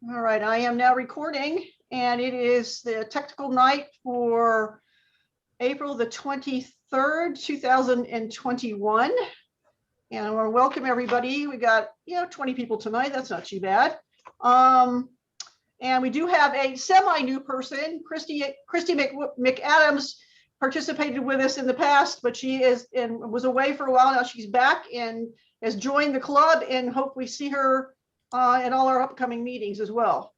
All right, I am now recording, and it is the technical night for April the 23rd, 2021. And I want to welcome everybody. We got, 20 people tonight. That's not too bad. And we do have a semi-new person, Christy McAdams, participated with us in the past, but she is and was away for a while. Now she's back and has joined the club, and hope we see her at all our upcoming meetings as well.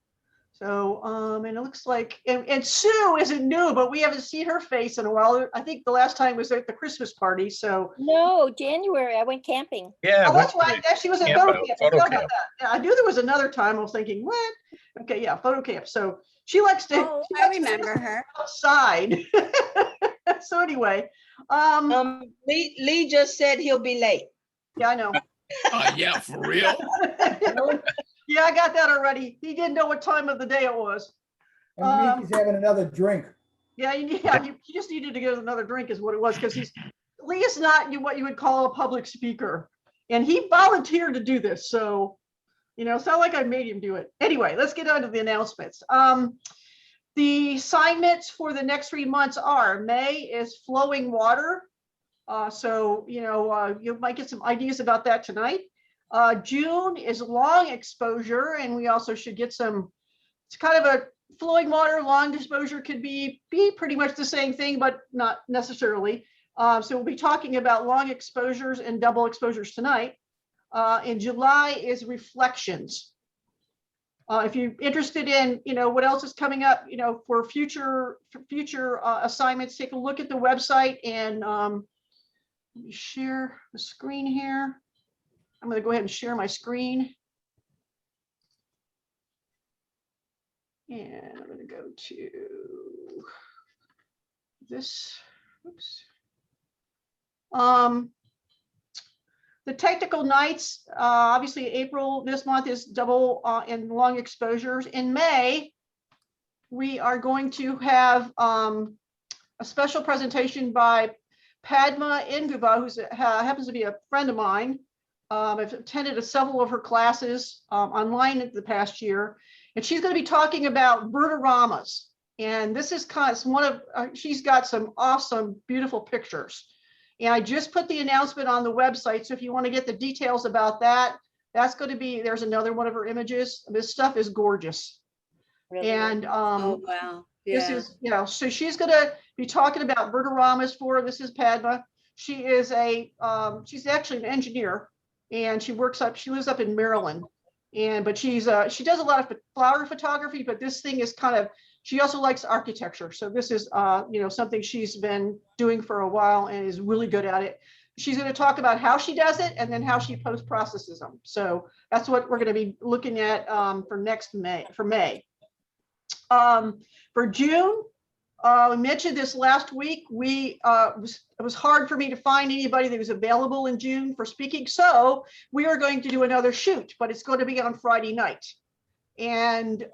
So, and it looks like, and Sue isn't new, but we haven't seen her face in a while. I think the last time was at the Christmas party. So no, January, I went camping. Yeah, oh, that's right. Yeah, she was at photo camp. I forgot about that. Yeah, I knew there was another time. I was thinking, what? Okay, yeah, photo camp. So she likes to. Oh, I remember her outside. So anyway, Lee just said he'll be late. Yeah, I know. Yeah, for real. Yeah, I got that already. He didn't know what time of the day it was. And Mickey's having another drink. Yeah, he just needed to get another drink is what it was, because Lee is not what you would call a public speaker, and he volunteered to do this. So, it's not like I made him do it. Anyway, let's get on to the announcements. The assignments for the next 3 months are: May is flowing water. So, you might get some ideas about that tonight. June is long exposure, and we also should get some, it's kind of a flowing water, long exposure could be pretty much the same thing, but not necessarily. So we'll be talking about long exposures and double exposures tonight. In July is reflections. If you're interested in, what else is coming up, for future assignments, take a look at the website, and let me share the screen here. I'm going to go ahead and share my screen. And I'm going to go to this. Oops. The technical nights, obviously April, this month is double and long exposures. In May, we are going to have a special presentation by Padma Inguva, who happens to be a friend of mine. I've attended several of her classes online in the past year, and she's going to be talking about birdoromas. And this is kind of one of, she's got some awesome, beautiful pictures. And I just put the announcement on the website. So if you want to get the details about that, that's going to be, there's another one of her images. This stuff is gorgeous. Really? And oh, wow. Yeah. This is, so she's going to be talking about birdoromas for her. This is Padma. She is she's actually an engineer, and she lives up in Maryland. But she does a lot of flower photography, but this thing is kind of, she also likes architecture. So this is, something she's been doing for a while and is really good at it. She's going to talk about how she does it and then how she post-processes them. So that's what we're going to be looking at for May. For June, we mentioned this last week. It was hard for me to find anybody that was available in June for speaking. So we are going to do another shoot, but it's going to be on Friday night. And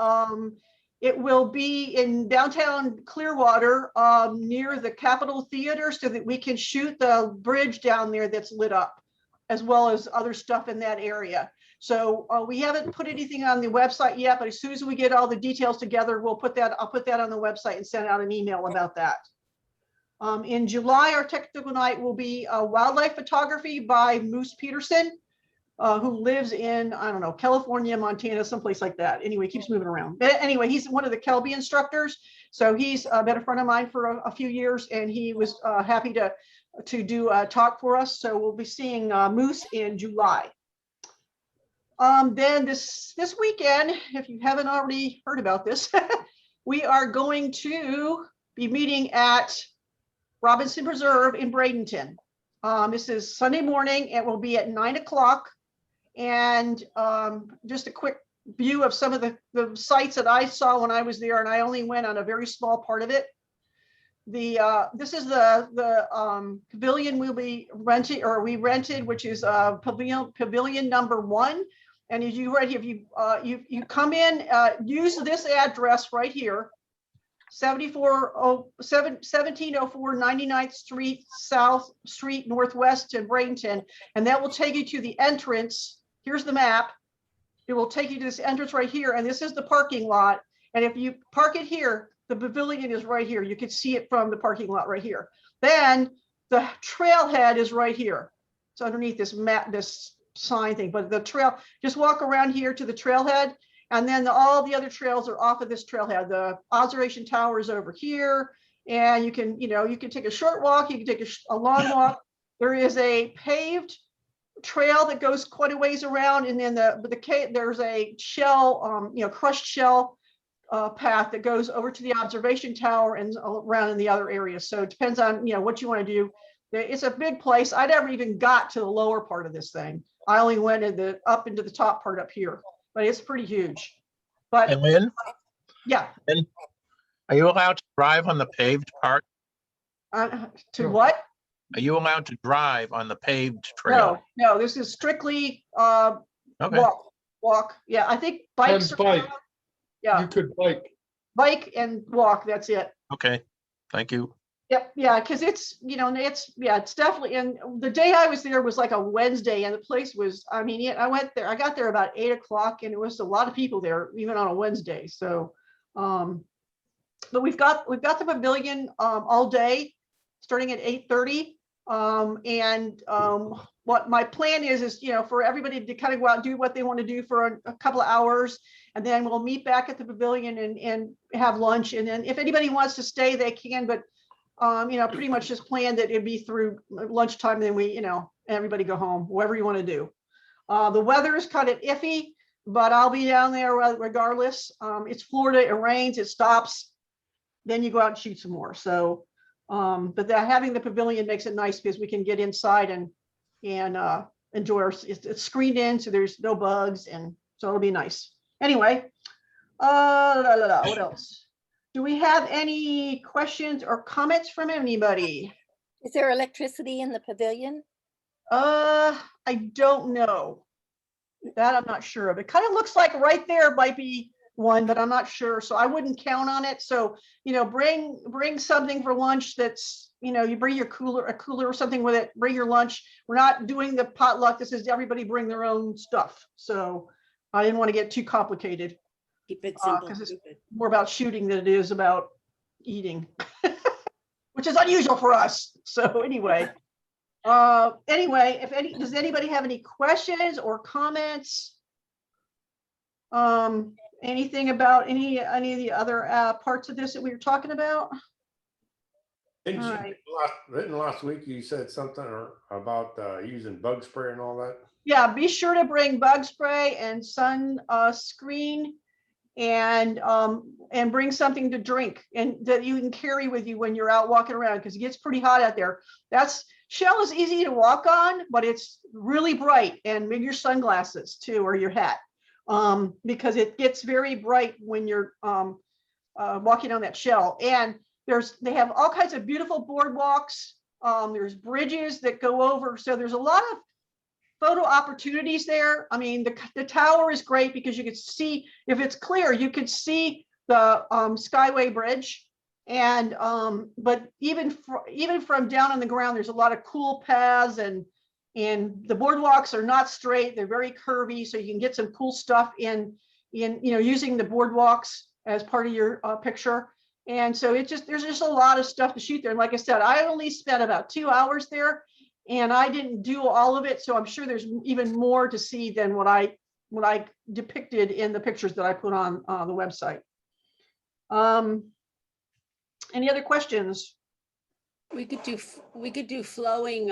it will be in downtown Clearwater near the Capitol Theater, so that we can shoot the bridge down there that's lit up, as well as other stuff in that area. So we haven't put anything on the website yet, but as soon as we get all the details together, I'll put that on the website and send out an email about that. In July, our technical night will be wildlife photography by Moose Peterson, who lives in, I don't know, California, Montana, someplace like that. Anyway, he keeps moving around. But anyway, he's one of the Kelby instructors. So he's been a friend of mine for a few years, and he was happy to do a talk for us. So we'll be seeing Moose in July. Then this weekend, if you haven't already heard about this, we are going to be meeting at Robinson Preserve in Bradenton. This is Sunday morning. It will be at 9 o'clock. And just a quick view of some of the sites that I saw when I was there, and I only went on a very small part of it. This is the pavilion we'll be renting, or we rented, which is pavilion number 1. And as you right here, if you come in, use this address right here, 1704 99th Street South Street Northwest in Bradenton, and that will take you to the entrance. Here's the map it will take you to this entrance right here, and this is the parking lot. And if you park it here, the pavilion is right here. You can see it from the parking lot right here. Then the trailhead is right here. It's underneath this this sign thing, but the trail, just walk around here to the trailhead, and then all the other trails are off of this trailhead. The observation tower is over here, and you can, you can take a short walk, you can take a long walk. There is a paved trail that goes quite a ways around, and then there's a shell, crushed shell path that goes over to the observation tower and around in the other areas. So it depends on what you want to do. It's a big place. I never even got to the lower part of this thing. I only went up into the top part up here, but it's pretty huge. But Hey, Lynn, yeah, are you allowed to drive on the paved part? to what? Are you allowed to drive on the paved trail? No, this is strictly Okay. walk. Yeah, I think bikes. And bike. Yeah, You could bike and walk. That's it. Okay. Thank you. Yep, yeah, because it's it's definitely. And the day I was there was like a Wednesday, and the place was. I mean, I got there about 8 o'clock, and it was a lot of people there, even on a Wednesday. So, but we've got the pavilion all day, starting at 8:30. What my plan is for everybody to kind of go out and do what they want to do for a couple of hours, and then we'll meet back at the pavilion and have lunch. And then if anybody wants to stay, they can. But pretty much just planned that it'd be through lunchtime. Then we, everybody go home, whatever you want to do. The weather is kind of iffy, but I'll be down there regardless. It's Florida. It rains. It stops. Then you go out and shoot some more. So. But having the pavilion makes it nice because we can get inside and enjoy it's screened in, so there's no bugs, and so it'll be nice. Anyway, what else? Do we have any questions or comments from anybody? Is there electricity in the pavilion? I don't know. That I'm not sure of. It kind of looks like right there might be one, but I'm not sure. So I wouldn't count on it. So, bring something for lunch that's, you bring a cooler or something with it, bring your lunch. We're not doing the potluck. This is everybody bring their own stuff. So I didn't want to get too complicated. Keep it simple. Because it's keep it- more about shooting than it is about eating, which is unusual for us. So anyway, does anybody have any questions or comments? Anything about any of the other parts of this that we were talking about? Didn't All you, right. last week you said something about using bug spray and all that? Yeah, be sure to bring bug spray and sun screen, and bring something to drink and that you can carry with you when you're out walking around, because it gets pretty hot out there. Shell is easy to walk on, but it's really bright, and maybe your sunglasses too, or your hat. Because it gets very bright when you're walking on that shell. And they have all kinds of beautiful boardwalks. There's bridges that go over. So there's a lot of photo opportunities there. I mean, the tower is great because you can see, if it's clear, you can see the Skyway Bridge. And but even from down on the ground, there's a lot of cool paths, and the boardwalks are not straight, they're very curvy, so you can get some cool stuff in using the boardwalks as part of your picture. And so there's just a lot of stuff to shoot there. And like I said, I only spent about 2 hours there, and I didn't do all of it, so I'm sure there's even more to see than what I depicted in the pictures that I put on the website. Any other questions? We could do flowing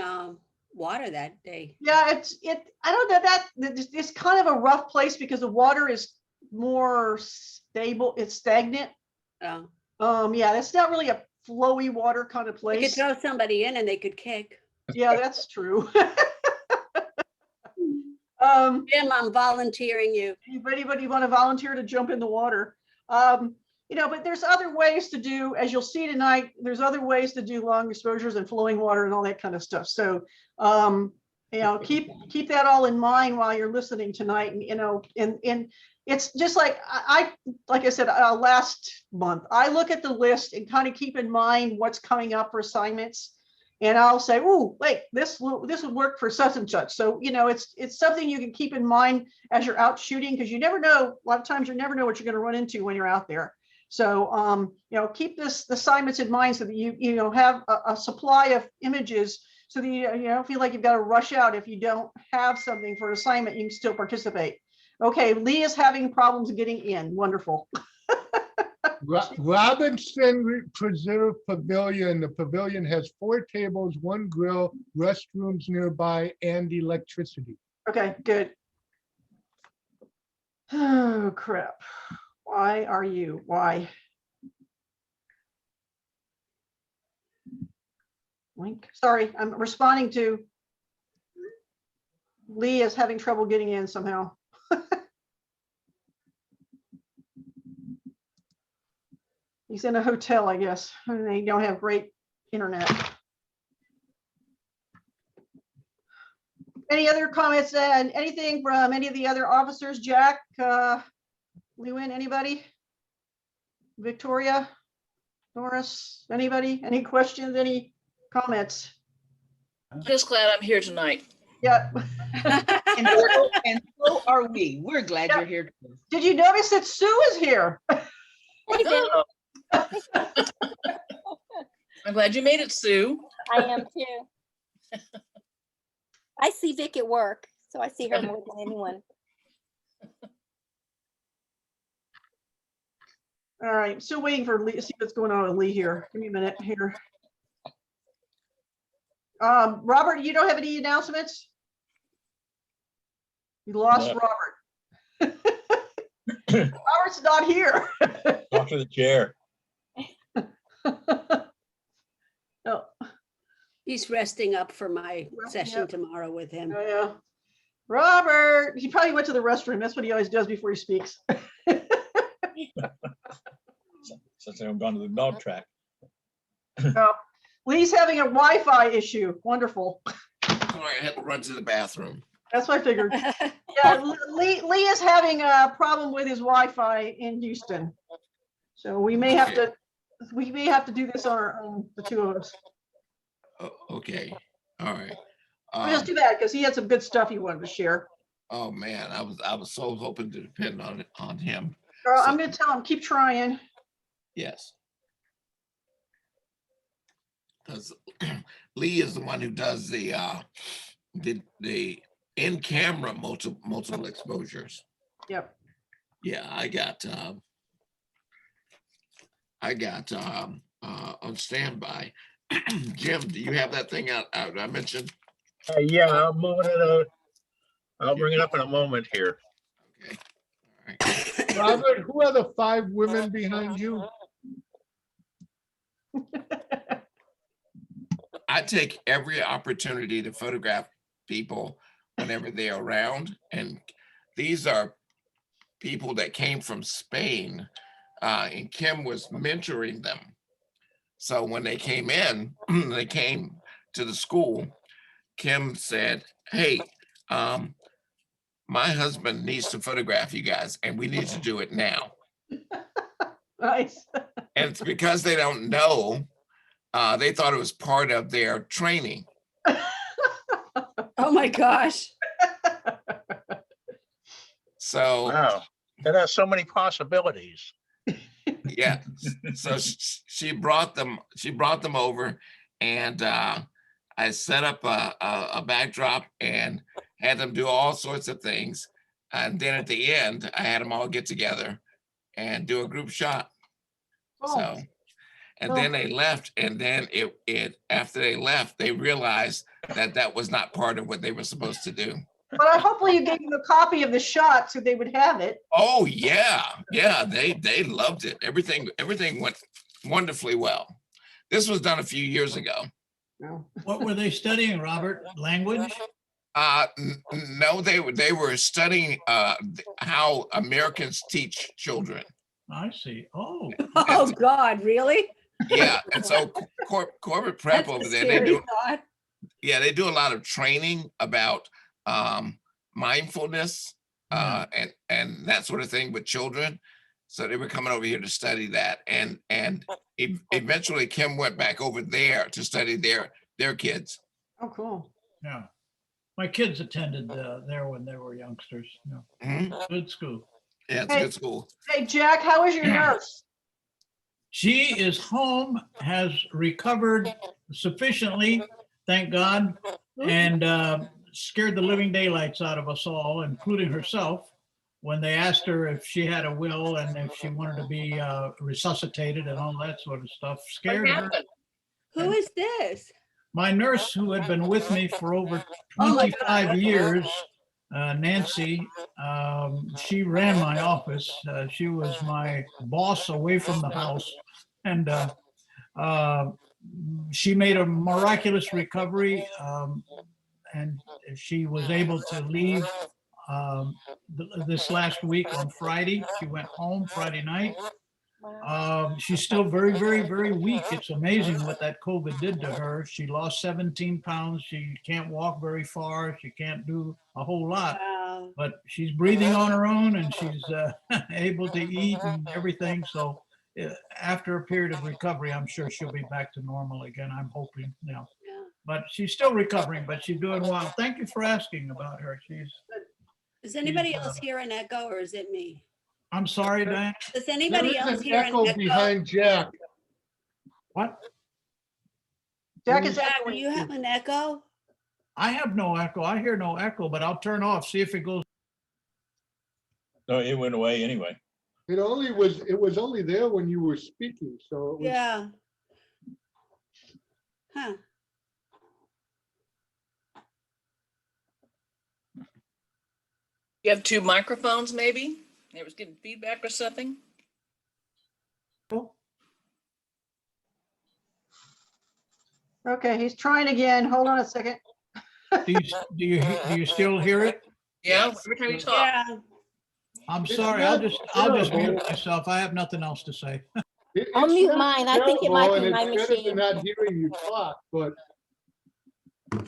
water that day. Yeah, I don't know, that it's kind of a rough place because the water is more stable, it's stagnant. Yeah, that's not really a flowy water kind of We could place. throw somebody in and they could kick. Yeah, that's true. Jim, I'm volunteering you. Anybody want to volunteer to jump in the water? But there's other ways to do, as you'll see tonight, there's other ways to do long exposures and flowing water and all that kind of stuff. So, keep that all in mind while you're listening tonight. And it's just like I said, last month, I look at the list and kind of keep in mind what's coming up for assignments. And I'll say, oh, wait, this would work for such and such. So, it's something you can keep in mind as you're out shooting, because you never know, a lot of times you never know what you're going to run into when you're out there. So, keep this assignments in mind so that you have a supply of images so that you don't feel like you've got to rush out. If you don't have something for an assignment, you can still participate. Okay, Lee is having problems getting in. Wonderful. Robinson Preserve Pavilion. The pavilion has 4 tables, 1 grill, restrooms nearby, and electricity. Okay, good. Oh, crap. Why are you? Why? Link. Sorry, I'm responding to Lee is having trouble getting in somehow. He's in a hotel, I guess, and they don't have great internet. Any other comments and anything from any of the other officers? Jack, Lewin, anybody? Victoria, Doris, anybody? Any questions? Any comments? Just glad I'm here tonight. Yeah. And so are we. We're glad Yeah. you're here. too. Did you notice that Sue is here? I'm glad you made it, Sue. I am too. I see Vic at work, so I see her more than anyone. All right, still waiting for Lee, see what's going on with Lee here. Give me a minute here. Robert, you don't have any announcements? You lost No. Robert. Robert's not here. Talk to the chair. Oh, He's resting up for my Resting session up. tomorrow with him. yeah. Robert, he probably went to the restroom. That's what he always does before he speaks. Since I'm gone to the dog track. Oh, Lee's having a Wi-Fi issue. Wonderful. Sorry, I had to run to the bathroom. That's what I figured. Yeah, Lee is having a problem with his Wi-Fi in Houston. So we may have to do this on our own, the two of us. Oh, okay, all right. Which is too bad because he had some good stuff he wanted to share. Oh man, I was so hoping to depend on him. Girl, I'm gonna tell him, keep trying. Yes. Because Lee is the one who does the in-camera multiple exposures. Yep. Yeah, I got on standby. Jim, do you have that thing out I mentioned? Yeah, I'm moving it. I'll bring it up in a moment here. Okay. All right. Robert, who are the 5 women behind you? I take every opportunity to photograph people whenever they're around. And these are people that came from Spain, and Kim was mentoring them. So when they came in, they came to the school, Kim said, hey, my husband needs to photograph you guys and we need to do it now. Nice. And it's because they don't know, they thought it was part of their training. Oh my gosh. So, Wow, it has so many possibilities. yeah, so she brought them over, and I set up a backdrop and had them do all sorts of things. And then at the end, I had them all get together and do a group shot. Oh. So, and then they left, and then after they left, they realized that was not part of what they were supposed to do. But hopefully you gave them a copy of the shot so they would have it. Oh yeah, they loved it. Everything went wonderfully well. This was done a few years ago. No. What were they studying, Robert? Language? No, they were studying how Americans teach children. I see. Oh, Oh God, really? Yeah, and so corporate prep That's a over there, scary thought. they do a lot of training about mindfulness and that sort of thing with children. So they were coming over here to study that, and eventually Kim went back over there to study their Their kids. Oh, cool. Yeah. My kids attended there when they were youngsters. Yeah. Mhm. Good school. Yeah, it's a good school. Hey, Jack, how is your nurse? She is home, has recovered sufficiently, thank God, and scared the living daylights out of us all, including herself, when they asked her if she had a will and if she wanted to be resuscitated and all that sort of stuff. What Scared her. happened? Who is this? My nurse, who had been with me for over Oh my 25 years, Nancy, she ran my office. She was my boss away from the house. And she made a miraculous recovery, and she was able to leave this last week on Friday. She went home Friday night. She's still very, very, very weak. It's amazing what that COVID did to her. She lost 17 pounds. She can't walk very far. She can't do a whole lot, Wow. but she's breathing on her own and she's able to eat and everything. So after a period of recovery, I'm sure she'll be back to normal again. I'm hoping, you know, Yeah. but she's still recovering, but she's doing well. Thank you for asking about her. Is anybody else hear an echo or is it me? I'm sorry, Diane. Does There anybody is else an hear an echo echo? behind Jack. What? Jack is Jack, do echoing. you have an echo? I have no echo. I hear no echo, but I'll turn off, see if it goes. No, it went away anyway. It was only there when you were speaking, so it was. Yeah. Huh. You have two microphones, maybe? It was getting feedback or something? Okay, he's trying again. Hold on a second. Do you still hear it? Yeah, Yes. every time you talk. Yeah. I'm It's sorry. not I'll just mute terrible. myself. I have nothing else to say. I'll It's mute not mine. I think it might terrible, be and my it's better machine. than not hearing you talk, but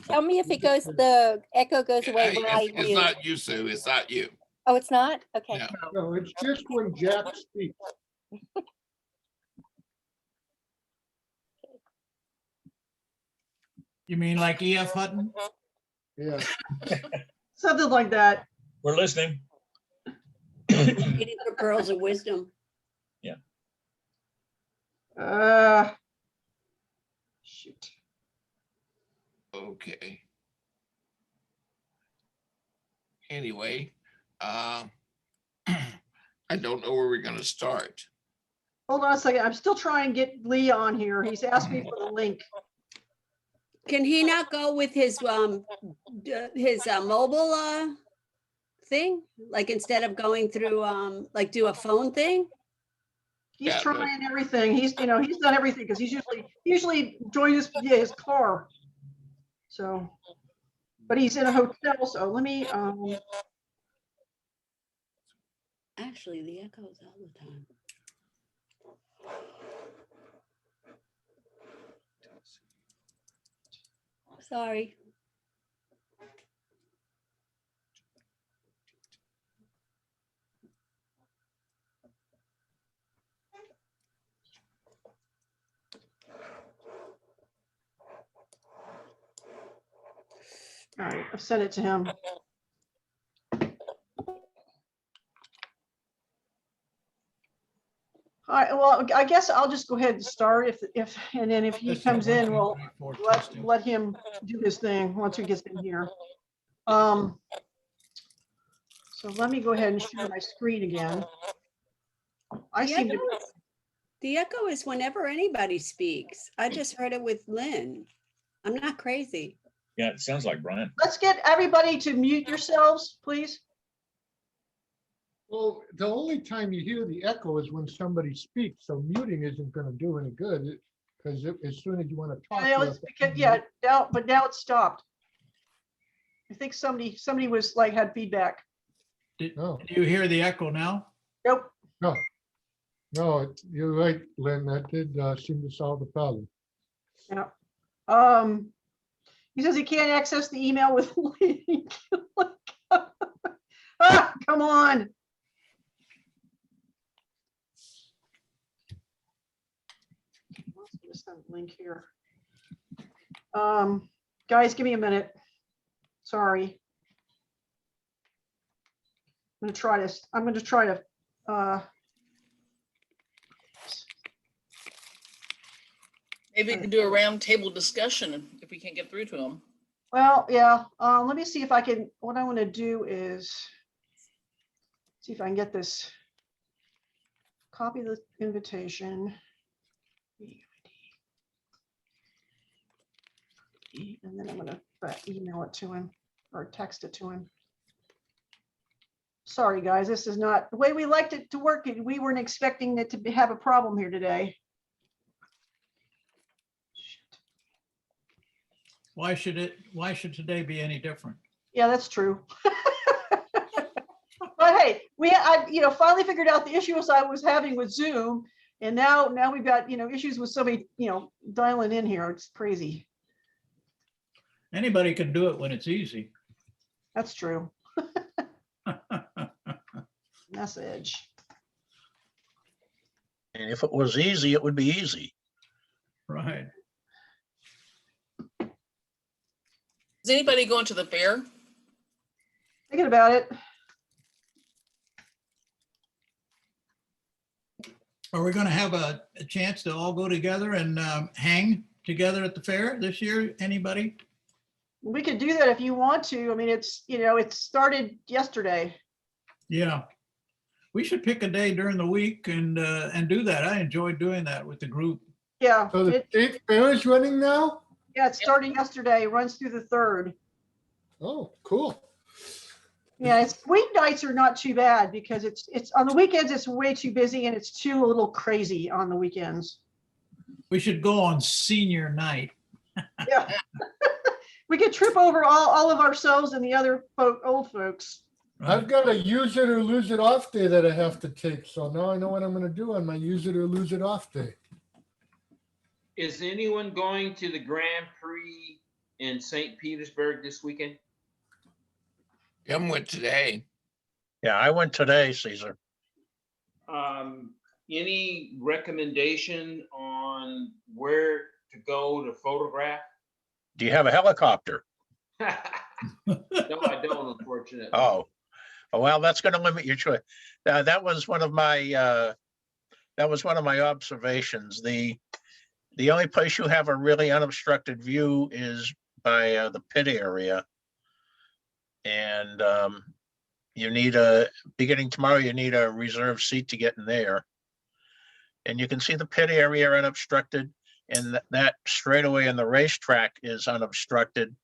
Tell me if it goes, the echo goes away when I It's mute. not you, Sue. It's not you. Oh, it's not? Okay. No. no, it's just when Jack speaks. You mean like E.F. Hutton? Yeah. Something like that. We're listening. Waiting for pearls of wisdom. Shoot. Okay. Anyway, I don't know where we're gonna start. Hold on a second. I'm still trying to get Lee on here. He's asked me for the link. Can he not go with his mobile thing? Like instead of going through like do a phone thing? He's Yeah, trying everything. He's done everything because he's usually joins us via his car. So, but he's in a hotel. So let me, Actually, the echoes all the time. Sorry. all right, I've sent it to him. All right, well, I guess I'll just go ahead and start and then if he This is comes in, 1, 2, we'll 3, 4, let testing. him do his thing once he gets in here. So let me go ahead and share my screen again. I The seem to, The echo is whenever anybody speaks. I just heard it with Lynn. I'm not crazy. Yeah, it sounds like Brian. let's get everybody to mute yourselves, please. Well, the only time you hear the echo is when somebody speaks, so muting isn't gonna do any good, because as soon as you want to talk. Now you it's have to because, unmute. yeah, but now it's stopped. I think somebody was like, had feedback. No, Do you hear the echo now? Nope. no, you're right, Lynn, that did seem to solve the problem. Yeah. He says he can't access the email with link. Ah, come on. Let's send a link here. Guys, give me a minute. Sorry. I'm gonna try this. I'm gonna try to, Maybe we can do a round table discussion if we can't get through to them. well, yeah, let me see if I can, what I want to do is see if I can get this. Copy the invitation. And then I'm gonna email it to him or text it to him. Sorry, guys, this is not the way we liked it to work. We weren't expecting it to have a problem here today. Why should today be any different? Yeah, that's true. But hey, I finally figured out the issues I was having with Zoom, and now we've got, issues with somebody, dialing in here. It's crazy. Anybody can do it when it's easy. That's true. Message. And if it was easy, it would be easy. Right. Is anybody going to the fair? Thinking about it. Are we going to have a chance to all go together and hang together at the fair this year? Anybody? We could do that if you want to. I mean, it's, it started yesterday. Yeah. We should pick a day during the week and do that. I enjoyed doing that with the group. Yeah. So the state fair is running now? Yeah, it started yesterday, runs through the 3rd. Oh, cool. Yeah, it's weeknights are not too bad because it's on the weekends, it's way too busy and it's too a little crazy on the weekends. We should go on senior night. Yeah. We could trip over all of ourselves and the other old folks. I've got a use it or lose it off day that I have to take. So now I know what I'm going to do on my use it or lose it off day. Is anyone going to the Grand Prix in St. Petersburg this weekend? Kim went today. Yeah, I went today, Caesar. Any recommendation on where to go to photograph? Do you have a helicopter? No, I don't, unfortunately. Oh, well, that's going to limit your choice. That was one of my observations. The only place you have a really unobstructed view is by the pit area. And beginning tomorrow, you need a reserved seat to get in there. And you can see the pit area unobstructed, and that straightaway in the racetrack is unobstructed,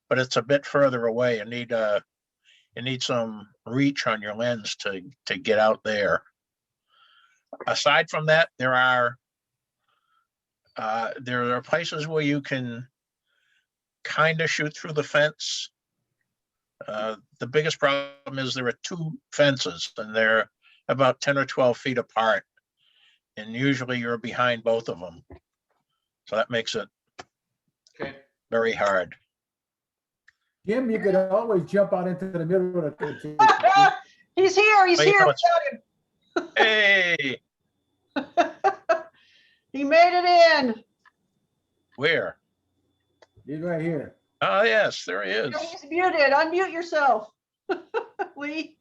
but it's a bit further away. You need some reach on your lens to get out there. Aside from that, there are places where you can kind of shoot through the fence. The biggest problem is there are 2 fences and they're about 10 or 12 feet apart. And usually you're behind both of them. So that makes it very hard. Jim, you could always jump out into the middle of the. He's here. He's here. Oh, We got him. Hey, He made it in. where? He's right here. Oh, yes, there he is. He's muted. Unmute yourself. Lee.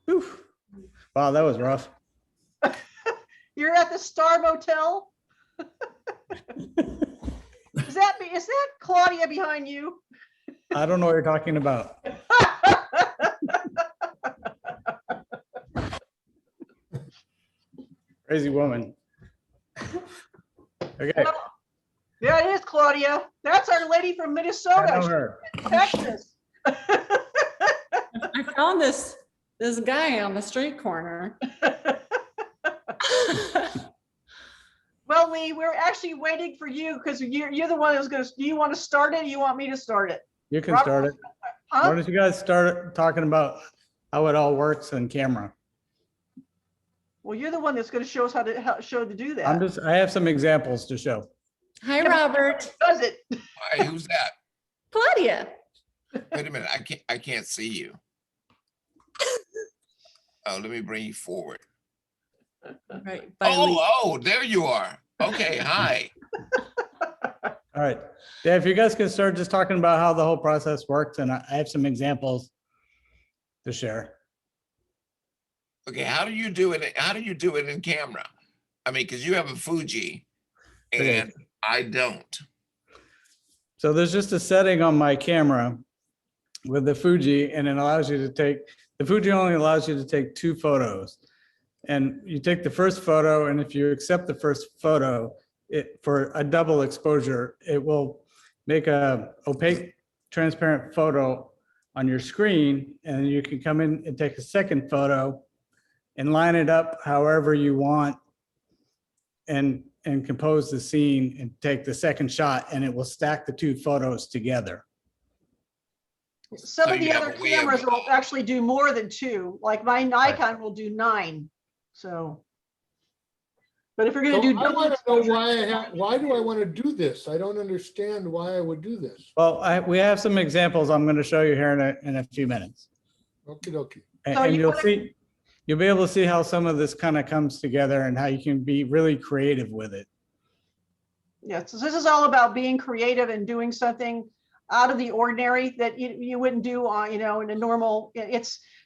Oof. Wow, that was rough. You're at the Star Motel. Is that Claudia behind you? I don't know what you're talking about. Crazy woman. Okay. Yeah, it is Claudia. That's our lady from I Minnesota. know her. Texas. I found this guy on the street corner. Well, Lee, we're actually waiting for you because you're the one who's going to. Do you want to start it? Or you want me to start it? You can Robert? start it. Huh? Why don't you guys start talking about how it all works in camera? Well, you're the one that's going to show us how to do that. I have some examples to show. Hi, Robert. Does it? Hi, who's that? Claudia. Wait a minute, I can't see you. Oh, let me bring you forward. Right. Oh, there you are. Okay, hi. All right. Yeah, if you guys can start just talking about how the whole process works, and I have some examples to share. Okay, how do you do it? How do you do it in camera? I mean, because you have a Fuji Okay. and I don't. So there's just a setting on my camera with the Fuji, and it allows you to take, the Fuji only allows you to take 2 photos. And you take the first photo, and if you accept the first photo, for a double exposure, it will make a opaque, transparent photo on your screen, and you can come in and take a second photo and line it up however you want and compose the scene and take the second shot, and it will stack the 2 photos together. Some So of the you have other a way of- cameras will actually do more than 2, like my Nikon will do 9. So. But if you're So gonna do I double want to know exposure. why do I want to do this? I don't understand why I would do this. Well, we have some examples I'm going to show you here in a few minutes. Okie dokie. And, So and you you'll wanna- see, you'll be able to see how some of this kind of comes together and how you can be really creative with it. Yeah, so this is all about being creative and doing something out of the ordinary that you wouldn't do on, in a normal,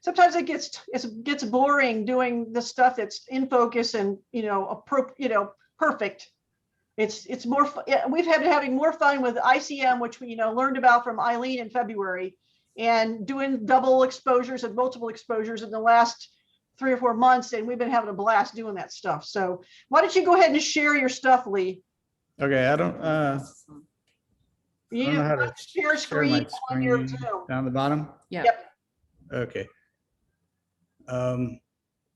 sometimes it gets boring doing the stuff that's in focus and, perfect. It's more, we've been having more fun with ICM, which we, learned about from Eileen in February, and doing double exposures and multiple exposures in the last 3 or 4 months. And we've been having a blast doing that stuff. So why don't you go ahead and share your stuff, Lee? Okay, I don't You know how to share share screen my on your screen Zoom. down the bottom. Yep. Okay. And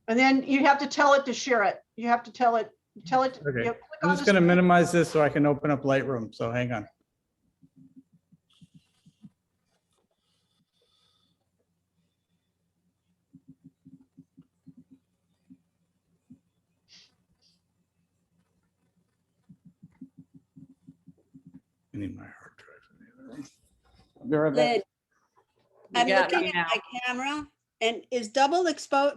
then you have to tell it to share it. You have to tell it. Okay. Click I'm on just the going to screen. minimize this so I can open up Lightroom. So hang on. I need my hard drive in the other room. I'll be right back. Lynn, I'm got looking me at now. my camera, and is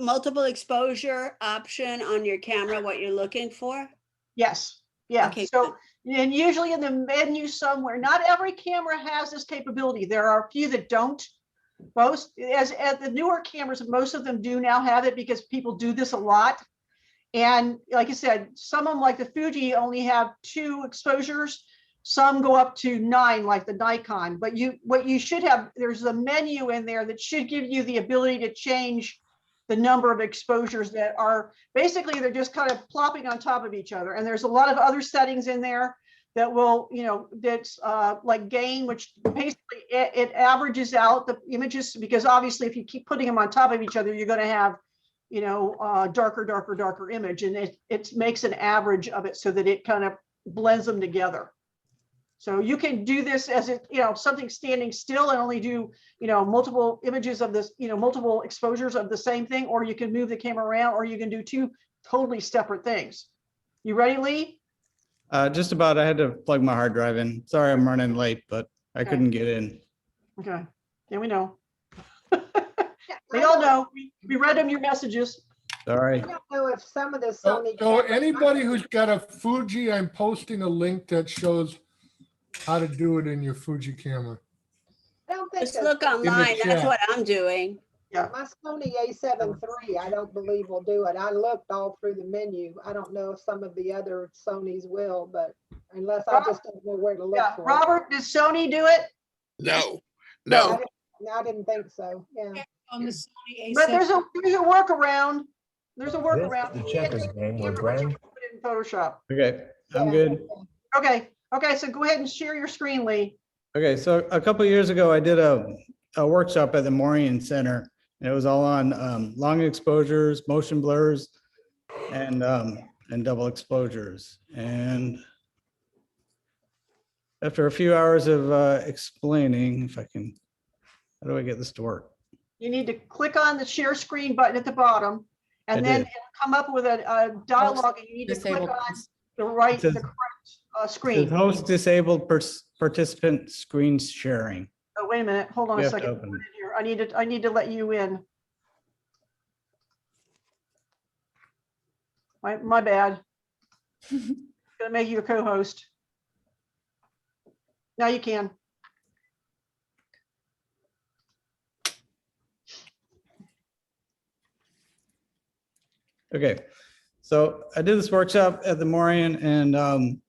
multiple exposure option on your camera what you're looking for? Yes. Yeah. Okay, So, and usually in the menu somewhere, not every camera has this capability. There are a few that don't. Most, as the newer cameras, most of them do now have it because people do this a lot. And like I said, some of them, like the Fuji, only have 2 exposures. Some go up to 9, like the Nikon. But what you should have, there's a menu in there that should give you the ability to change the number of exposures that are basically, they're just kind of plopping on top of each other. And there's a lot of other settings in there that will, that's like gain, which basically it averages out the images, because obviously if you keep putting them on top of each other, you're going to have, darker image, and it makes an average of it so that it kind of blends them together. So you can do this as something standing still and only do, multiple images of this, multiple exposures of the same thing, or you can move the camera around, or you can do 2 totally separate things. You ready, Lee? Just about. I had to plug my hard drive in. Sorry, I'm running late, but I couldn't get in. Okay. Yeah, we know. We all know. We read them your messages. Sorry. I don't know if some of the So Sony. so anybody who's got a Fuji, I'm posting a link that shows how to do it in your Fuji camera. I don't think Just that- look online, that's chat. what I'm doing. My Sony A7 III, I don't believe will do it. I looked all through the menu. I don't know if some of the other Sonys will, but unless I just don't know where to look Yeah, for it. Robert, did Sony do it? No, I no. didn't think so, yeah. On the Sony But A7. there's a workaround. There's a workaround. the You can't checkers take the game with camera, but you Brian. can put it in Photoshop. Okay, I'm Yeah. good. Okay, so go ahead and share your screen, Lee. Okay, so a couple of years ago, I did a workshop at the Maureen Center, and it was all on long exposures, motion blurs, and double exposures. And after a few hours of explaining, if I can, how do I get this to work? You need to click on the share screen button at the bottom, and I then did. it'll come up with a dialogue, and you need to click Disabled. on the right, It says- the correct It says screen. host disabled participant screen sharing. Oh, wait a minute, hold on You a have to second. open it. Here, I need to let you in. My bad. Gonna make you a co-host. Now you can. Okay, so I did this workshop at the Moraine, and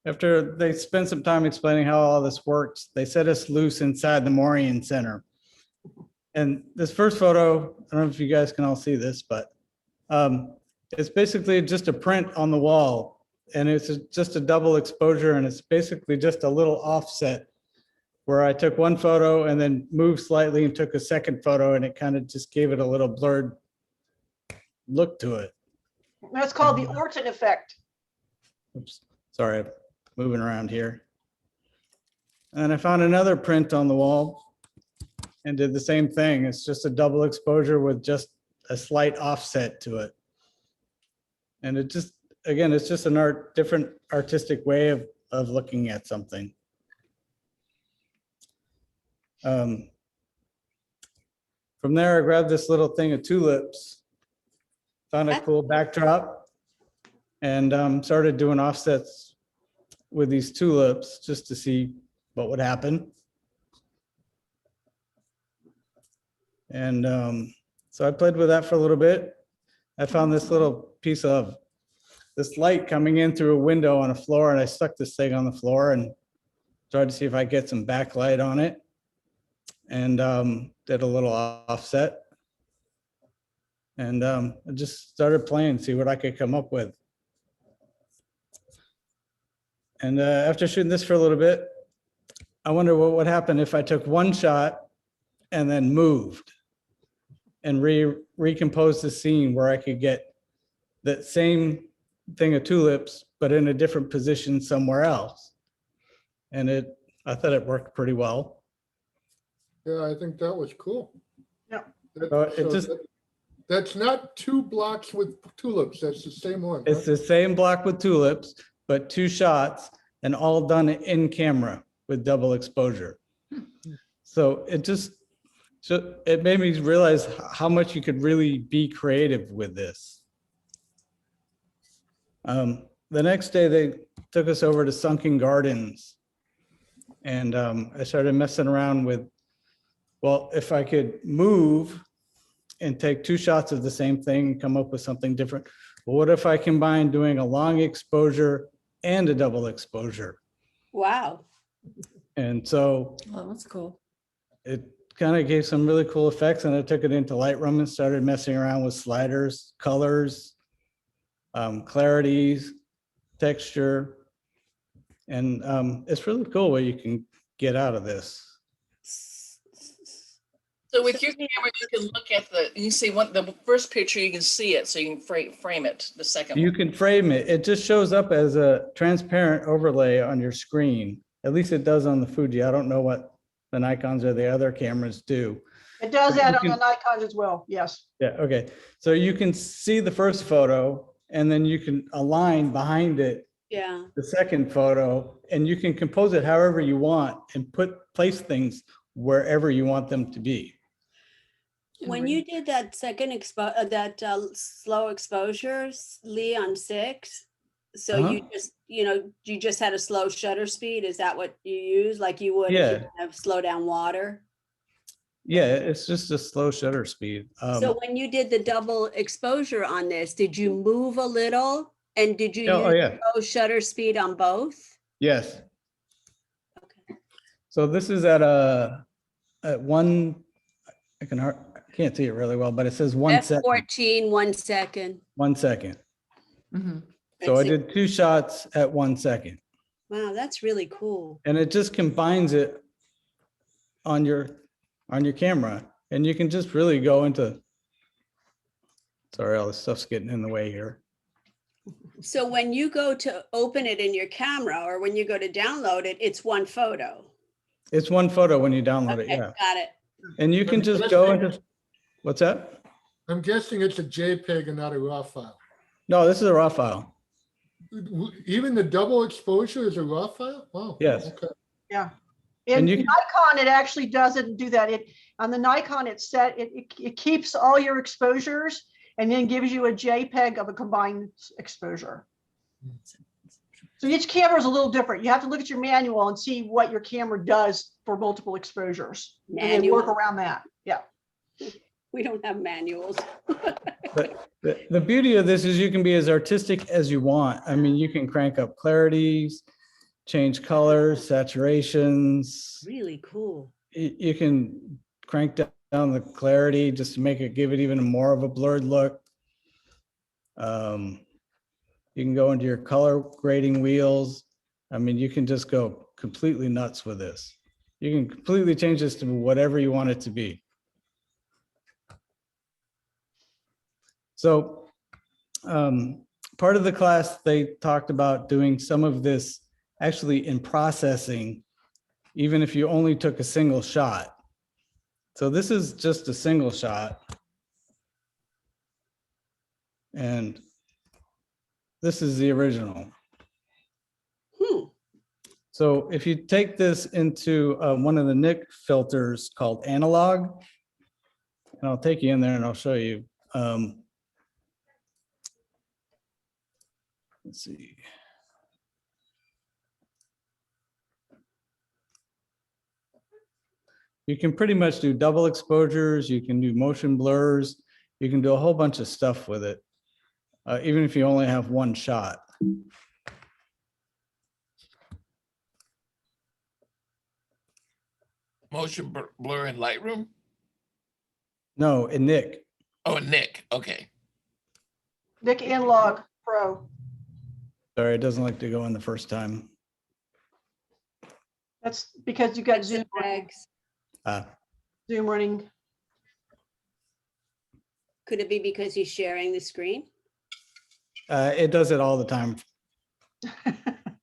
after they spent some time explaining how all this works, they set us loose inside the Moraine Center. And this first photo, I don't know if you guys can all see this, but it's basically just a print on the wall, and it's just a double exposure, and it's basically just a little offset where I took one photo and then moved slightly and took a second photo, and it kind of just gave it a little blurred look to it. That's called the Orton effect. Oops, sorry, I'm moving around here. And I found another print on the wall and did the same thing. It's just a double exposure with just a slight offset to it. And it just, again, it's just an different artistic way of looking at something. From there, I grabbed this little thing of tulips, found a cool backdrop, and started doing offsets with these tulips just to see what would happen. And so I played with that for a little bit. I found this little piece of this light coming in through a window on a floor, and I stuck this thing on the floor and tried to see if I get some backlight on it, and did a little offset. And I just started playing, see what I could come up with. And after shooting this for a little bit, I wonder what would happen if I took one shot and then moved and recomposed the scene where I could get that same thing of tulips, but in a different position somewhere else. And I thought it worked pretty well. Yeah, I think that was cool. Yeah. That's not two blocks with tulips. That's the same one. It's right? the same block with tulips, but two shots and all done in camera with double exposure. So it made me realize how much you could really be creative with this. The next day they took us over to Sunken Gardens, and I started messing around with, well, if I could move and take two shots of the same thing and come up with something different. Well, what if I combine doing a long exposure and a double exposure? Wow. And so Oh, that's cool. it kind of gave some really cool effects, and I took it into Lightroom and started messing around with sliders, colors, clarities, texture. And it's really cool what you can get out of this. So with your camera, you can look at you see the first picture, you can see it, so you can frame it, the second You one. can frame it. It just shows up as a transparent overlay on your screen. At least it does on the Fuji. I don't know what the Nikons or the other cameras do. It does But that you on the Nikons as well, yes. Yeah, okay. So you can see the first photo, and then you can align behind it Yeah. the second photo, and you can compose it however you want and place things wherever you want them to be. When you did that slow exposures, Lee, on 6, so you just had a slow shutter speed. Is that what you use? Like you would if you have slow down water? Yeah, it's just a slow shutter speed. So when you did the double exposure on this, did you move a little? And did you use slow shutter speed on both? Yes. Okay. So this is at one, I can't see it really well, but it says 1 second. F14, 1 second. 1 second. Mm-hmm. So I did 2 shots at 1 second. Wow, that's really cool. And it just combines it on your camera, and you can just really go into, sorry, all this stuff's getting in the way here. So when you go to open it in your camera, or when you go to download it, it's one photo. It's one photo when you download it, yeah. Got it. And you can just go into, what's that? I'm guessing it's a JPEG and not a RAW file. No, this is a RAW file. Even the double exposure is a RAW file? Wow. Yes. Okay. Yeah. In Nikon, it actually doesn't do that. On the Nikon, it's set, it keeps all your exposures and then gives you a JPEG of a combined exposure. So each camera is a little different. You have to look at your manual and see what your camera does for multiple exposures. And then work Manual. around that. Yeah. We don't have manuals. But the beauty of this is you can be as artistic as you want. I mean, you can crank up clarities, change colors, saturations. Really cool. You can crank down the clarity just to make it, give it even more of a blurred look. You can go into your color grading wheels. I mean, you can just go completely nuts with this. You can completely change this to whatever you want it to be. So part of the class, they talked about doing some of this actually in processing, even if you only took a single shot. So this is just a single shot. And this is the original. So if you take this into one of the NIC filters called analog, and I'll take you in there and I'll show you. Let's see. You can pretty much do double exposures. You can do motion blurs. You can do a whole bunch of stuff with it, even if you only have one shot. Motion blur in Lightroom? No, in NIC. Oh, Nick. Okay. Nick Analog Pro. Sorry, it doesn't like to go in the first time. That's because you got Zoom. Zoom running. Could it be because he's sharing the screen? It does it all the time.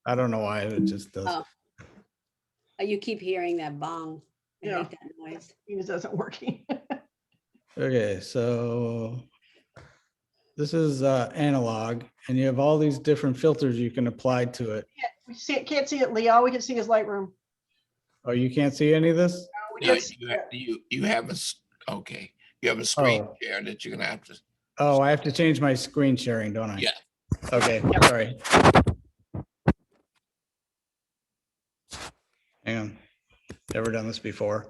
I don't know why, it just does. Oh. You keep hearing that bong. I Yeah. hate that noise. It doesn't working. Okay, so this is analog, and you have all these different filters you can apply to it. We see it, can't see it, Lee. All we can see is Lightroom. Oh, you can't see any of this? We No, can't see it. you have okay. You have a screen Oh. share that you're gonna have to. Oh, I have to change my screen sharing, don't I? Yeah. Okay, sorry. Hang on. Never done this before.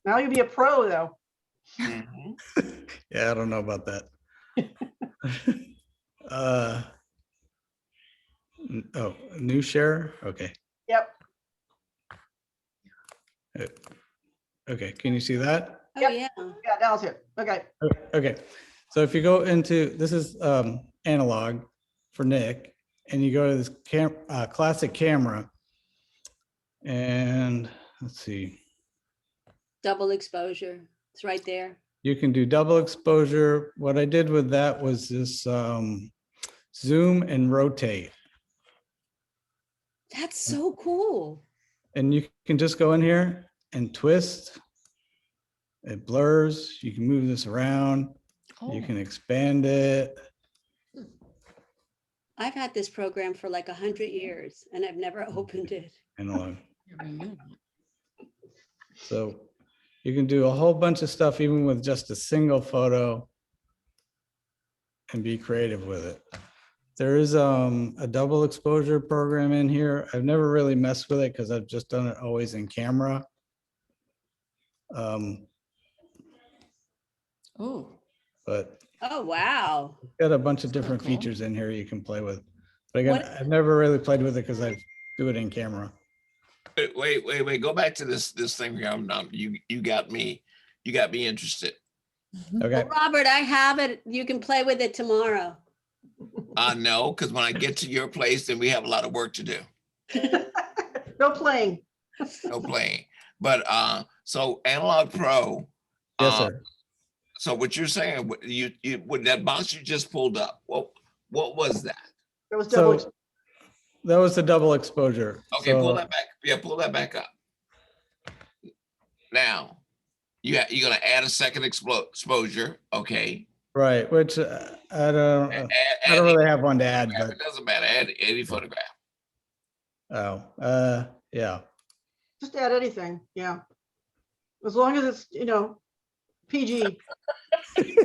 Now you'll be a pro though. Yeah, I don't know about that. Oh, new share? Okay. Yep. Okay, can you see that? Oh, Yep. yeah. Yeah, now it's here. Okay. Okay, so if you go into, this is analog for Nick, and you go to this classic camera, and let's see, Double exposure. It's right there. you can do double exposure. What I did with that was this zoom and rotate. That's so cool. And you can just go in here and twist. It blurs. You can move this around. You can expand it. I've had this program for like 100 years and I've never opened it. Analog. So you can do a whole bunch of stuff even with just a single photo and be creative with it. There is a double exposure program in here. I've never really messed with it because I've just done it always in camera. But Oh, wow. it's got a bunch of different features in here you can play with. But again, What- I've never really played with it because I do it in camera. Wait. Go back to this thing here. You got me interested. Okay. Well, Robert, I have it. You can play with it tomorrow. No, because when I get to your place, then we have a lot of work to do. No playing. No playing. But so Analog Pro. Yes, sir. So what you're saying, you with that box you just pulled up, what was that? That was double. So that was the double exposure. Okay, So- pull that back. Yeah, pull that back up. Now, you're gonna add a second exposure. Okay. Right, which I don't really have one to add, but It doesn't matter. Add any photograph. yeah. Just add anything. Yeah. As long as it's, PG.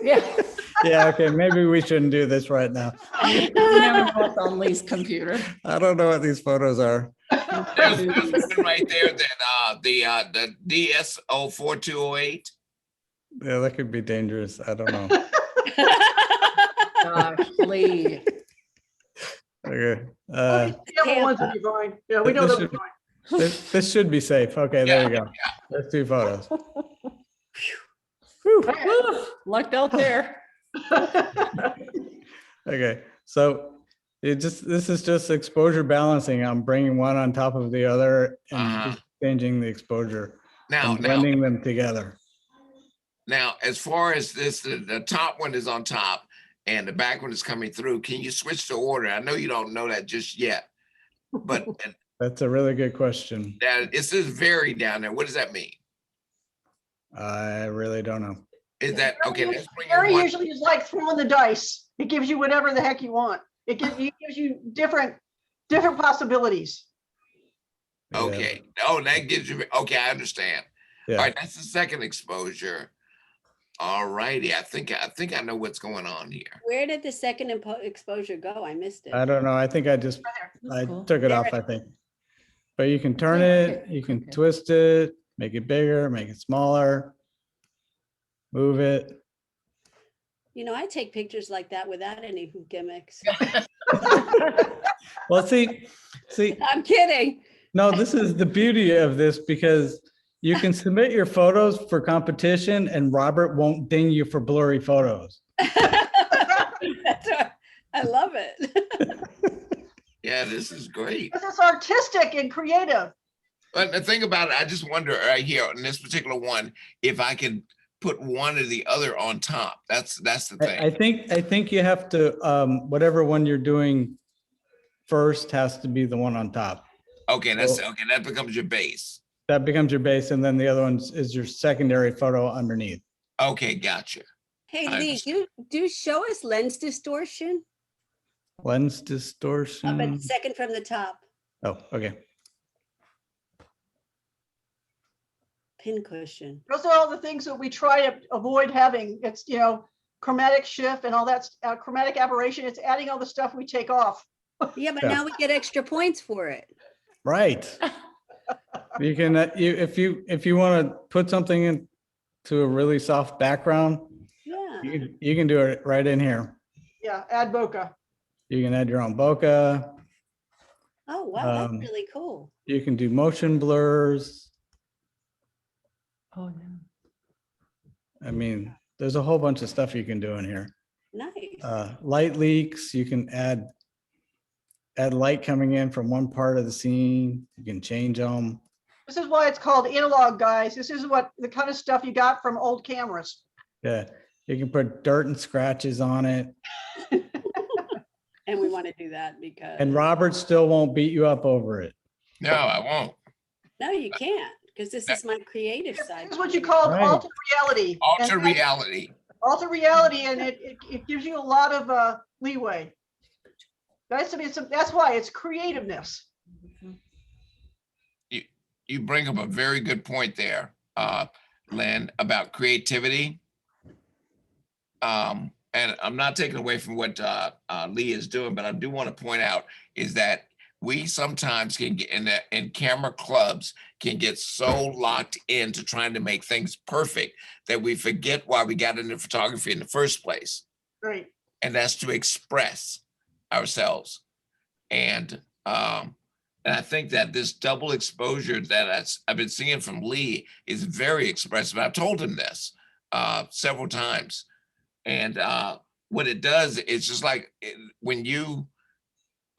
Yeah. Yeah, okay, maybe we shouldn't do this right now. You never know what's on Lee's computer. I don't know what these photos are. There's one right there that the DSO 4208. Yeah, that could be dangerous. I don't know. Gosh, Lee. Okay. Camera ones would be fine. Yeah, we know This those are should- fine. This should be safe. Okay, there you go. There's 2 photos. Whew, lucked out there. Okay, so this is just exposure balancing. I'm bringing one on top of the other and just changing the exposure and blending them together. Now, as far as this, the top one is on top and the back one is coming through. Can you switch the order? I know you don't know that just yet, but That's a really good question. it says vary down there. What does that mean? I really don't know. Is that okay? Let's bring Very in one. usually is like throwing the dice. It gives you whatever the heck you want. It gives you different possibilities. Okay. Oh, that gives you, okay, I understand. Yeah. All right, that's the second exposure. All righty. I think I know what's going on here. Where did the second exposure go? I missed it. I don't know. I think I just, I cool. took it off, I think. But you can turn it, you can twist it, make it bigger, make it smaller, move it. You know, I take pictures like that without any gimmicks. Well, see, I'm kidding. no, this is the beauty of this because you can submit your photos for competition and Robert won't ding you for blurry photos. That's right. I love it. Yeah, this is great. This is artistic and creative. But the thing about it, I just wonder right here on this particular one, if I could put one or the other on top. That's the thing. I think you have to, whatever one you're doing first has to be the one on top. Okay, okay. That becomes your base. That becomes your base, and then the other one is your secondary photo underneath. Okay, gotcha. Hey, I Lee, do show us lens distortion. Lens Up distortion. at second from the top. Oh, okay. Pincushion. Those are all the things that we try to avoid having. It's, chromatic shift and all that, chromatic aberration. It's adding all the stuff we take off. Yeah, but Yeah. now we get extra points for it. Right. You can, if you want to put something into a really soft background, Yeah. you can do it right in here. Yeah, add bokeh. You can add your own bokeh. Oh, wow, that's really cool. You can do motion blurs. Oh, yeah. I mean, there's a whole bunch of stuff you can do in here. Nice. Light leaks, you can add light coming in from one part of the scene. You can change them. This is why it's called analog, guys. This is what the kind of stuff you got from old cameras. Yeah, you can put dirt and scratches on it. And we want to do that because. And Robert still won't beat you up over it. No, I won't. No, you can't, because this is my creative side. This is what you call Right. alter reality. Alter And reality. alter reality, and it gives you a lot of leeway. That's why it's creativeness. You bring up a very good point there, Lynn, about creativity. And I'm not taking away from what Lee is doing, but I do want to point out is that we sometimes can get in camera clubs can get so locked into trying to make things perfect that we forget why we got into photography in the first place. Right. And that's to express ourselves. And I think that this double exposure that I've been seeing from Lee is very expressive. I've told him this several times. And what it does, it's just like when you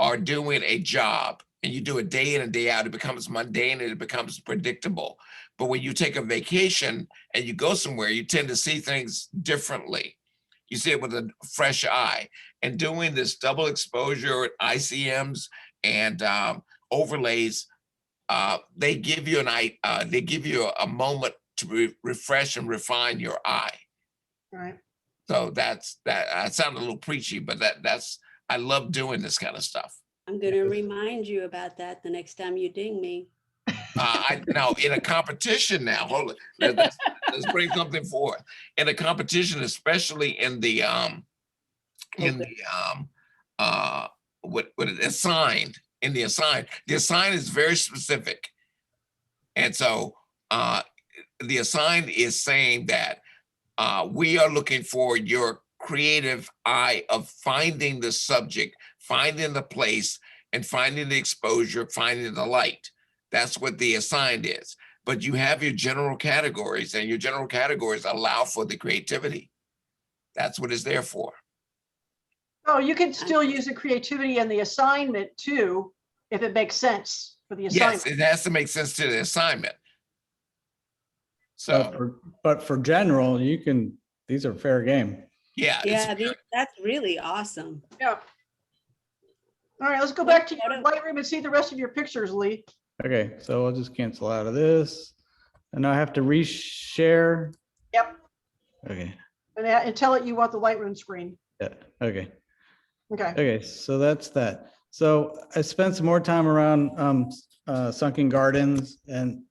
are doing a job and you do it day in and day out, it becomes mundane and it becomes predictable. But when you take a vacation and you go somewhere, you tend to see things differently. You see it with a fresh eye. And doing this double exposure ICMs and overlays, they give you a moment to refresh and refine your eye. Right. So that's that. I sound a little preachy, but that's I love doing this kind of stuff. I'm going to remind you about that the next time you ding me. I now in a competition now. Hold on. Let's bring something forth. In the competition, especially in the what it assigned, in the assigned is very specific. And so the assigned is saying that we are looking for your creative eye of finding the subject, finding the place, and finding the exposure, finding the light. That's what the assigned is. But you have your general categories, and your general categories allow for the creativity. That's what it's there for. Oh, you can still use the creativity and the assignment too, if it makes sense for the assignment. Yes, it has to make sense to the assignment. So, But for general, you can, these are fair game. yeah. Yeah, that's really awesome. Yeah. All right, let's go back to your Lightroom and see the rest of your pictures, Lee. Okay, so I'll just cancel out of this. And now I have to reshare. Yep. Okay, And tell it you want the Lightroom screen. yeah, okay. Okay. Okay, so that's that. So I spent some more time around sunken gardens, and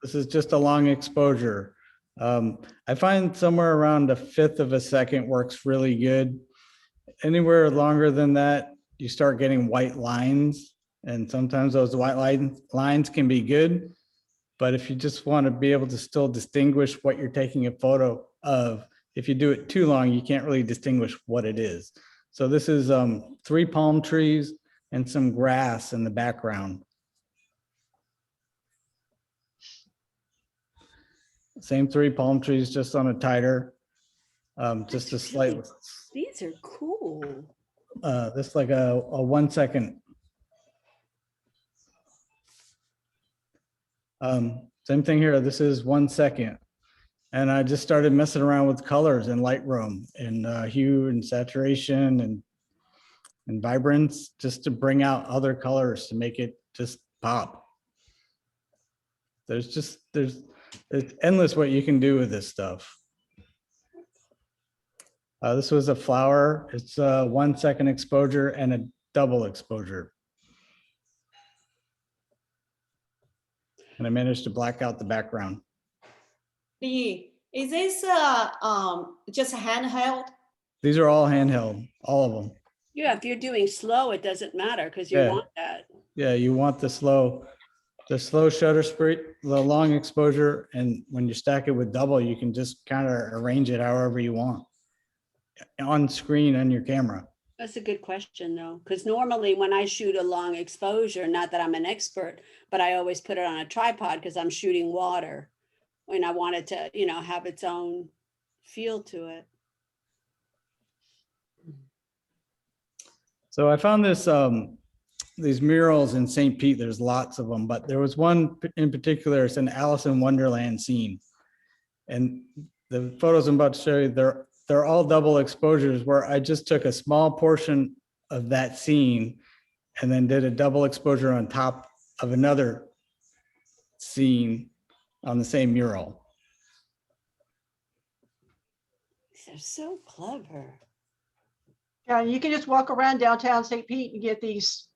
this is just a long exposure. I find somewhere around 1/5 of a second works really good. Anywhere longer than that, you start getting white lines, and sometimes those white lines can be good. But if you just want to be able to still distinguish what you're taking a photo of, if you do it too long, you can't really distinguish what it is. So this is 3 palm trees and some grass in the background. Same 3 palm trees, just on a tighter, just a slight. These are cool. This like a 1 second. Same thing here. This is 1 second. And I just started messing around with colors in Lightroom and hue and saturation and vibrance, just to bring out other colors to make it just pop. There's endless what you can do with this stuff. This was a flower. It's a 1 second exposure and a double exposure. And I managed to black out the background. Lee, is this just handheld? These are all handheld, all of them. Yeah, if you're doing slow, it doesn't matter because you Yeah. want that. Yeah, you want the slow shutter speed, the long exposure, and when you stack it with double, you can just kind of arrange it however you want on screen on your camera. That's a good question though, because normally when I shoot a long exposure, not that I'm an expert, but I always put it on a tripod because I'm shooting water when I want it to, have its own feel to it. So I found these murals in St. Pete. There's lots of them, but there was one in particular. It's an Alice in Wonderland scene, and the photos I'm about to show you, they're all double exposures where I just took a small portion of that scene and then did a double exposure on top of another scene on the same mural. They're so clever. Yeah, you can just walk around downtown St. Pete and get these.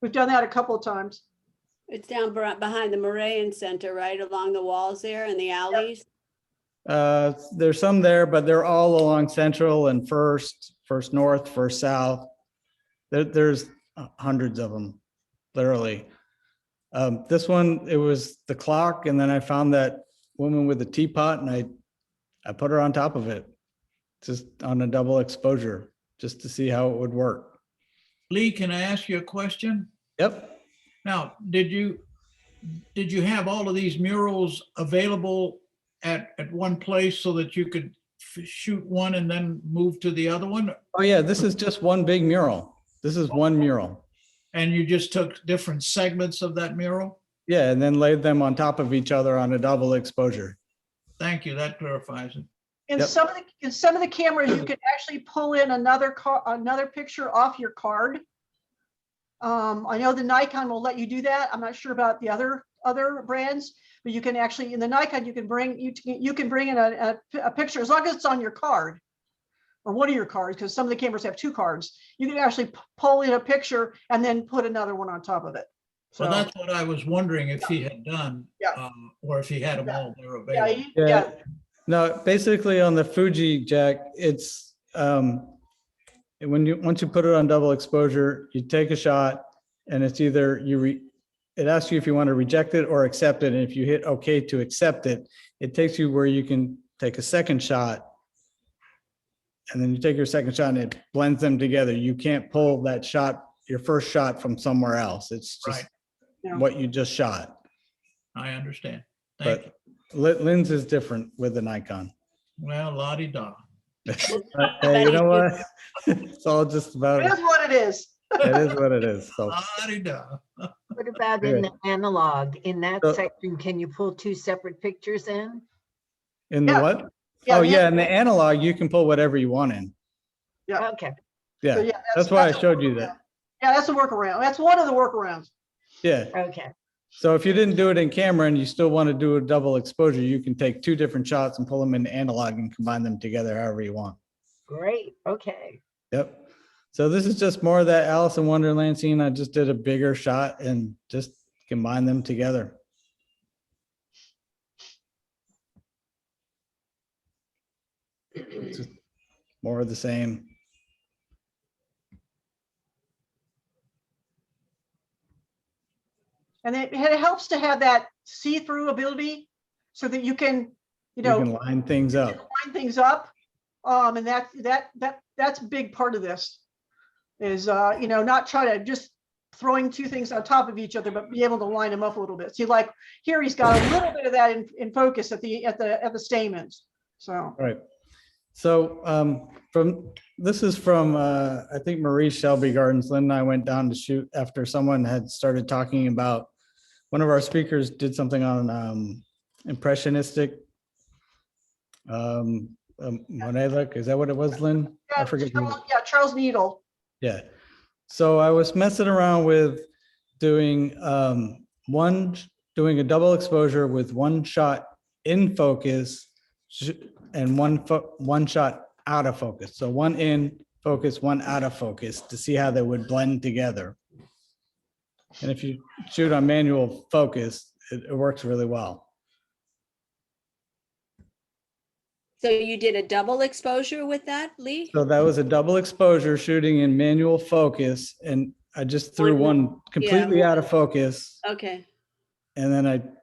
We've done that a couple of times. It's down behind the Moraine Center, right along the walls there and the alleys. There's some there, but they're all along Central and First North, First South. There's hundreds of them, literally. This one, it was the clock, and then I found that woman with the teapot, and I put her on top of it, just on a double exposure, just to see how it would work. Lee, can I ask you a question? Yep. Now, did you have all of these murals available at one place so that you could shoot one and then move to the other one? Oh yeah, this is just one big mural. This is one mural. And you just took different segments of that mural? Yeah, and then laid them on top of each other on a double exposure. Thank you, that clarifies it. In some of the cameras, you can actually pull in another picture off your card. I know the Nikon will let you do that. I'm not sure about the other brands, but you can actually, in the Nikon, you can bring in a picture as long as it's on your card or one of your cards, because some of the cameras have 2 cards. You can actually pull in a picture and then put another one on top of it. So that's what I was wondering if he had done, or if he had them all there available. No, basically on the Fuji, Jack, it's once you put it on double exposure, you take a shot and it's either it asks you if you want to reject it or accept it. And if you hit OK to accept it, it takes you where you can take a second shot. And then you take your second shot and it blends them together. You can't pull that shot, your first shot, from somewhere else. It's just what you just shot. I understand. Thank you. But Lynn's is different with the Nikon. Well, la-di-da. Hey, you know what? It's all just about, It is what it is. it is what it is. So La-di-da. What about in the analog? In that So- section, can you pull two separate pictures in? in the Yeah. what? Yeah, Oh, the yeah, in the analog, you can pull whatever you want in. Okay. Yeah, So, yeah, that's why I a showed you workaround. that. Yeah, that's a workaround. That's one of the workarounds. Yeah. Okay. So if you didn't do it in camera and you still want to do a double exposure, you can take two different shots and pull them in analog and combine them together however you want. Great. Okay. Yep. So this is just more of that Alice in Wonderland scene. I just did a bigger shot and just combine them together. It's just more of the same. And it helps to have that see-through ability so that you can, You can line things up. line things up. And that's a big part of this is, not try to just throwing two things on top of each other, but be able to line them up a little bit. See, like here, he's got a little bit of that in focus at the stamens. So. Right. So this is from I think Marie Shelby Gardens. Lynn and I went down to shoot after someone had started talking about, one of our speakers did something on impressionistic Monet. Is that what it was, Lynn? I forget. Charles Needle. Yeah. So I was messing around with doing doing a double exposure with one shot in focus and one shot out of focus. So one in focus, one out of focus to see how they would blend together. And if you shoot on manual focus, it works really well. So you did a double exposure with that, Lee? So that was a double exposure shooting in manual focus, and I just threw one completely out of focus. Okay. And then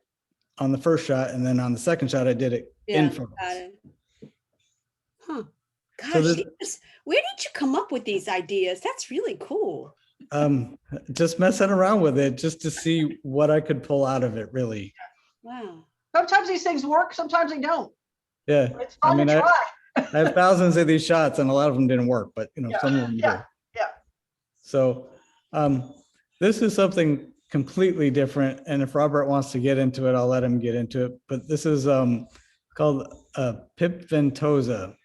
on the first shot, and then on the second shot, I did it in Yeah, focus. got it. Huh. Gosh, So where did you come up with these ideas? That's really cool. Just messing around with it just to see what I could pull out of it, really. Wow. Sometimes these things work, sometimes they don't. Yeah. It's fun to try. I have thousands of these shots and a lot of them didn't work, but some of them Yeah. do. Yeah. So this is something completely different. And if Robert wants to get into it, I'll let him get into it. But this is called Pip Ventosa.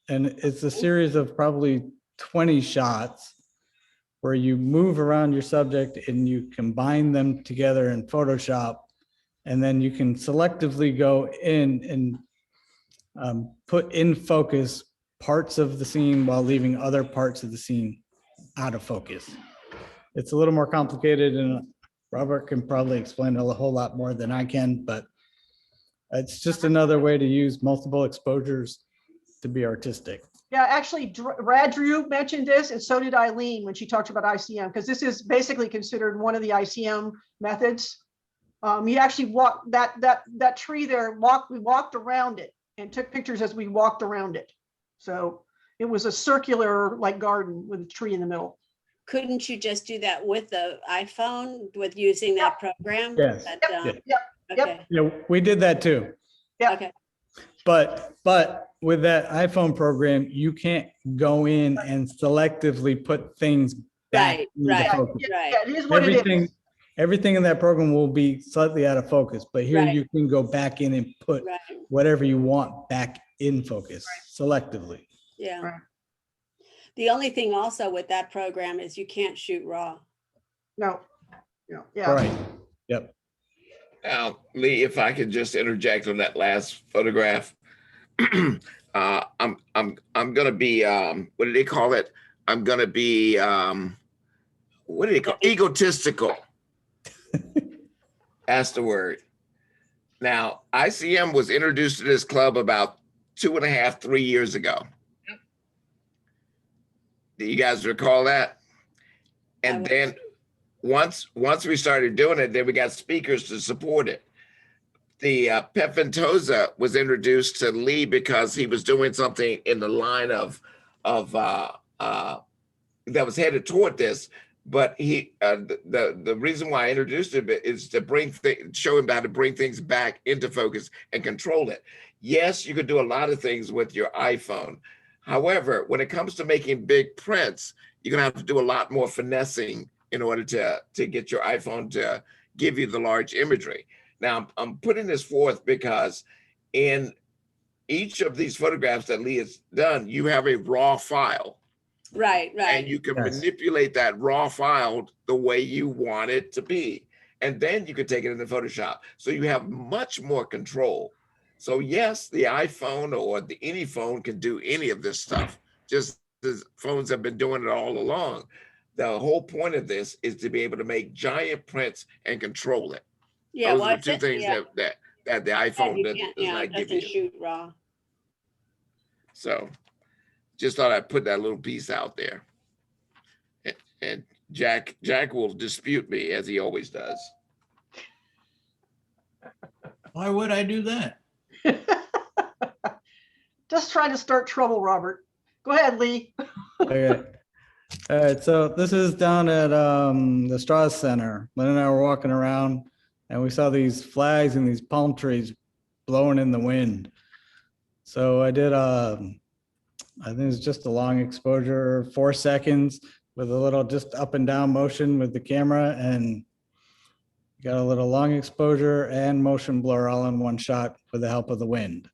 And it's a series of probably 20 shots where you move around your subject and you combine them together in Photoshop. And then you can selectively go in and put in focus parts of the scene while leaving other parts of the scene out of focus. It's a little more complicated, and Robert can probably explain it a whole lot more than I can, but it's just another way to use multiple exposures to be artistic. Yeah, actually, Brad Drew mentioned this, and so did Eileen when she talked about ICM, because this is basically considered one of the ICM methods. You actually walk that tree there. We walked around it and took pictures as we walked around it. So it was a circular like garden with a tree in the middle. Couldn't you just do that with the iPhone with using that program? Yes. Okay. Yeah, we did that too. Yeah. Okay. But with that iPhone program, you can't go in and selectively put things back into focus. Yeah, it is what it is. Everything in that program will be slightly out of focus, but here you can go back in and put whatever you want back in focus selectively. Yeah. The only thing also with that program is you can't shoot raw. No. Yeah. Right. Yep. Now, Lee, if I could just interject on that last photograph, I'm gonna be what do they call it? I'm gonna be what do they call egotistical? That's the word. Now, ICM was introduced to this club about 2.5, 3 years ago. Do you guys recall that? And then once we started doing it, then we got speakers to support it. The Pepintosa was introduced to Lee because he was doing something in the line of that was headed toward this. But the reason why I introduced him is to show him how to bring things back into focus and control it. Yes, you could do a lot of things with your iPhone. However, when it comes to making big prints, you're gonna have to do a lot more finessing in order to get your iPhone to give you the large imagery. Now, I'm putting this forth because in each of these photographs that Lee has done, you have a raw file. Right, right. And you can manipulate that raw file the way you want it to be. And then you can take it into Photoshop. So you have much more control. So yes, the iPhone or any phone can do any of this stuff. Just as phones have been doing it all along. The whole point of this is to be able to make giant prints and control it. Yeah, Those well, are the two things that the iPhone does not give you. Shoot raw. So just thought I'd put that little piece out there. And Jack will dispute me as he always does. Why would I do that? Just trying to start trouble, Robert. Go ahead, Lee. Okay. All right, so this is down at the Strauss Center. Lynn and I were walking around and we saw these flags and these palm trees blowing in the wind. So I did I think it's just a long exposure, 4 seconds with a little just up and down motion with the camera, and got a little long exposure and motion blur all in one shot with the help of the wind.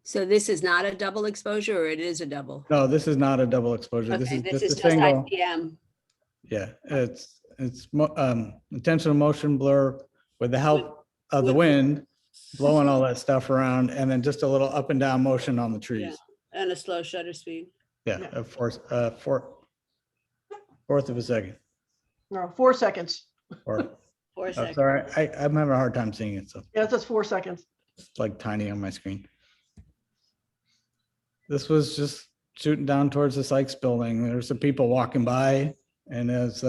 So this is not a double exposure, or it is a double? No, this is not a double exposure. Okay, This is just a just single. IPM. Yeah, it's intentional motion blur with the help of the wind, blowing all that stuff around, and then just a little up and down motion on the trees. And a slow shutter speed. Yeah, of course, fourth of a second. No, 4 seconds. Or, 4 seconds. sorry, I'm having a hard time seeing it, so Yeah, it's just 4 seconds. it's like tiny on my screen. This was just shooting down towards the Sykes building. There's some people walking by, and it's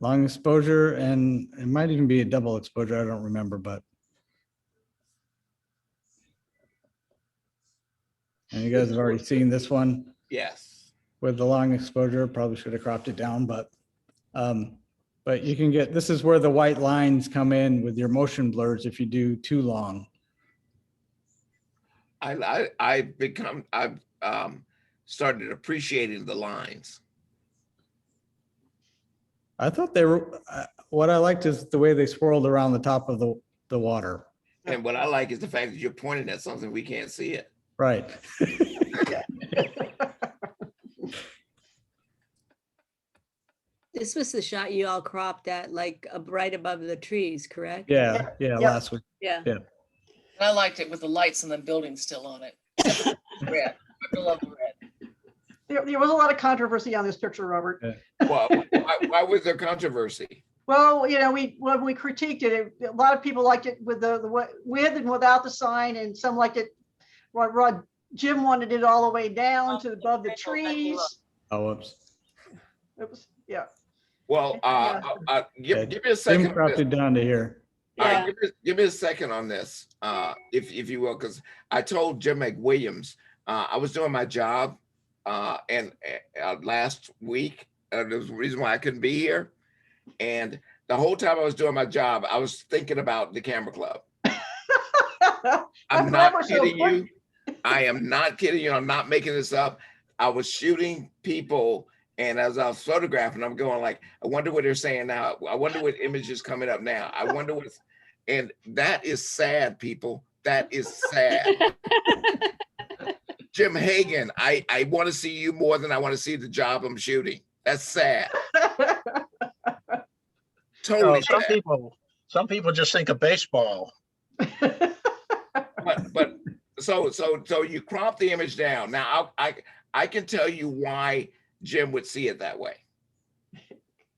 long exposure, and it might even be a double exposure. I don't remember, but. And you guys have already seen this one Yes. with the long exposure. Probably should have cropped it down, but you can get, this is where the white lines come in with your motion blurs if you do too long. I've started appreciating the lines. I thought they were, what I liked is the way they swirled around the top of the water. And what I like is the fact that you're pointing at something we can't see it. Right. This was the shot you all cropped at, like right above the trees, correct? Yeah, last week. Yeah. Yeah. I liked it with the lights and the building still on it. Red. I love the red. There was a lot of controversy on this picture, Robert. Well, why was there controversy? Well, you know, when we critiqued it, a lot of people liked it with the with and without the sign, and some liked it. Jim wanted it all the way down to above the trees. Oh, whoops. It was, yeah. Well, give me a second. Jim cropped it down to here. All right, give me a second on this, if you will, because I told Jim McWilliams I was doing my job and last week. There's a reason why I couldn't be here, and the whole time I was doing my job, I was thinking about the Camera Club. I'm not kidding you. I am not kidding you. I'm not making this up. I was shooting people, and as I was photographing, I'm going like, I wonder what they're saying now. I wonder what image is coming up now. I wonder what's, and that is sad, people. That is sad. Jim Hagan, I want to see you more than I want to see the job I'm shooting. That's sad. Totally sad. Some people just think of baseball. But so you crop the image down. Now I can tell you why Jim would see it that way.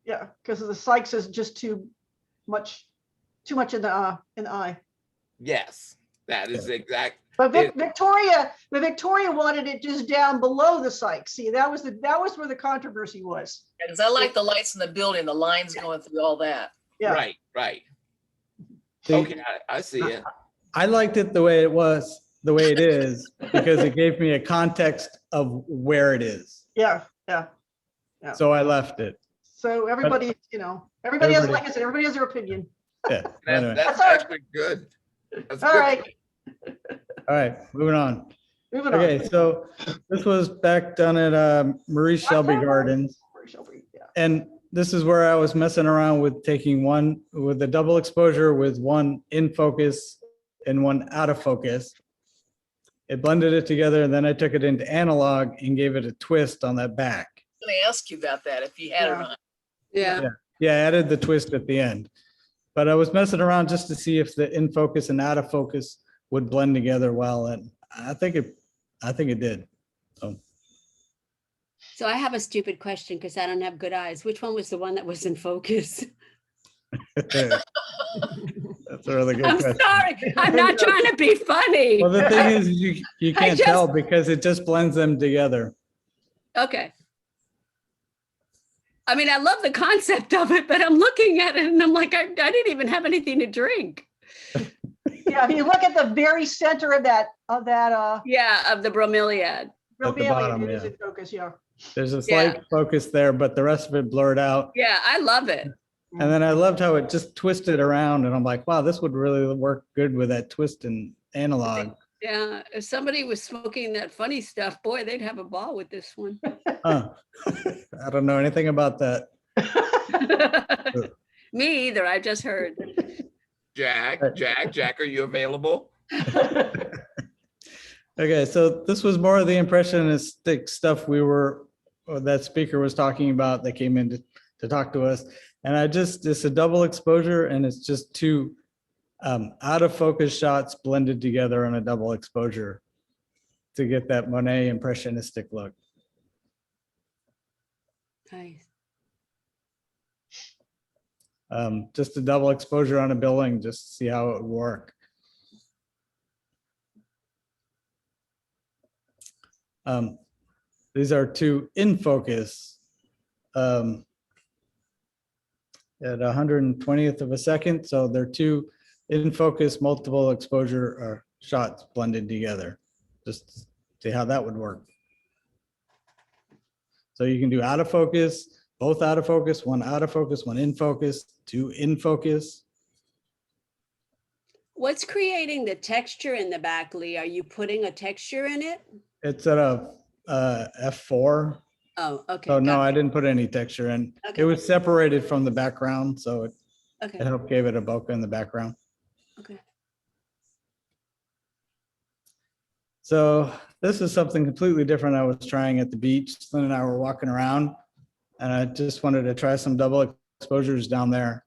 Yeah, because the Sykes is just too much in the eye. Yes, that is exact. But Victoria wanted it just down below the site. See, that was where the controversy was. Because I like the lights in the building, the lines going through all that. Yeah. Right, right. See, Okay, I see it. I liked it the way it was, the way it is, because it gave me a context of where it is. Yeah, yeah. Yeah. So I left it. So everybody, everybody has, Everybody- like I said, everybody has their opinion. Yeah. That's, Anyway. that's all right. actually good. That's All good. right, All right, moving on. moving on. Okay, so this was back done at Marie Shelby Gardens. Yeah. And this is where I was messing around with taking one with the double exposure with one in focus and one out of focus. It blended it together, and then I took it into analog and gave it a twist on that back. I'm gonna ask you about that if you had it Yeah. on. Yeah. Yeah, I added the twist at the end. But I was messing around just to see if the in focus and out of focus would blend together well, and I think it did. So I have a stupid question because I don't have good eyes. Which one was the one that was in focus? That's a really good I'm question. sorry. I'm not trying to be funny. Well, the thing is, you I can't just- tell because it just blends them together. Okay. I mean, I love the concept of it, but I'm looking at it and I'm like, I didn't even have anything to drink. Yeah, if you look at the very center of that, Yeah, of the bromeliad. bottom, it is yeah. in focus, yeah. There's a slight focus there, but the rest of it blurred out. Yeah, I love it. And then I loved how it just twisted around, and I'm like, wow, this would really work good with that twist in analog. Yeah, if somebody was smoking that funny stuff, boy, they'd have a ball with this one. Huh. I don't know anything about that. Me either, I just heard. Jack, are you available? Okay, so this was more of the impressionistic stuff or that speaker was talking about that came in to talk to us. And it's a double exposure, and it's just two out of focus shots blended together on a double exposure to get that Monet impressionistic look. Nice. Just a double exposure on a building, just to see how it would work. These are two in focus at 120th of a second. So they're two in focus, multiple exposure shots blended together. Just to see how that would work. So you can do out of focus, both out of focus, one out of focus, one in focus, two in focus. What's creating the texture in the back, Lee? Are you putting a texture in it? It's at a F4. Oh, okay. So no, got I it. didn't put any texture in. Okay. It was separated from the background, so it Okay, helped gave it a bokeh in the background. okay. So this is something completely different I was trying at the beach. Lynn and I were walking around, and I just wanted to try some double exposures down there.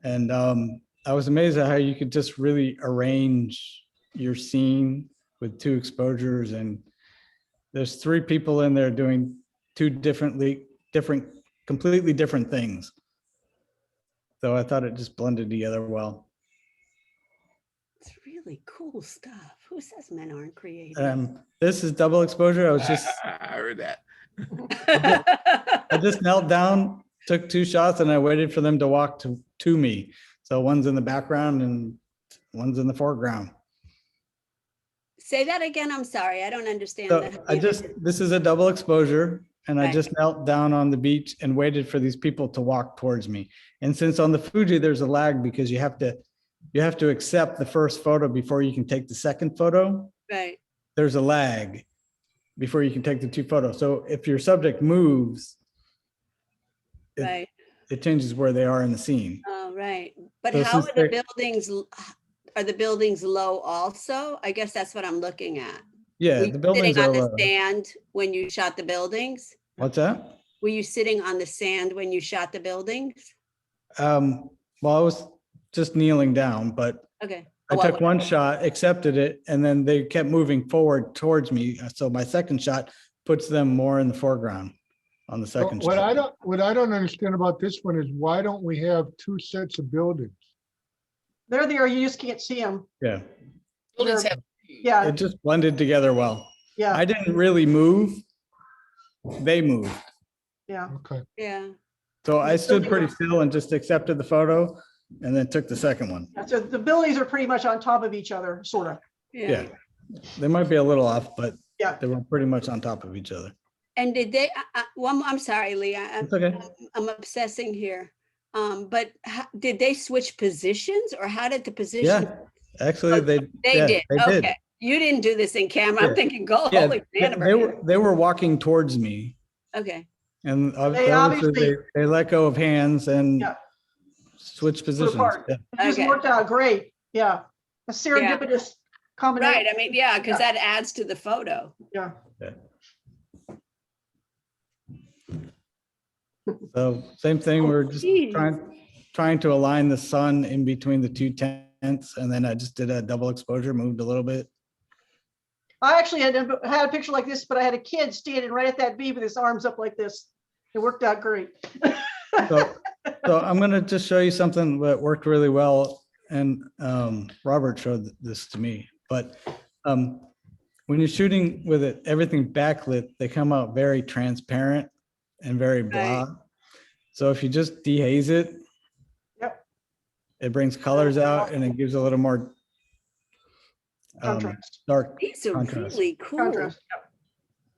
And I was amazed at how you could just really arrange your scene with two exposures. And there's three people in there doing two completely different things. So I thought it just blended together well. It's really cool stuff. Who says men aren't creative? This is double exposure. I heard that. I just knelt down, took two shots, and I waited for them to walk to me. So one's in the background and one's in the foreground. Say that again. I'm sorry. I don't understand So that. this is a double exposure, and I Right. just knelt down on the beach and waited for these people to walk towards me. And since on the Fuji, there's a lag because you have to accept the first photo before you can take the second photo. Right. There's a lag before you can take the two photos. So if your subject moves, Right. it changes where they are in the scene. Oh, right. But So how since are the they- buildings? Are the buildings low also? I guess that's what I'm looking at. Yeah, Were you the buildings sitting are on the low. sand when you shot the buildings? What's that? Were you sitting on the sand when you shot the buildings? Well, I was just kneeling down, but Okay. I Oh, well, took one shot, accepted it, and then they kept moving forward towards me. So my second shot puts them more in the foreground on the second What shot. I don't understand about this one is why don't we have two sets of buildings? They're there, you just can't see them. Yeah, Buildings have. Yeah, it just blended together well. yeah, I didn't really move. They moved. yeah. Okay. Yeah. So I stood pretty still and just accepted the photo and then took the second one. So the buildings are pretty much on top of each other, sort of. Yeah. They might be a little off, but Yeah. they were pretty much on top of each other. And did they, I'm sorry, Lee, It's okay. I'm obsessing here. But did they switch positions or how did the position? Yeah, actually, they They did. They did. Okay. You didn't do this in camera. Yeah. I'm thinking, go, Yeah, holy man. they were walking towards me, Okay. and They obviously obviously- they let go of hands and Yeah. switched positions. apart. Yeah. It just Okay. worked out great. Yeah. A serendipitous combination. Right. I mean, yeah, because that adds to the photo. Yeah. So same thing. We're just geez. trying to align the sun in between the two tents, and then I just did a double exposure, moved a little bit. I actually had a picture like this, but I had a kid standing right at that beam with his arms up like this. It worked out great. So I'm gonna just show you something that worked really well, and Robert showed this to me. But when you're shooting with it, everything backlit, they come out very transparent and very blah. So if you just dehaze it, Yep. it brings colors out and it gives a little more Contrast. dark These are contrast. really cool. Contrast.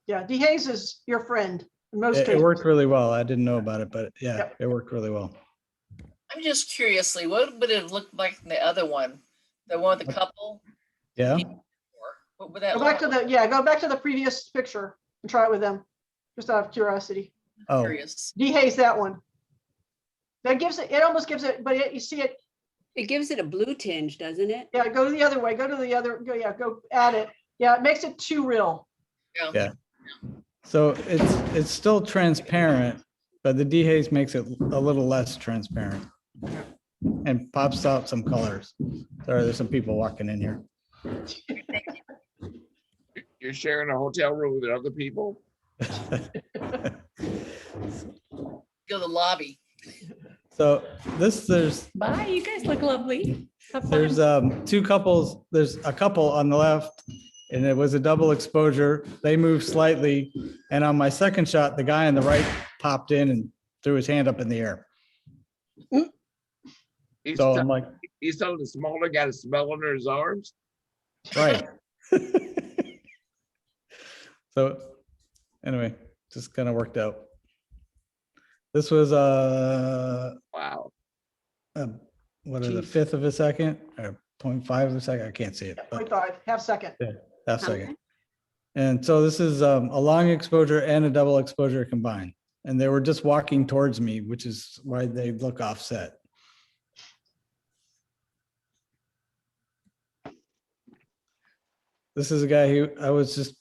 Yep. Yeah. DeHaze is your friend in most It cases. worked really well. I didn't know about it, but yeah, Yep. it worked really well. I'm just curiously, what would it have looked like in the other one? The one with the couple? Yeah. What would that Go look back to go back to the previous picture and try it with them, just out of curiosity. Oh, curious? Dehaze that one. That gives it almost gives it, but you see it. It gives it a blue tinge, doesn't it? Yeah, go the other way. Go to the other, go add it. Yeah, it makes it too real. yeah. So it's still transparent, but the dehaze makes it a little less transparent and pops out some colors. Sorry, there's some people walking in here. You're sharing a hotel room with other people? Go to the lobby. So there's Bye, you guys look lovely. Have fun. there's two couples. There's a couple on the left, and it was a double exposure. They moved slightly, and on my second shot, the guy on the right popped in and threw his hand up in the air. He's So tell- I'm like, he's telling the smaller got a smell under his arms. right. So anyway, just kind of worked out. This was Wow. what is it, 1/5 of a second or 0.5 of a second? I can't see it, but 0.5, half second. half second. And so this is a long exposure and a double exposure combined. And they were just walking towards me, which is why they look offset. This is a guy who I was just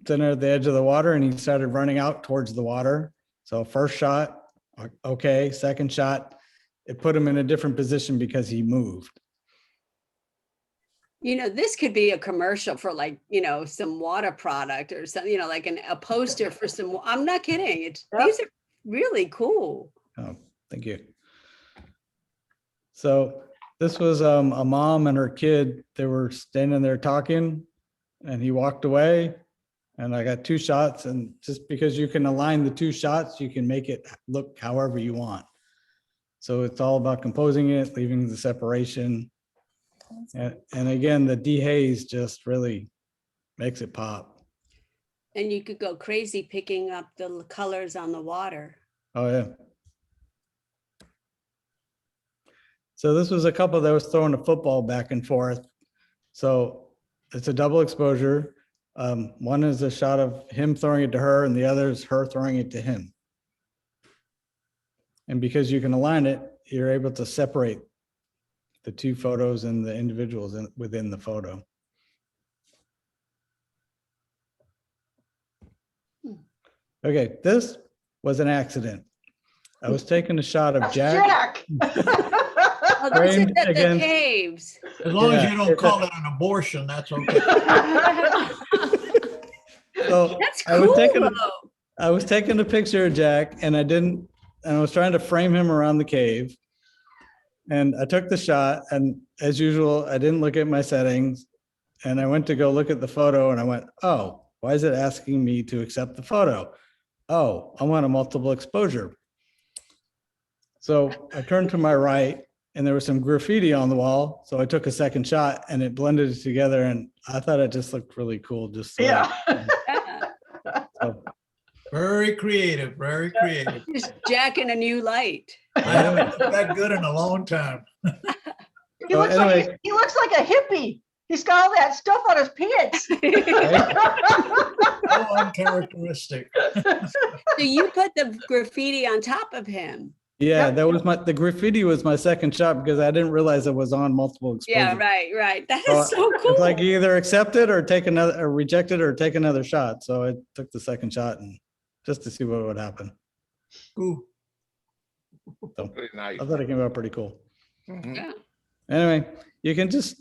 sitting at the edge of the water and he started running out towards the water. So first shot, okay, second shot, it put him in a different position because he moved. You know, this could be a commercial for like, you know, some water product or something, you know, like a poster for some, I'm not kidding. These are really cool. Oh, thank you. So this was a mom and her kid. They were standing there talking and he walked away and I got two shots, and just because you can align the two shots, you can make it look however you want. So it's all about composing it, leaving the separation. And again, the dehaze just really makes it pop. And you could go crazy picking up the colors on the water. Oh, yeah. So this was a couple that was throwing a football back and forth. So it's a double exposure. One is a shot of him throwing it to her and the other is her throwing it to him. And because you can align it, you're able to separate the two photos and the individuals within the photo. Okay, this was an accident. I was taking a shot of Jack. Oh, this is Framed at the again. caves. As long as Yeah. you don't call it an abortion, that's okay. So That's I was cool taking a, though. I was taking a picture of Jack and I was trying to frame him around the cave. And I took the shot and as usual, I didn't look at my settings. And I went to go look at the photo and I went, oh, why is it asking me to accept the photo? Oh, I want a multiple exposure. So I turned to my right and there was some graffiti on the wall. So I took a second shot and it blended it together. And I thought it just looked really cool. Just so Yeah. so, Very creative, very creative. Just Jack in a new light. I haven't looked that good in a long time. He looks like he looks like a hippie. He's got all that stuff on his pants. So uncharacteristic. So you put the graffiti on top of him. yeah, that was the graffiti was my second shot because I didn't realize it was on multiple exposures. Yeah, right. That So is so cool. It's like you either accept it or take another, or reject it or take another shot. So I took the second shot and just to see what would happen. Ooh. So Very nice. I thought it came out pretty cool. Mhm. Yeah. Anyway, you can just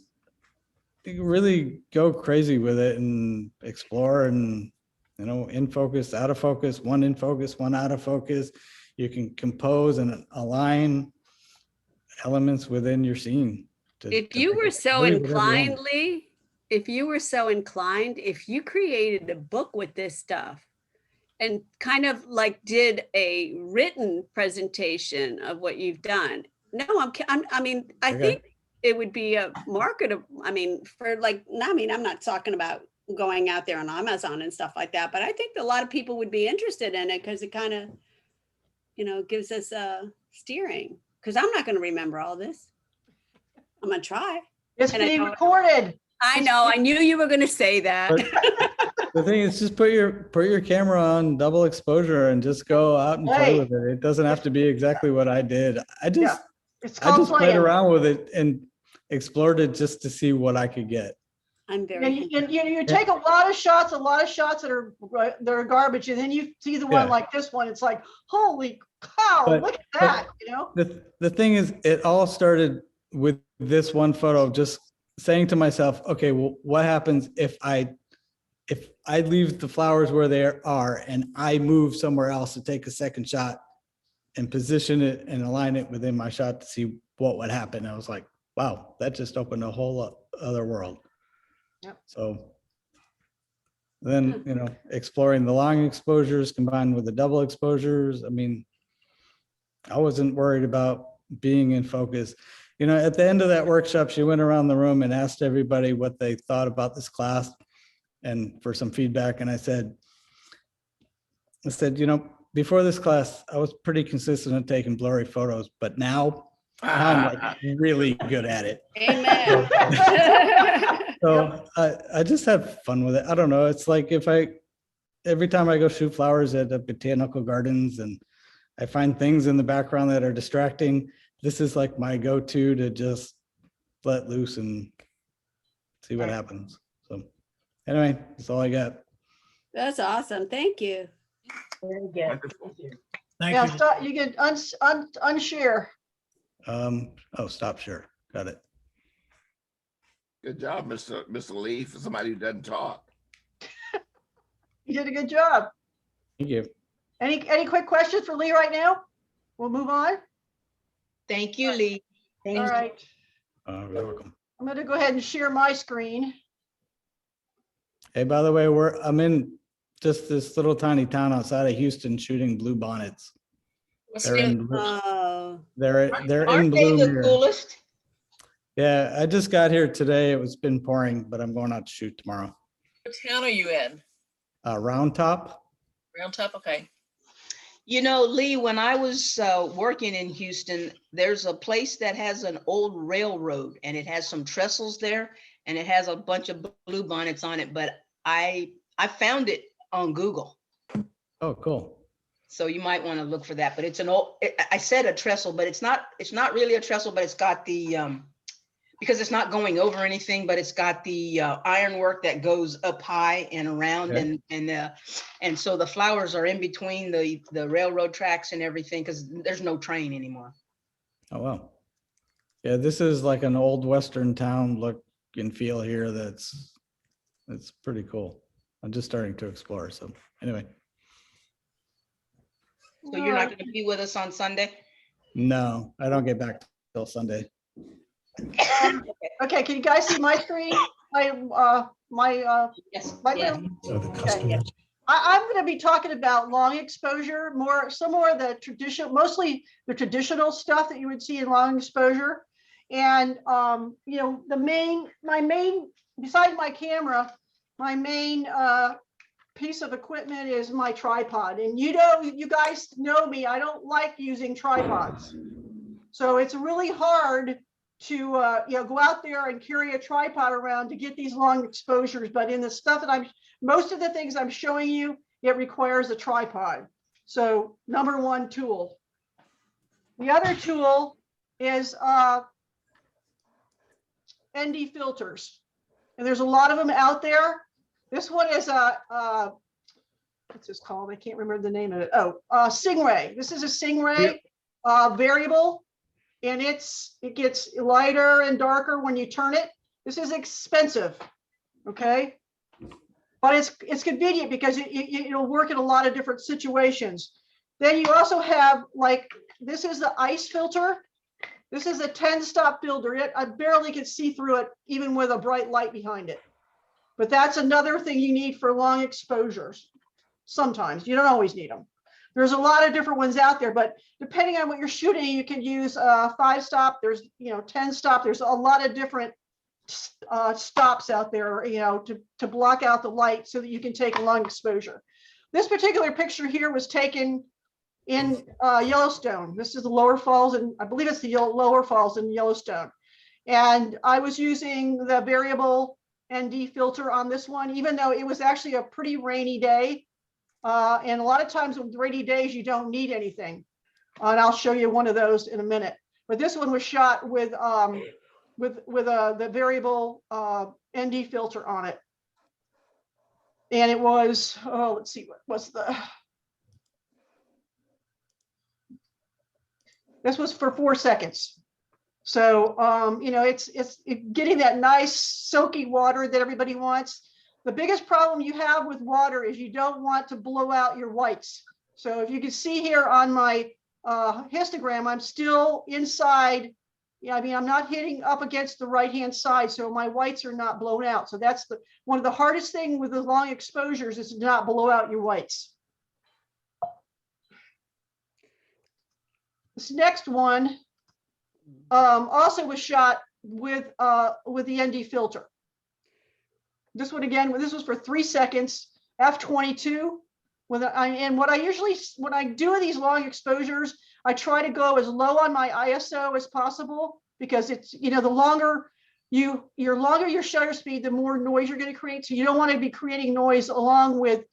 really go crazy with it and explore and, you know, in focus, out of focus, one in focus, one out of focus. You can compose and align elements within your scene. If you were so really whatever you want. inclined, Lee, if you were so inclined, if you created a book with this stuff and kind of like did a written presentation of what you've done. No, I mean, I Okay. think it would be a marketable, I mean, for like, I mean, I'm not talking about going out there on Amazon and stuff like that, but I think a lot of people would be interested in it because it kind of, you know, gives us a steering. Because I'm not going to remember all this. I'm going to try. It's And I being know- recorded. I know. I knew you were going to say that. The thing is, just put your camera on double exposure and just go out and play Hey. with it. It doesn't have to be exactly what I did. I Yeah. It's I called just played playing. around with it and explored it just to see what I could get. I'm very. And you take a lot of shots that are garbage, and then you see the one Yeah. like this one. It's like, holy cow! But- Look at that. You know. The thing is, it all started with this one photo, just saying to myself, okay, well, what happens if I leave the flowers where they are and I move somewhere else to take a second shot and position it and align it within my shot to see what would happen. I was like, wow, that just opened a whole other world. Yep. So then, you know, exploring the long exposures combined with the double exposures. I mean, I wasn't worried about being in focus. You know, at the end of that workshop, she went around the room and asked everybody what they thought about this class and for some feedback. And I said, you know, before this class, I was pretty consistent at taking blurry photos, but now I'm like really good at it. Amen. So I just have fun with it. I don't know. It's like every time I go shoot flowers at the botanical gardens and I find things in the background that are distracting, this is like my go-to to just let loose and see what happens. So anyway, that's all I got. That's awesome. Thank you. Very good. Wonderful. Thank Yeah. you. Stop. You can unshare. Oh, stop share. Got it. Good job, Mr. Lee, for somebody who doesn't talk. You did a good job. Thank you. Any quick questions for Lee right now? We'll move on. Thank you, Lee. All right. You're welcome. I'm going to go ahead and share my screen. Hey, by the way, I'm in just this little tiny town outside of Houston shooting blue bonnets. What's They're the in, Oh, they're in Aren't they bloom the here. coolest? Yeah, I just got here today. It's been pouring, but I'm going out to shoot tomorrow. what town are you in? Round Top. Round Top? Okay. You know, Lee, when I was working in Houston, there's a place that has an old railroad and it has some trestles there and it has a bunch of blue bonnets on it, but I found it on Google. Oh, cool. So you might want to look for that, but it's an old, I said a trestle, but it's not really a trestle, but it's got the, because it's not going over anything, but it's got the ironwork that goes up high and around, Okay. and so the flowers are in between the railroad tracks and everything because there's no train anymore. Oh, wow. Yeah, this is like an old Western town look and feel here. It's pretty cool. I'm just starting to explore. So anyway, So you're not going to be with us on Sunday? no, I don't get back till Sunday. Okay, can you guys see my screen? Yes. My Yeah. room? Okay. I'm going to be talking about long exposure, some more of the traditional, mostly the traditional stuff that you would see in long exposure. And, you know, beside my camera, my main piece of equipment is my tripod. And you know, you guys know me, I don't like using tripods. So it's really hard to you know, go out there and carry a tripod around to get these long exposures. But in the stuff that most of the things I'm showing you, it requires a tripod. So number one tool. The other tool is ND filters. And there's a lot of them out there. This one is what's this called? I can't remember the name of it. Oh, Stingray. This is a Stingray variable. And it gets lighter and darker when you turn it. This is expensive, okay? But it's convenient because it'll work in a lot of different situations. Then you also have, like, this is the ice filter. This is a 10-stop filter. I barely can see through it, even with a bright light behind it. But that's another thing you need for long exposures. Sometimes, you don't always need them. There's a lot of different ones out there, but depending on what you're shooting, you can use 5-stop. There's, you know, 10-stop. There's a lot of different stops out there, you know, to block out the light so that you can take a long exposure. This particular picture here was taken in Yellowstone. This is the lower falls, and I believe it's the lower falls in Yellowstone. And I was using the variable ND filter on this one, even though it was actually a pretty rainy day. And a lot of times with rainy days, you don't need anything. And I'll show you one of those in a minute. But this one was shot with the variable ND filter on it. And it was, oh, let's see, this was for 4 seconds. So, you know, it's getting that nice silky water that everybody wants. The biggest problem you have with water is you don't want to blow out your whites. So if you can see here on my histogram, I'm still inside. Yeah, I mean, I'm not hitting up against the right-hand side, so my whites are not blown out. So that's one of the hardest things with the long exposures is to not blow out your whites. This next one also was shot with the ND filter. This one again, this was for 3 seconds, f/22. And what I usually, when I do these long exposures, I try to go as low on my ISO as possible, because it's, you know, the longer your shutter speed, the more noise you're going to create. So you don't want to be creating noise along with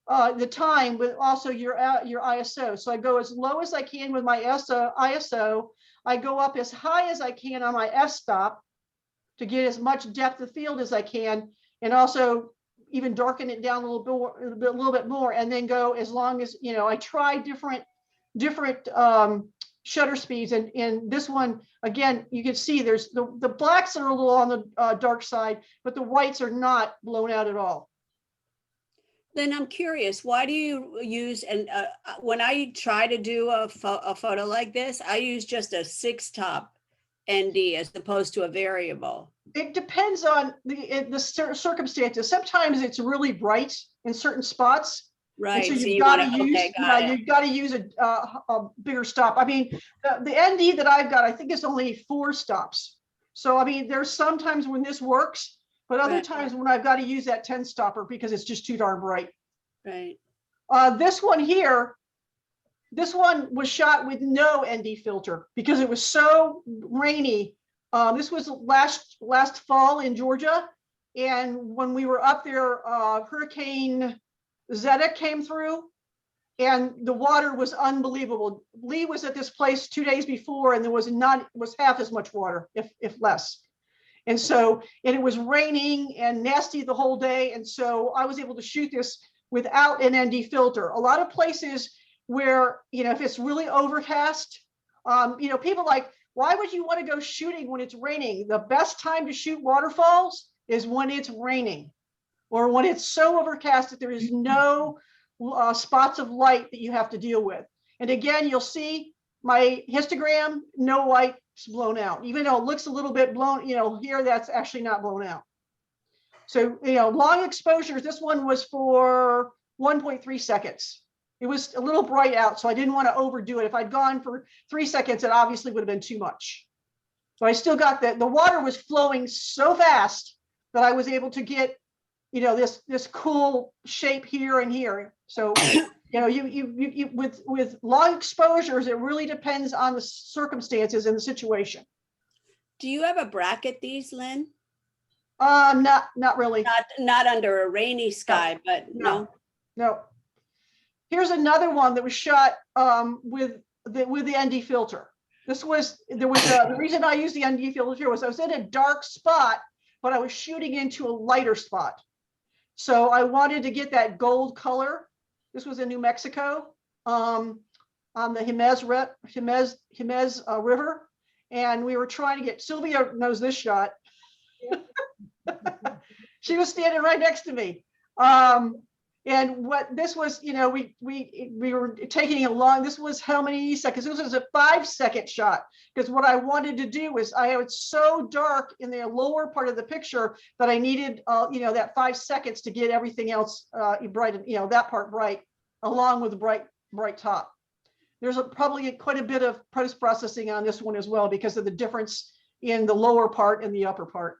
the time, but also your ISO. So I go as low as I can with my ISO. I go up as high as I can on my f-stop to get as much depth of field as I can, and also even darken it down a little bit more, and then go as long as, you know, I try different shutter speeds. And in this one, again, you can see there's the blacks are a little on the dark side, but the whites are not blown out at all. Then I'm curious, why do you use, and when I try to do a photo like this, I use just a 6-top ND as opposed to a variable? It depends on the circumstances. Sometimes it's really bright in certain spots. Right. So so you've you got wanna- to use, okay, got it. you've got to use a bigger stop. I mean, the ND that I've got, I think it's only 4 stops. So I mean, there's sometimes when this works, but other Right. times when I've got to use that 10-stopper because it's just too darn bright. Right. This one here, this one was shot with no ND filter because it was so rainy. This was last fall in Georgia. And when we were up there, Hurricane Zeta came through and the water was unbelievable. Lee was at this place 2 days before, and there was half as much water, if less. And so, and it was raining and nasty the whole day. And so I was able to shoot this without an ND filter. A lot of places where, you know, if it's really overcast, you know, people like, why would you want to go shooting when it's raining? The best time to shoot waterfalls is when it's raining, or when it's so overcast that there is no spots of light that you have to deal with. And again, you'll see my histogram, no white, it's blown out, even though it looks a little bit blown, here, that's actually not blown out. So, long exposures, this one was for 1.3 seconds. It was a little bright out, so I didn't want to overdo it. If I'd gone for 3 seconds, it obviously would have been too much. But I still got the water was flowing so fast that I was able to get, this cool shape here and here. So, you with long exposures, it really depends on the circumstances and the situation. Do you ever bracket these, Lynn? Not really. Not under a rainy sky, but no. No. Here's another one that was shot with the ND filter. The reason I used the ND filter was I was in a dark spot, but I was shooting into a lighter spot. So I wanted to get that gold color. This was in New Mexico, on the Jemez River. And we were trying to get, Sylvia knows this shot. She was standing right next to me. And what this was, we were taking a long, this was how many seconds? This was a 5-second shot. Because what I wanted to do was I was so dark in the lower part of the picture that I needed, that 5 seconds to get everything else bright, that part bright, along with the bright top. There's probably quite a bit of post-processing on this one as well because of the difference in the lower part and the upper part.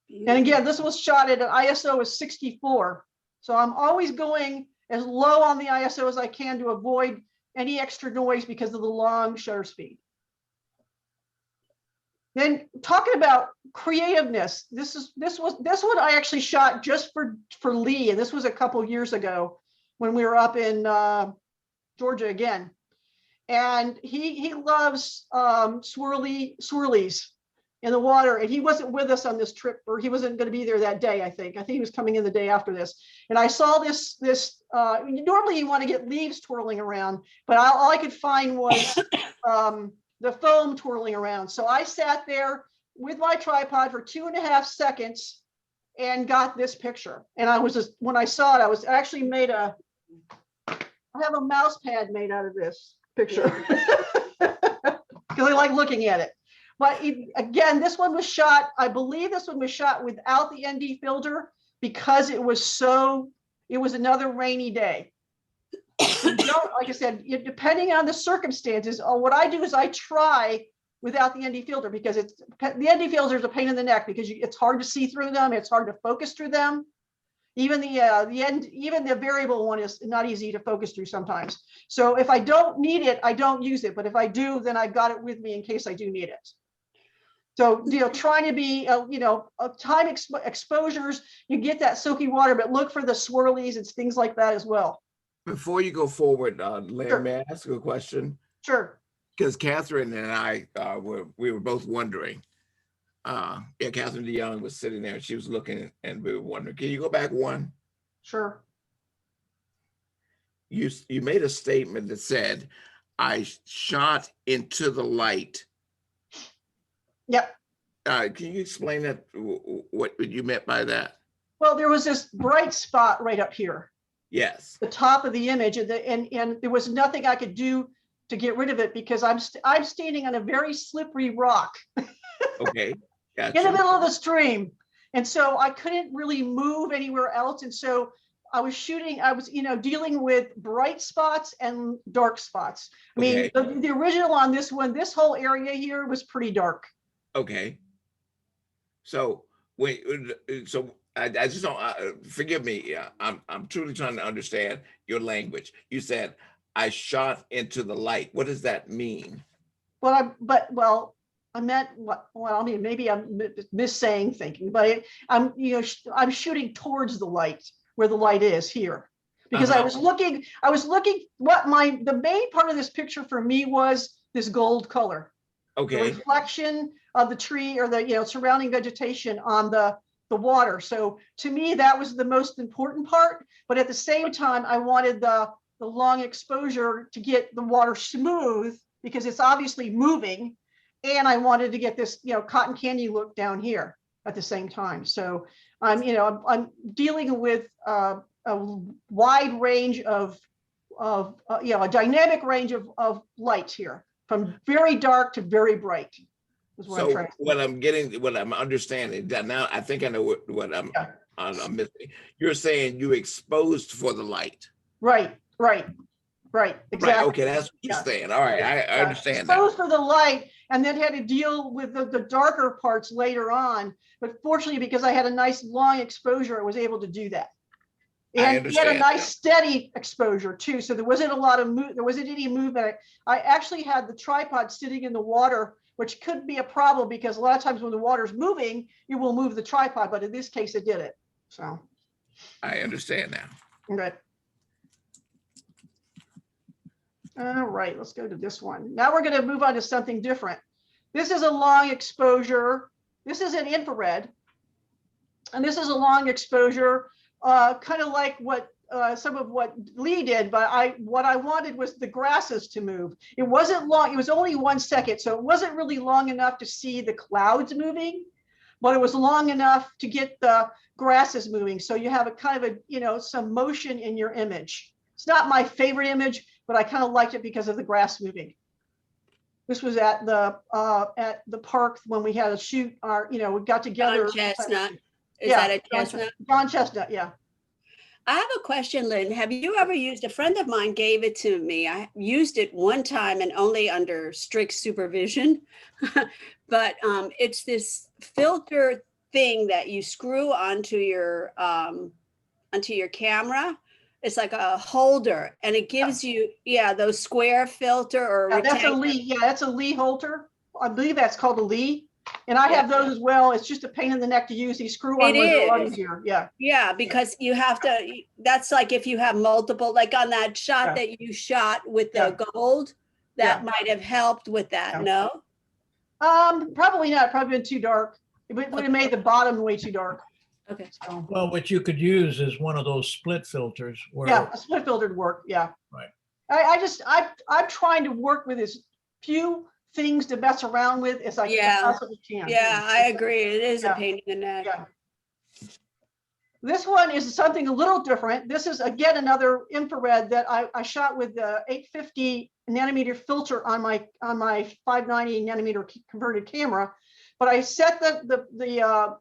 And again, this was shot at an ISO of 64. So I'm always going as low on the ISO as I can to avoid any extra noise because of the long shutter speed. Then talking about creativeness, this one I actually shot just for Lee, and this was a couple years ago when we were up in Georgia again. And he loves swirlies in the water, and he wasn't with us on this trip, or he wasn't going to be there that day. I think he was coming in the day after this. And I saw this normally you want to get leaves twirling around, but all I could find was the foam twirling around. So I sat there with my tripod for 2.5 seconds and got this picture. And when I saw it, I was actually I have a mouse pad made out of this picture because I like looking at it. But again, this one was shot, I believe this one was shot without the ND filter because it was another rainy day. Like I said, depending on the circumstances, what I do is I try without the ND filter because the ND filter is a pain in the neck because it's hard to see through them. It's hard to focus through them. Even the variable one is not easy to focus through sometimes. So if I don't need it, I don't use it. But if I do, then I've got it with me in case I do need it. So, trying to be, time exposures, you get that silky water, but look for the swirlies and things like that as well. Before you go forward, Lynn, Sure. may I ask you a question? Sure. Because Catherine and I, we were both wondering. Catherine DeYoung was sitting there and she was looking and we were wondering, can you go back one? Sure. You made a statement that said, I shot into the light. Yep. Can you explain that, what you meant by that? Well, there was this bright spot right up here. Yes. The top of the image, and there was nothing I could do to get rid of it because I'm standing on a very slippery rock. Okay. Gotcha. In the middle of the stream. And so I couldn't really move anywhere else. And so I was dealing with bright spots and dark spots. I mean, the original on this one, this whole area here was pretty dark. Okay. So I just don't, forgive me. I'm truly trying to understand your language. You said, I shot into the light. What does that mean? I meant, I mean, maybe I'm missaying thinking, but I'm shooting towards the light, where the light is here. Because I was looking, the main part of this picture for me was this gold color. Okay. The reflection of the tree or the, surrounding vegetation on the water. So to me, that was the most important part. But at the same time, I wanted the long exposure to get the water smooth because it's obviously moving. And I wanted to get this, cotton candy look down here at the same time. So I'm dealing with a wide range of a dynamic range of light here. from very dark to very bright. Is what I'm So trying to say. what I'm understanding that now, I think I know what I'm Yeah. I'm missing. You're saying you exposed for the light. Right, exactly. Right, okay, that's what you're Yeah. saying. All right, I Yeah. understand now. Exposed for the light, and then had to deal with the darker parts later on. But fortunately, because I had a nice long exposure, I was able to do that. I And he had a understand nice now. steady exposure too. So there wasn't a lot of there wasn't any movement. I actually had the tripod sitting in the water, which could be a problem because a lot of times when the water's moving, it will move the tripod. But in this case, it did it. So I understand now. okay. All right, let's go to this one. Now we're going to move on to something different. This is a long exposure. This is an infrared. And this is a long exposure, kind of like what some of what Lee did, but what I wanted was the grasses to move. It wasn't long, it was only 1 second, so it wasn't really long enough to see the clouds moving, but it was long enough to get the grasses moving. So you have a kind of a, you know, some motion in your image. It's not my favorite image, but I kind of liked it because of the grass moving. This was at the park when we had a shoot. We got together. John Chestnut. Is Yeah, that a Chestnut? John Chestnut, yeah. I have a question, Lynn. Have you ever used, a friend of mine gave it to me. I used it one time and only under strict supervision. But it's this filter thing that you screw onto your camera. It's like a holder and it gives you, those square filter or Yeah, that's a rectangular. Lee. Yeah, that's a Lee holder. I believe that's called a Lee. And I have those as well. It's just a pain in the neck to use. These screw on ones are a lot easier. Yeah. Yeah, because you have to, that's like if you have multiple, like on that shot that you shot with the gold, that might have helped with that, no? Probably not. Probably been too dark. It would have made the bottom way too dark. Okay. So, Well, what you could use is one of those split filters where. yeah, a split filtered work. Yeah. Right. I'm trying to work with as few things to mess around with as I possibly can. Yeah, I agree. It is a Yeah. pain in the neck. Yeah. This one is something a little different. This is again another infrared that I shot with the 850 nanometer filter on my 590 nanometer converted camera, but I set the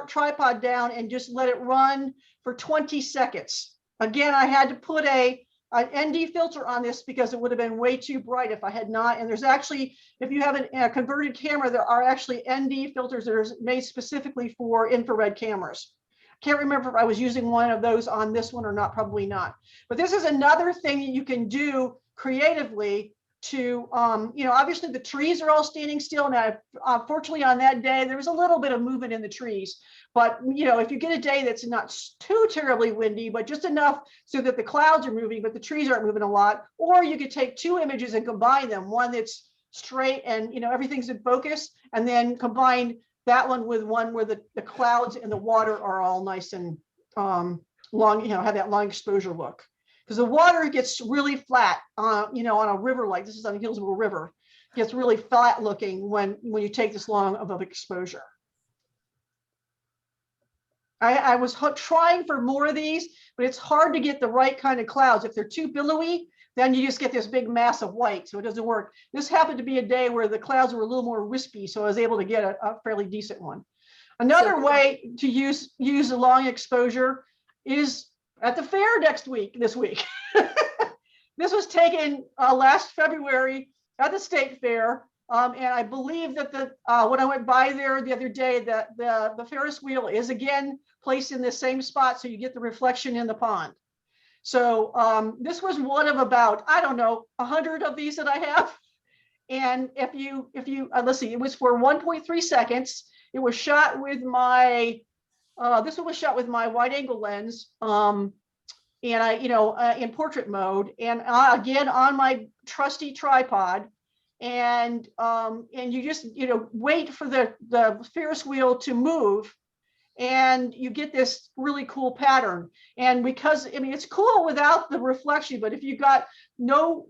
tripod down and just let it run for 20 seconds. Again, I had to put an ND filter on this because it would have been way too bright if I had not. And there's actually, if you have a converted camera, there are actually ND filters that are made specifically for infrared cameras. Can't remember if I was using one of those on this one or not, probably not. But this is another thing that you can do creatively to, obviously the trees are all standing still now. Fortunately on that day, there was a little bit of movement in the trees. But, if you get a day that's not too terribly windy, but just enough so that the clouds are moving, but the trees aren't moving a lot, or you could take two images and combine them, one that's straight and, everything's in focus, and then combine that one with one where the clouds and the water are all nice and long, have that long exposure look. Because the water gets really flat, on a river like this is on the Hillsborough River, it gets really flat looking when you take this long of an exposure. I was trying for more of these, but it's hard to get the right kind of clouds. If they're too billowy, then you just get this big mass of white, so it doesn't work. This happened to be a day where the clouds were a little more wispy, so I was able to get a fairly decent one. Another way to use a long exposure is at the fair this week. This was taken last February at the state fair. And I believe that when I went by there the other day, that the Ferris wheel is again placed in the same spot, so you get the reflection in the pond. So this was one of about, I don't know, 100 of these that I have. And if you let's see, it was for 1.3 seconds. It was shot with my this one was shot with my wide angle lens, and I in portrait mode, and again on my trusty tripod. And you just wait for the Ferris wheel to move, and you get this really cool pattern. And because it's cool without the reflection, but if you got the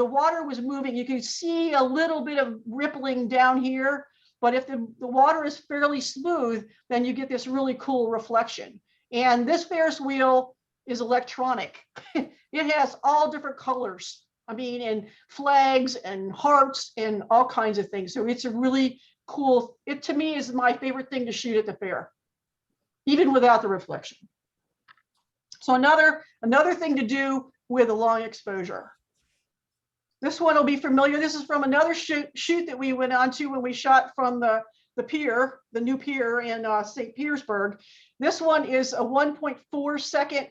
water was moving, you can see a little bit of rippling down here. But if the water is fairly smooth, then you get this really cool reflection. And this Ferris wheel is electronic. It has all different colors. I mean, and flags and hearts and all kinds of things. So it's a really cool, it to me is my favorite thing to shoot at the fair, even without the reflection. So another thing to do with a long exposure. This one will be familiar. This is from another shoot that we went on to when we shot from the pier, the new pier in St. Petersburg. This one is a 1.4 second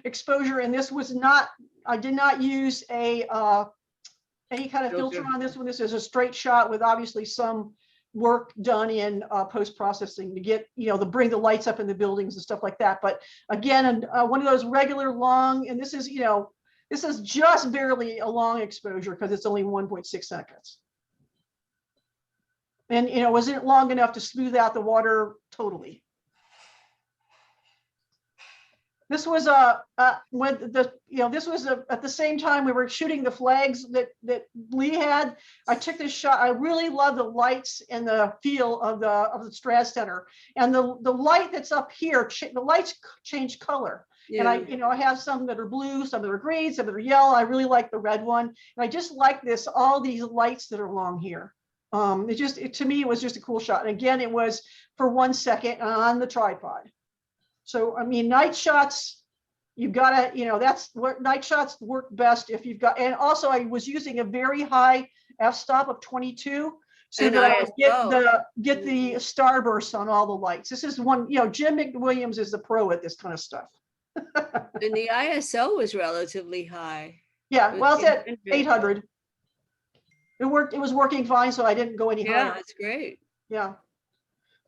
exposure, and this was not, I did not use a any kind of filter on this one. This is a straight shot with obviously some work done in post-processing to get, to bring the lights up in the buildings and stuff like that. But again, one of those regular long, and this is, this is just barely a long exposure because it's only 1.6 seconds. And, wasn't long enough to smooth out the water totally. This was when this was at the same time we were shooting the flags that Lee had. I took this shot. I really love the lights and the feel of the Straz Center, and the light that's up here. The lights change color, and I have some that are blue, some that are green, some that are yellow. I really like the red one, and I just like this. All these lights that are along here. To me, it was just a cool shot. And again, it was for 1 second on the tripod. So, I mean, night shots, you've got to, that's where night shots work best if you've got, and also I was using a very high f-stop of 22. So that I get the starburst on all the lights. This is one, Jim McWilliams is the pro at this kind of stuff. And the ISO was relatively high. Yeah, well, it's at 800. It worked, it was working fine, so I didn't go any higher. Yeah, that's great. Yeah.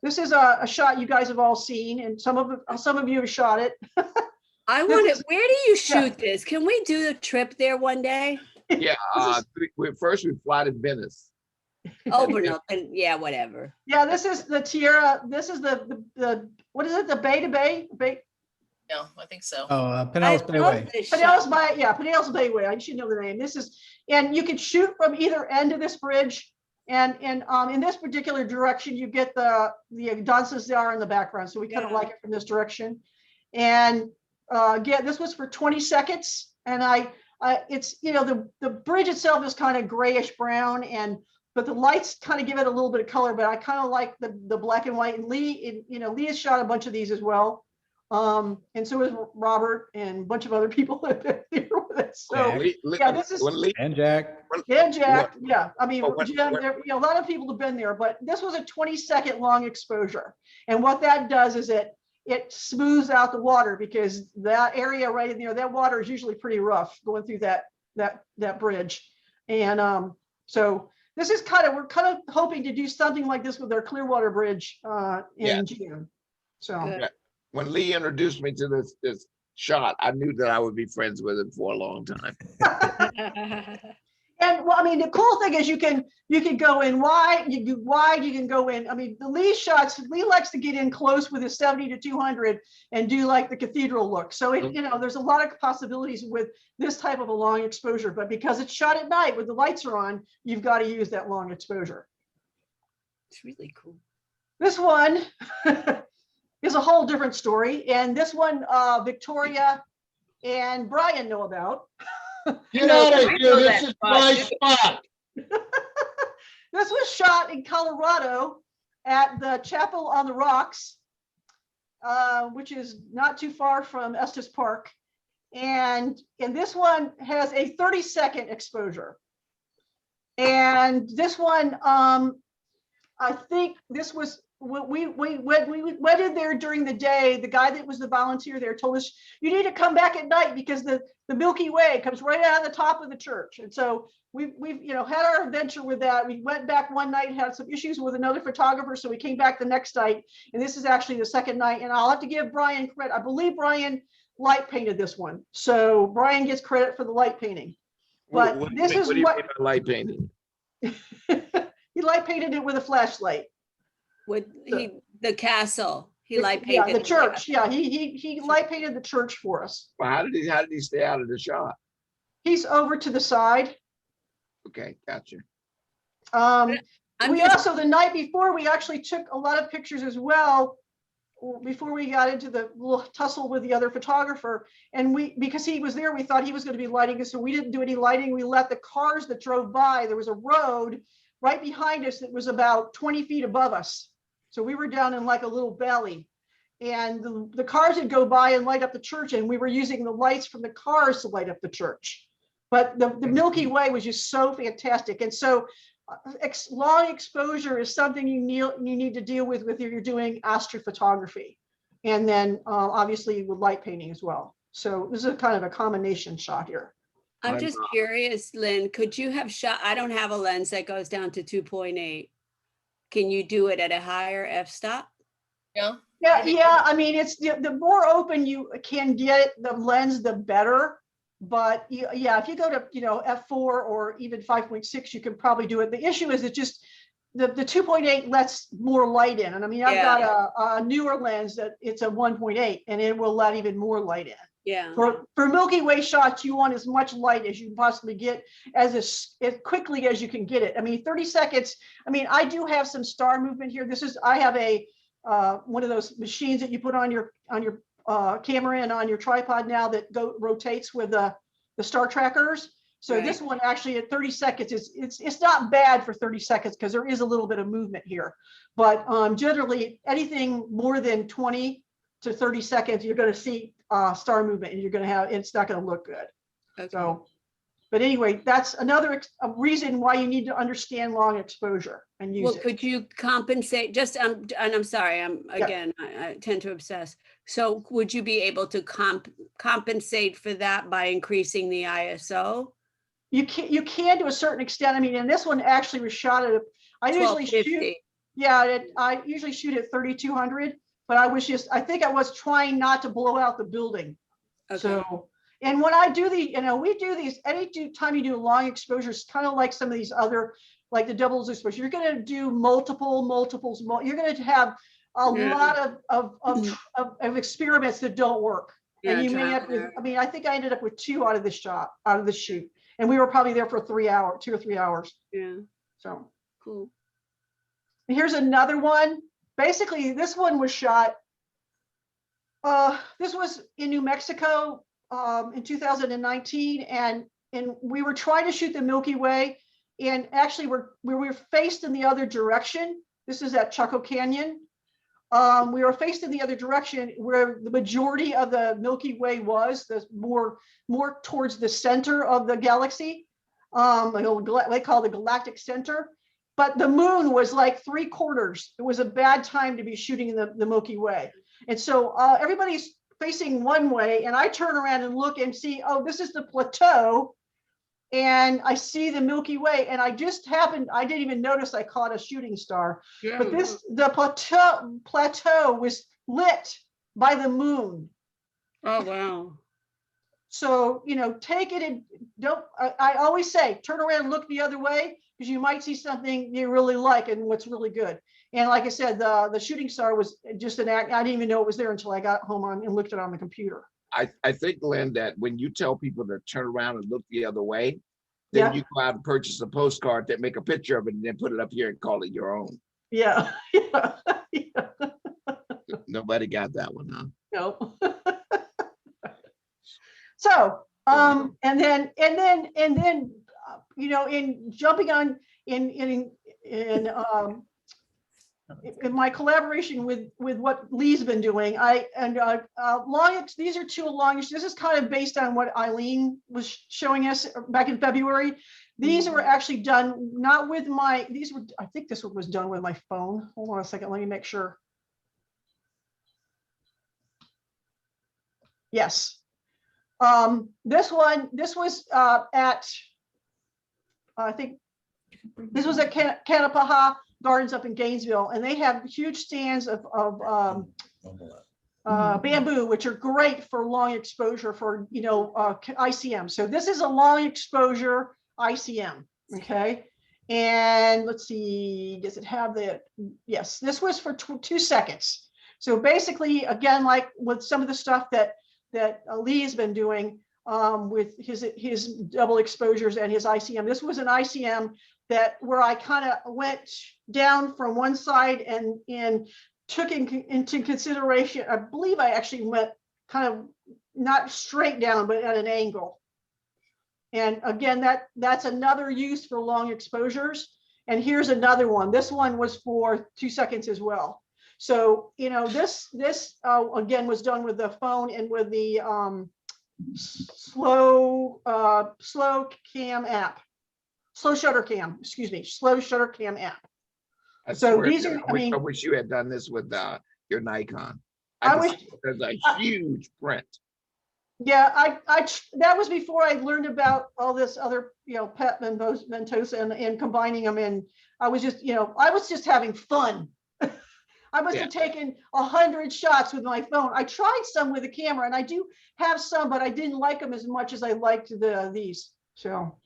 This is a shot you guys have all seen, and some of you have shot it. Where do you shoot this? Can we do the trip there one day? Yeah, first we fly to Venice. Oh, but no, and yeah, whatever. Yeah, this is the Tierra. This is the what is it? The Bay to Bay? Yeah, I think so. Oh, Pinellas Bayway. Pinellas Bayway. I should know the name. This is, and you can shoot from either end of this bridge. And in this particular direction, you get the Doncaster in the background. So we kind of like it from this direction. And again, this was for 20 seconds. And it's, the bridge itself is kind of grayish brown, but the lights kind of give it a little bit of color, but I kind of like the black and white. And Lee has shot a bunch of these as well. And so is Robert and a bunch of other people that have been here with it. So this is and Jack. Yeah, I mean, Jim, a lot of people have been there, but this was a 20-second long exposure. And what that does is it smooths out the water, because that area right in there, that water is usually pretty rough going through that bridge. And so this is we're kind of hoping to do something like this with our Clearwater Bridge in June. So. When Lee introduced me to this shot, I knew that I would be friends with him for a long time. And well, I mean, the cool thing is you can go in wide, you can go in. I mean, the Lee shots, Lee likes to get in close with his 70 to 200 and do like the cathedral look. So there's a lot of possibilities with this type of a long exposure, but because it's shot at night when the lights are on, you've got to use that long exposure. It's really cool. This one is a whole different story. And this one, Victoria and Brian know about. Get out of here, this is my spot. This was shot in Colorado at the Chapel on the Rocks, which is not too far from Estes Park. And this one has a 30-second exposure. And this one, I think this was, we went in there during the day. The guy that was the volunteer there told us, you need to come back at night because the Milky Way comes right out of the top of the church. And so we've had our adventure with that. We went back one night, had some issues with another photographer, so we came back the next night, and this is actually the second night. And I'll have to give Brian credit. I believe Brian light painted this one, so Brian gets credit for the light painting. But what this is what do you mean by light painting? He light painted it with a flashlight. With the castle, he light painted the church. Yeah, he light painted the church for us. Well, how did he stay out of the shot? He's over to the side. Okay, gotcha. We also, the night before, we actually took a lot of pictures as well before we got into the little tussle with the other photographer, and because he was there, we thought he was going to be lighting us, so we didn't do any lighting. We let the cars that drove by. There was a road right behind us that was about 20 feet above us. So we were down in like a little valley, and the cars would go by and light up the church, and we were using the lights from the cars to light up the church. But the Milky Way was just so fantastic. And so long exposure is something you need to deal with if you're doing astrophotography. And then obviously with light painting as well. So this is a kind of a combination shot here. I'm just curious, Lynn, could you have shot, I don't have a lens that goes down to 2.8. Can you do it at a higher f-stop? Yeah. Yeah. I mean, it's the more open you can get the lens, the better. But yeah, if you go to, f4 or even 5.6, you can probably do it. The issue is it just the 2.8 lets more light in. And I mean, I've got a newer lens that it's a 1.8 and it will let even more light in. Yeah. For Milky Way shots, you want as much light as you possibly get as quickly as you can get it. I mean, 30 seconds. I mean, I do have some star movement here. I have a one of those machines that you put on your camera and on your tripod now that rotates with the star trackers. So this one actually at 30 seconds it's not bad for 30 seconds because there is a little bit of movement here. But generally anything more than 20 to 30 seconds, you're going to see star movement, and it's not going to look good. Okay. So, but anyway, that's another reason why you need to understand long exposure and use it. Could you compensate and I'm sorry, I tend to obsess. So would you be able to compensate for that by increasing the ISO? You can to a certain extent. I mean, and this one actually was shot at I usually shoot at 3200, but I think I was trying not to blow out the building. Okay. So, and when I do we do these, any time you do long exposures, kind of like some of these other, like the doubles exposure, you're going to do multiples. You're going to have a lot of experiments that don't work. Yeah, and you may have to, I mean, I think I ended up with 2 out of the shoot. And we were probably there for 2 or 3 hours. Yeah. So cool. And here's another one. Basically, this one was shot. This was in New Mexico in 2019, and we were trying to shoot the Milky Way, and actually we were faced in the other direction. This is at Chaco Canyon. We were faced in the other direction where the majority of the Milky Way was, more towards the center of the galaxy. They call it the galactic center. But the moon was like 3/4. It was a bad time to be shooting the Milky Way. And so everybody's facing one way, and I turn around and look and see, oh, this is the plateau. And I see the Milky Way, and I didn't even notice I caught a shooting star. Yeah. But the plateau was lit by the moon. Oh, wow. So, take it and I always say, turn around and look the other way, because you might see something you really like and what's really good. And like I said, the shooting star was just an act. I didn't even know it was there until I got home and looked at it on the computer. I think, Lynn, that when you tell people to turn around and look the other way, then you go out and purchase a postcard that make a picture of it and then put it up here and call it your own. Yeah. Yeah. Nobody got that one, huh? No. So, and then, in jumping on in my collaboration with what Lee's been doing, these are 2 long. This is kind of based on what Eileen was showing us back in February. These were actually done not with I think this one was done with my phone. Hold on a second, let me make sure. Yes. This was at, I think this was at Canapaha Gardens up in Gainesville, and they have huge stands of bamboo, which are great for long exposure for, ICM. So this is a long exposure ICM, okay? And let's see, does it have the, yes, this was for 2 seconds. So basically, again, like with some of the stuff that Lee has been doing with his double exposures and his ICM. This was an ICM where I kind of went down from one side and took into consideration, I believe I actually went kind of not straight down, but at an angle. And again, that's another use for long exposures. And here's another one. This one was for 2 seconds as well. So, you know, this again was done with the phone and with the slow cam app, slow shutter cam, excuse me, slow shutter cam app. I So swear, these to are, God, I mean, I wish you had done this with your Nikon. I I wish- wish there's a huge print. yeah, that was before I learned about all this other, you know, PET Ventosa and combining them in. I was just, you know, I was just having fun. I must have taken 100 shots with my phone. I tried some with a camera, and I do have some, but I didn't like them as much as I liked these. So,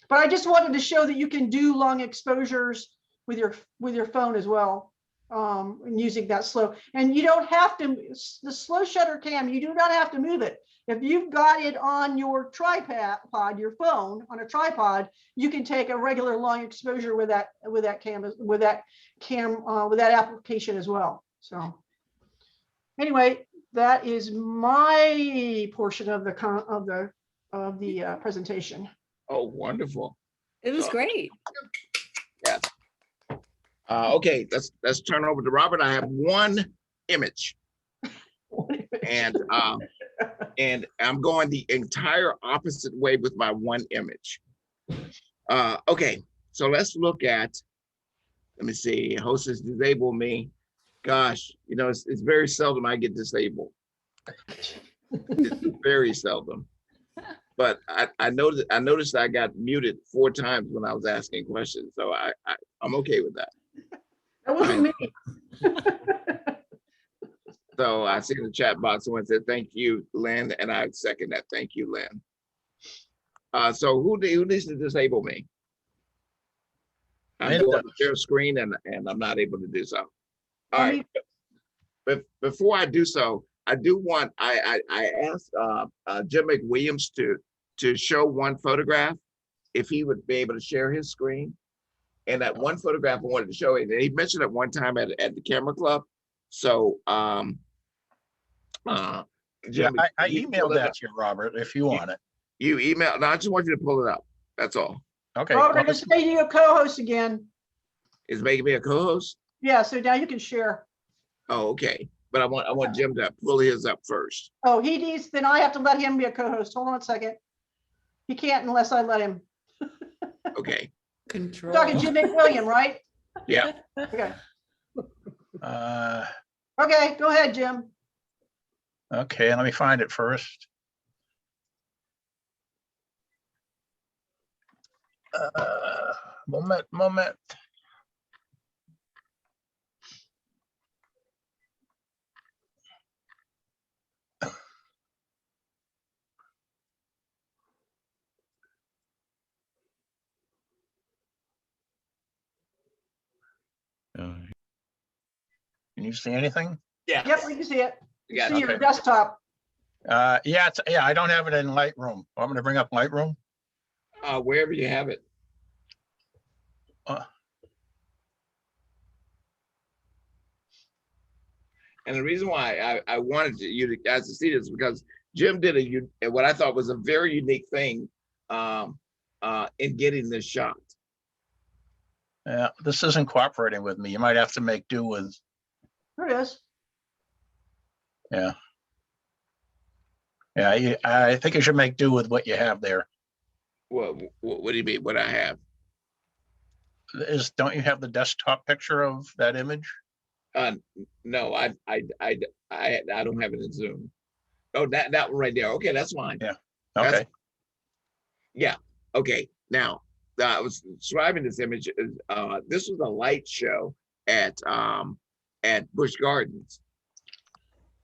but I just wanted to show that you can do long exposures with your phone as well, and using that slow. And you don't have to, the slow shutter cam, you do not have to move it. If you've got it on your tripod, your phone on a tripod, you can take a regular long exposure with that application as well. So anyway, that is my portion of the presentation. Oh, wonderful. It was great. Yeah. Okay, let's turn over to Robert. I have one image. And I'm going the entire opposite way with my one image. Okay, so let's look at, let me see, host has disabled me. Gosh, you know, it's very seldom I get disabled. It's very seldom. But I noticed I got muted 4 times when I was asking questions, so I'm okay with that. That wasn't me. So I see in the chat box, someone said, thank you, Lynn, and I second that. Thank you, Lynn. So who needs to disable me? I'm going to share screen and I'm not able to do so. All right. But before I do so, I do want, I asked Jim McWilliams to show one photograph, if he would be able to share his screen. And that one photograph I wanted to show it. He mentioned it one time at the camera club. So Jim, I emailed that to you, Robert, if you want it. You emailed, no, I just want you to pull it up. That's all. Okay. Robert, I just made you a co-host again. Is making me a co-host? Yeah, so now you can share. Oh, okay. But I want Jim to pull his up first. Oh, he needs, then I have to let him be a co-host. Hold on a second. He can't unless I let him. Okay. Control. We're talking Jim McWilliam, right? Yeah. Okay. Okay, go ahead, Jim. Okay, let me find it first. Moment. Can you see anything? Yeah. Yep, we can see it. Yeah, See your okay. desktop. Yeah, I don't have it in Lightroom. I'm going to bring up Lightroom. Wherever you have it. And the reason why I wanted you guys to see this is because Jim did what I thought was a very unique thing in getting this shot. Yeah, this isn't cooperating with me. You might have to make do with. There it is. Yeah. Yeah, I think you should make do with what you have there. What do you mean? What I have? Don't you have the desktop picture of that image? No, I don't have it in Zoom. Oh, that one right there. Okay, that's fine. Yeah. Okay. Yeah. Okay. Now, I was describing this image. This was a light show at Busch Gardens,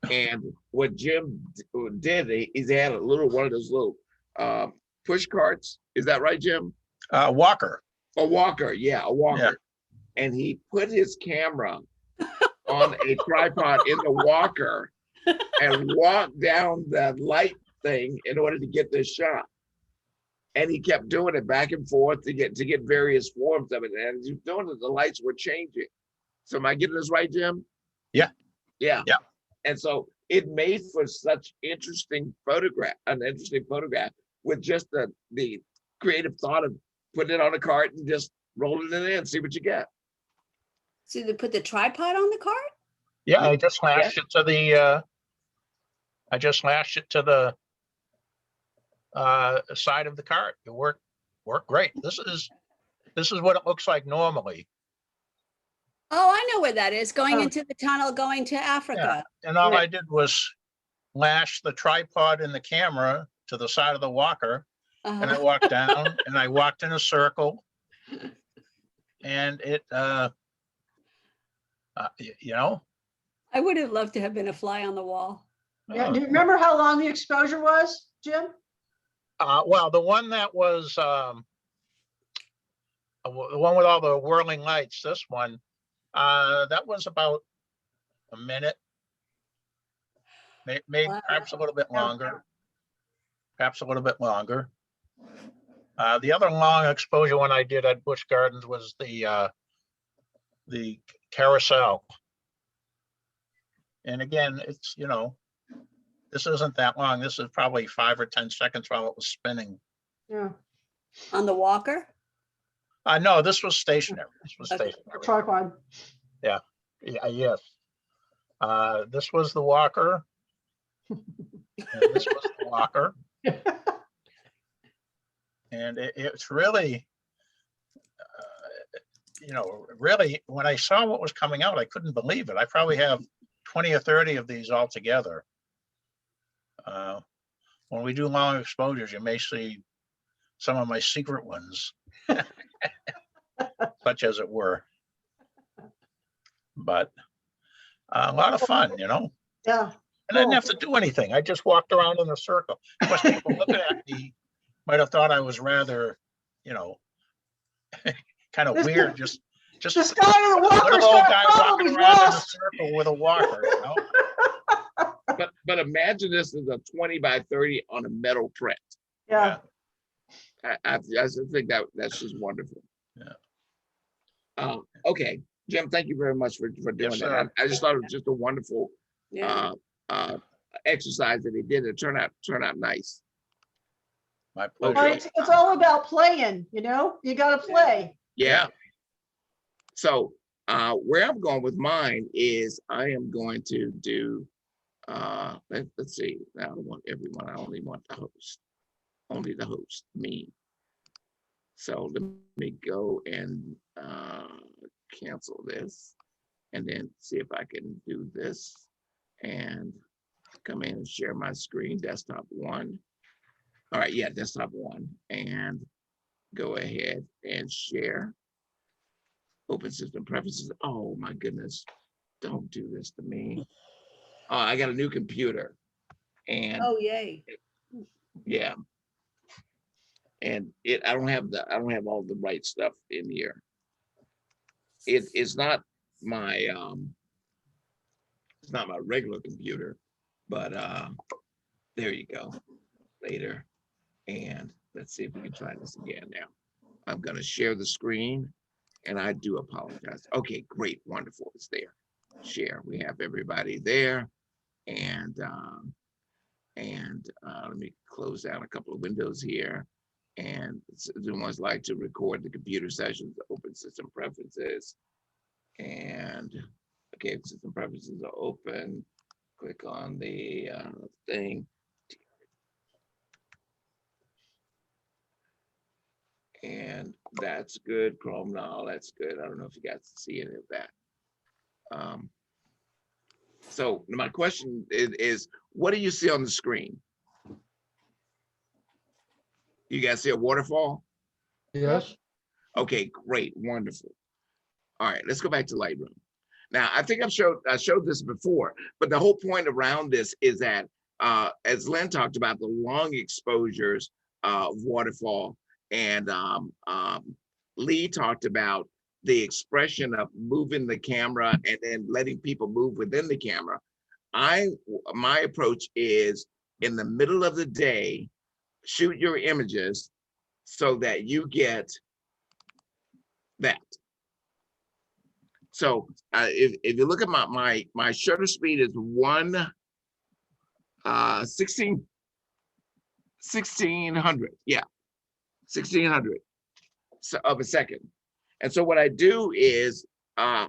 and what Jim did is he had one of those little push carts. Is that right, Jim? Walker. A walker. Yeah, a walker. Yeah. And he put his camera on a tripod in the walker and walked down the light thing in order to get this shot. And he kept doing it back and forth to get various forms of it. And as he was doing it, the lights were changing. So am I getting this right, Jim? Yeah. Yeah. And so it made for such an interesting photograph with just the creative thought of putting it on a cart and just rolling it in, see what you get. So they put the tripod on the cart? Yeah, I just lashed it to the, side of the cart. It worked great. This is what it looks like normally. Oh, I know where that is, going Oh. into the tunnel, going to Africa. And all Yeah. I did was lash the tripod and the camera to the side of the walker, and I Uh-huh. walked down and I walked in a circle. And it, you know, I would have loved to have been a fly on the wall. Yeah, do you remember how long the exposure was, Jim? well, the one that was, the one with all the whirling lights, this one, that was about a minute. Maybe Wow. perhaps a little bit longer. Perhaps a little bit longer. The other long exposure one I did at Busch Gardens was the carousel. And again, it's, you know, this isn't that long. This is probably 5 or 10 seconds while it was spinning. Yeah. On the walker? No, this was stationary. This was Okay. stationary. Tripod. Yeah. Yes. This was the walker. And this was the walker. And it's really, you know, really, when I saw what was coming out, I couldn't believe it. I probably have 20 or 30 of these all together. When we do long exposures, you may see some of my secret ones, such as it were. But a lot of fun, you know? Yeah. And I didn't have to do anything. I just walked around in a circle. Of course, people looking at me might have thought I was rather, you know, kind of weird. Just this guy in the walker little old guy probably walking around in a lost. circle with a walker, you know? But imagine this is a 20 by 30 on a metal print. Yeah. I just think that's just wonderful. Yeah. Okay, Jim, thank you very much for doing Yes, that. sir. I just thought it was just a wonderful Yeah. exercise that he did. It turned out nice. My Well, pleasure. it's all about playing, you know? You got to play. Yeah. So where I'm going with mine is I am going to do, let's see, I don't want everyone, I only want the host, me. So let me go and cancel this and then see if I can do this and come in and share my screen, desktop 1. All right, yeah, desktop 1, and go ahead and share. Open system preferences. Oh my goodness, don't do this to me. I got a new computer and Oh, yay. yeah. And I don't have all the right stuff in here. It's not my regular computer, but there you go. Later. And let's see if we can try this again now. I'm gonna share the screen and I do apologize. Okay, great, wonderful, it's there. Share, we have everybody there. And let me close down a couple of windows here. And someone's like to record the computer sessions, open system preferences. And okay, system preferences are open. Click on the thing. And that's good. Chrome, no, that's good. I don't know if you guys see any of that. So my question is, what do you see on the screen? You guys see a waterfall? Yes. Okay, great, wonderful. All right, let's go back to Lightroom. Now, I think I showed this before, but the whole point around this is that, as Lynn talked about, the long exposures of waterfall, and Lee talked about the expression of moving the camera and then letting people move within the camera. My approach is in the middle of the day, shoot your images so that you get that. So if you look at my shutter speed is 1600, yeah, 1600 of a second. And so what I do is I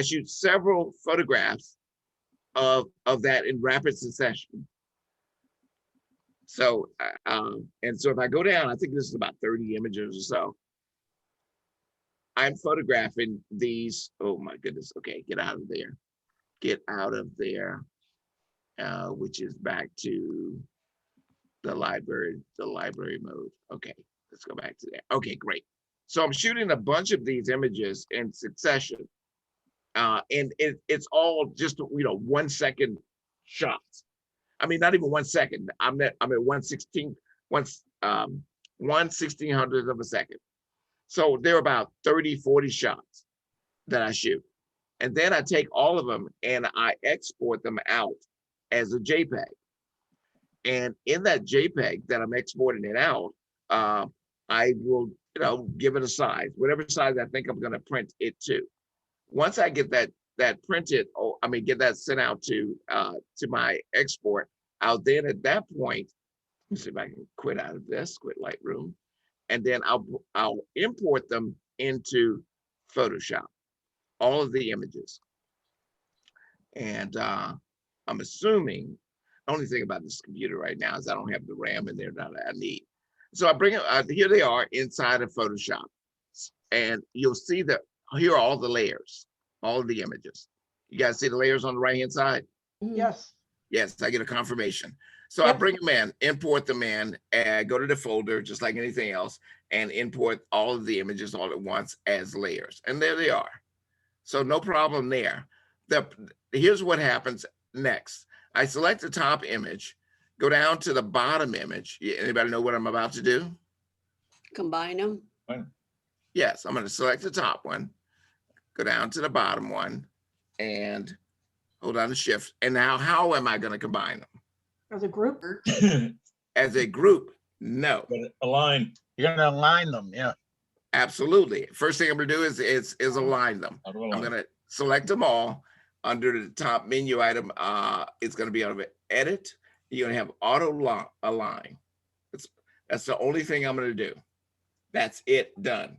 shoot several photographs of that in rapid succession. So and so if I go down, I think this is about 30 images or so. I'm photographing these. Oh my goodness. Okay, get out of there. Get out of there. Which is back to the library mode. Okay, let's go back to that. Okay, great. So I'm shooting a bunch of these images in succession. And it's all just, 1 second shots. I mean, not even 1 second. I'm at 1/1600th of a second. So there are about 30, 40 shots that I shoot. And then I take all of them and I export them out as a JPEG. And in that JPEG that I'm exporting it out, I will, give it a size, whatever size I think I'm going to print it to. Once I get that printed, get that sent out to my export, I'll then at that point, let me see if I can quit out of this, quit Lightroom, and then I'll import them into Photoshop, all of the images. And I'm assuming, the only thing about this computer right now is I don't have the RAM in there that I need. So I bring it, here they are inside of Photoshop. And you'll see that here are all the layers, all of the images. You guys see the layers on the right-hand side? Yes. Yes, I get a confirmation. So I bring them in, import them in, and go to the folder, just like anything else, and import all of the images all at once as layers. And there they are. So no problem there. Here's what happens next. I select the top image, go down to the bottom image. Anybody know what I'm about to do? Combine them. Yes, I'm going to select the top one, go down to the bottom one, and hold down the shift. And now how am I going to combine them? As a group? As a group, no. Align. You're going to align them, yeah. Absolutely. First thing I'm going to do is align them. I'm going to select them all. Under the top menu item, it's going to be under edit. You're going to have auto align. That's the only thing I'm going to do. That's it, done.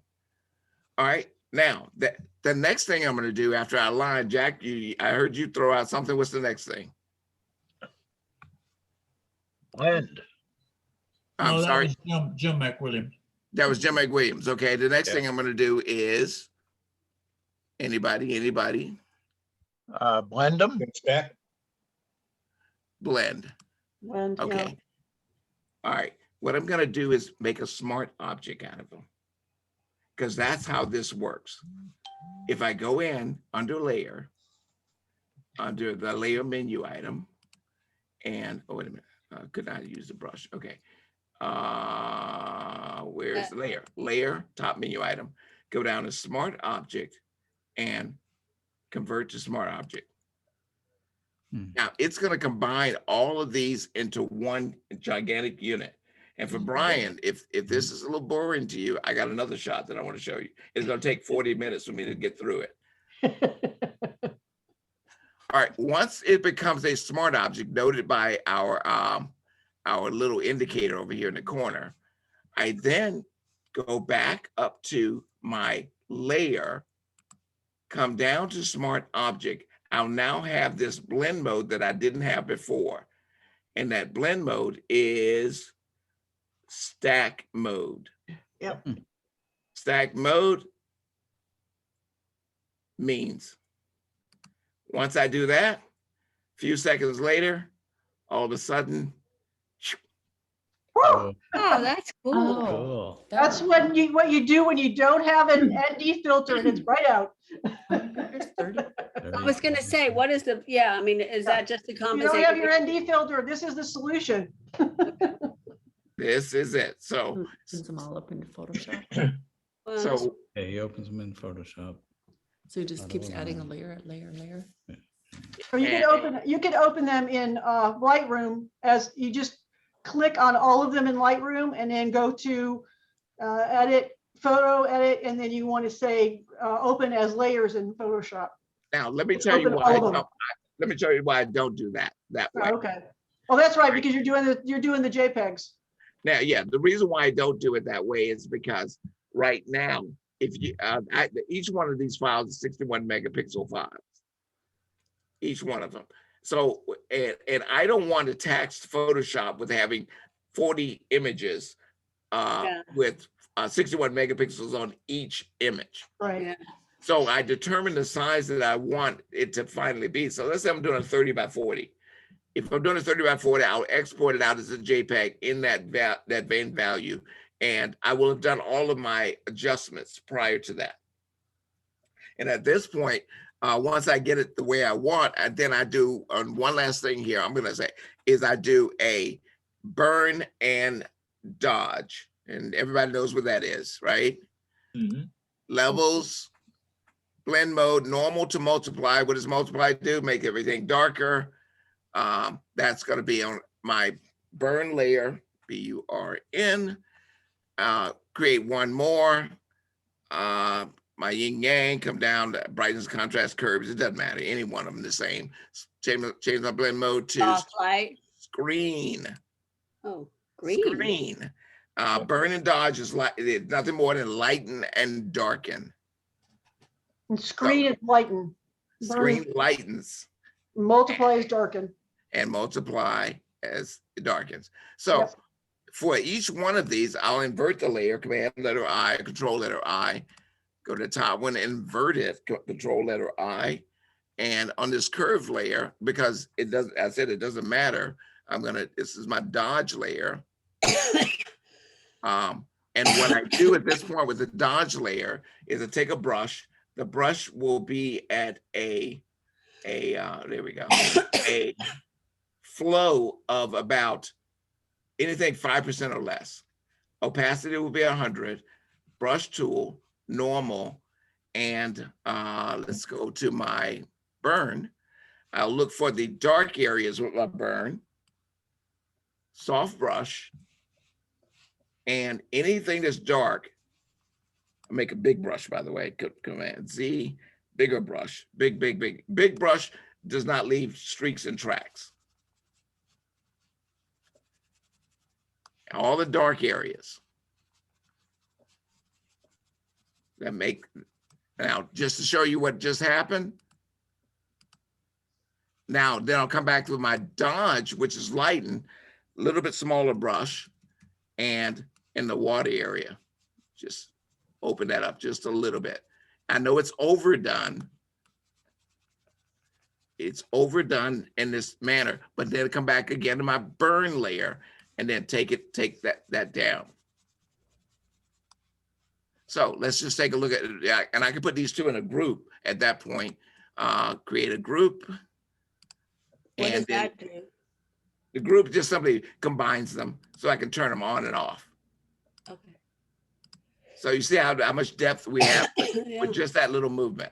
All right. Now, the next thing I'm going to do after I align, Jack, I heard you throw out something. What's the next thing? Blend. I'm No, that sorry. was Jim McWilliams. That was Jim McWilliams. Okay. The next thing I'm going to do is anybody? Blend them. Stack. Blend. Blend, Okay. yeah. All right. What I'm going to do is make a smart object out of them, because that's how this works. If I go in under layer, under the layer menu item, and oh, wait a minute, could not use the brush. Okay. Where's the layer? Layer, top menu item, go down to smart object and convert to smart object. Now it's going to combine all of these into one gigantic unit. And for Brian, if this is a little boring to you, I got another shot that I want to show you. It's going to take 40 minutes for me to get through it. All right, once it becomes a smart object noted by our little indicator over here in the corner, I then go back up to my layer, come down to smart object. I'll now have this blend mode that I didn't have before. And that blend mode is stack mode. Yep. Stack mode means once I do that, a few seconds later, all of a sudden, Oh, that's cool. Cool. That's what you do when you don't have an ND filter and it's right out. I was gonna say, what is the, I mean, is that just to You don't compensate? have your ND filter, this is the solution. this is it. So, Opens them all up into Photoshop. so Yeah, he opens them in Photoshop. So he just keeps adding a layer. Or you can open them in Lightroom as you just click on all of them in Lightroom and then go to edit, photo edit, and then you want to say open as layers in Photoshop. Now, let me tell you Open why. all of them. Let me tell you why I don't do that way. Okay. Oh, that's right, because you're doing the JPEGs. Now, yeah, the reason why I don't do it that way is because right now, if you each one of these files is 61 megapixel files, each one of them. So, and I don't want to tax Photoshop with having 40 images with 61 megapixels on each image. Right. Yeah. So I determine the size that I want it to finally be. So let's say I'm doing a 30 by 40. If I'm doing a 30 by 40, I'll export it out as a JPEG in that vein value. And I will have done all of my adjustments prior to that. And at this point, once I get it the way I want, then I do one last thing here. I'm going to say is I do a burn and dodge. And everybody knows what that is, right? Mm-hmm. Levels, blend mode, normal to multiply. What does multiply do? Make everything darker. That's going to be on my burn layer, B-U-R-N. Create one more. My yin yang, come down to brightness, contrast, curves. It doesn't matter. Any one of them the same. Change my blend mode to Soft light. screen. Oh, green. Screen. Burn and dodge is like nothing more than lighten and darken. And screen is lighten. Screen lightens. Multiply is darken. And multiply as it darkens. So for each one of these, I'll invert the layer, command letter I, control letter I, go to the top one, invert it, control letter I. And on this curve layer, because it doesn't, I said it doesn't matter, this is my dodge layer. And what I do at this point with the dodge layer is I take a brush. The brush will be at there we go, a flow of about anything 5% or less. Opacity will be 100, brush tool, normal, and let's go to my burn. I'll look for the dark areas with my burn, soft brush, and anything that's dark, I'll make a big brush, by the way, Command Z, bigger brush, big brush does not leave streaks and tracks. All the dark areas that make, now just to show you what just happened. Now, then I'll come back to my dodge, which is lighten, a little bit smaller brush, and in the water area, just open that up just a little bit. I know it's overdone. It's overdone in this manner, but then come back again to my burn layer and then take that down. So let's just take a look at it. And I can put these two in a group at that point, create a group. What does that do? The group just simply combines them so I can turn them on and off. Okay. So you see how much depth we have with just that little movement.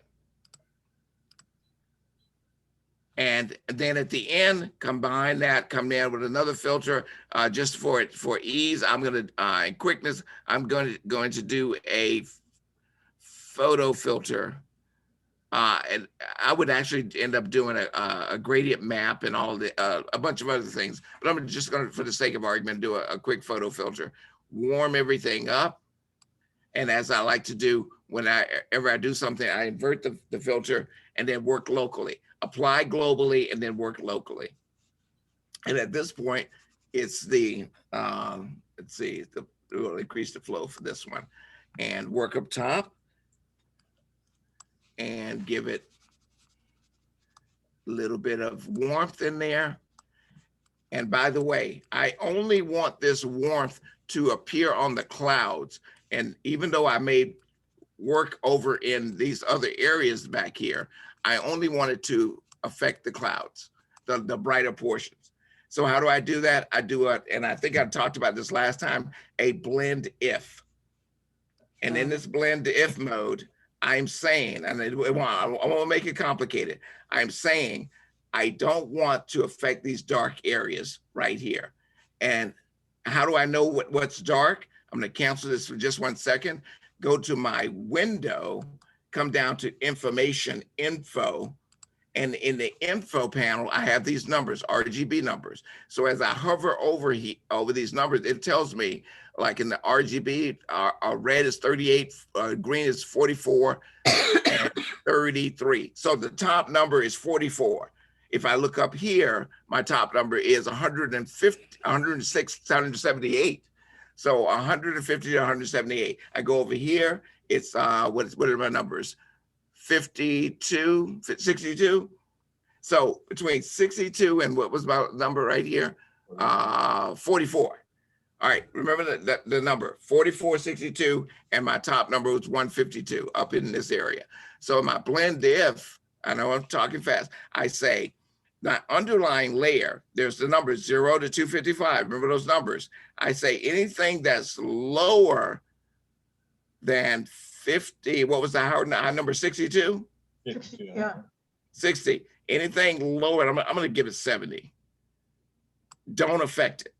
And then at the end, combine that, come in with another filter, just for ease. I'm gonna and quickness. I'm going to do a photo filter, and I would actually end up doing a gradient map and all the a bunch of other things. But I'm just going to, for the sake of argument, do a quick photo filter, warm everything up, and as I like to do whenever I do something, I invert the filter and then work locally. Apply globally and then work locally. And at this point, it's the, let's see, we'll increase the flow for this one and work up top and give it a little bit of warmth in there. And by the way, I only want this warmth to appear on the clouds. And even though I may work over in these other areas back here, I only wanted to affect the clouds, the brighter portions. So how do I do that? I do it, and I think I talked about this last time, a blend if. And in this blend if mode, I'm saying, and I won't make it complicated. I'm saying, I don't want to affect these dark areas right here. And how do I know what's dark? I'm gonna cancel this for just 1 second. Go to my window come down to information info. And in the info panel, I have these numbers, RGB numbers. So as I hover over these numbers, it tells me, like in the RGB, red is 38, green is 44, and 33. So the top number is 44. If I look up here, my top number is 150, 106, 178. So 150 to 178. I go over here, it's, what are my numbers? 52, 62. So between 62 and what was my number right here? 44. All right, remember the number, 44, 62, and my top number was 152 up in this area. So my blend diff, I know I'm talking fast, I say, the underlying layer, there's the numbers 0 to 255, remember those numbers. I say anything that's lower than 50, what was the high number, 62? 60, Yeah. 60, anything lower, I'm gonna give it 70. Don't affect it.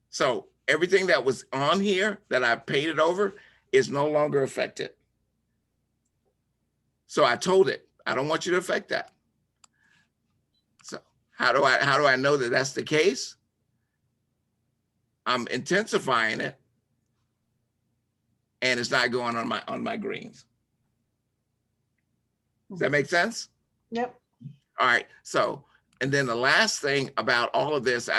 So everything that was on here that I painted over is no longer affected. So I told it, I don't want you to affect that. So how do I know that that's the case? I'm intensifying it, and it's not going on my greens. Does that make sense? Yep. All right. So, and then the last thing about all of this,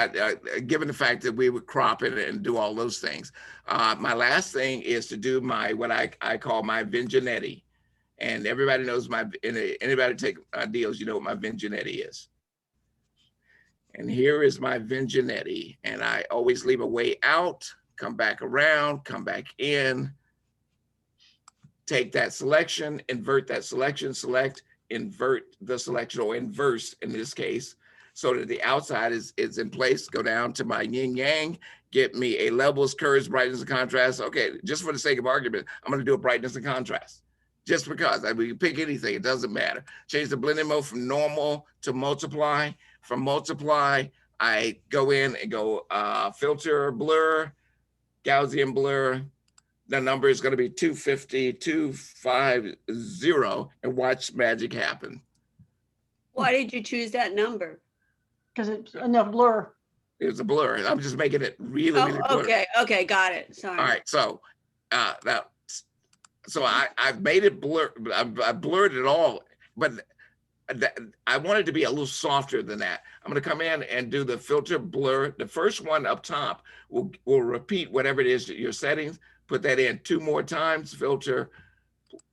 given the fact that we would crop it and do all those things, my last thing is to do what I call my vignetti. And everybody knows anybody take deals, you know what my vignetti is. And here is my vignetti. And I always leave a way out, come back around, come back in, take that selection, invert that selection, select, invert the selection, or inverse in this case, so that the outside is in place. Go down to my yin yang, get me a levels, curves, brightness, and contrast. Okay, just for the sake of argument, I'm going to do a brightness and contrast. Just because, we can pick anything, it doesn't matter. Change the blending mode from normal to multiply. From multiply, I go in and go filter, blur, Gaussian blur. The number is going to be 250, 250, and watch magic happen. Why did you choose that number? Because it's enough blur. It's a blur. I'm just making it really, really blur. Okay, got it. Sorry. All right, so I've made it blur. I've blurred it all, but I want it to be a little softer than that. I'm going to come in and do the filter blur. The first one up top will repeat whatever it is that your settings. Put that in 2 more times, filter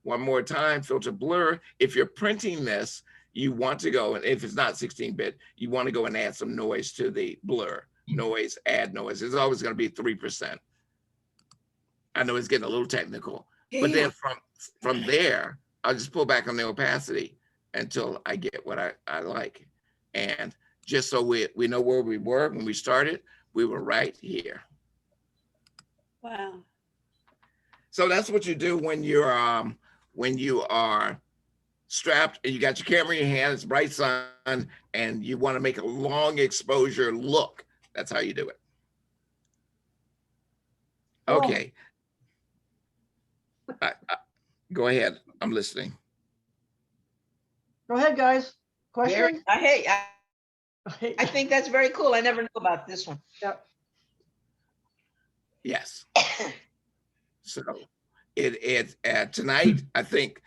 1 more time, filter blur. If you're printing this, you want to go, and if it's not 16-bit, you want to go and add some noise to the blur. Noise, add noise. It's always going to be 3%. I know it's getting a little technical, but then from there, I'll just pull back on the opacity until I get what I like. And just so we know where we were when we started, we were right here. Wow. So that's what you do when you are strapped and you got your camera in your hand, it's bright sun, and you want to make a long exposure look. That's how you do it. Okay. Go ahead. I'm listening. Go ahead, guys. Question? I think that's very cool. I never knew about this one. Yep. Yes. So tonight, I think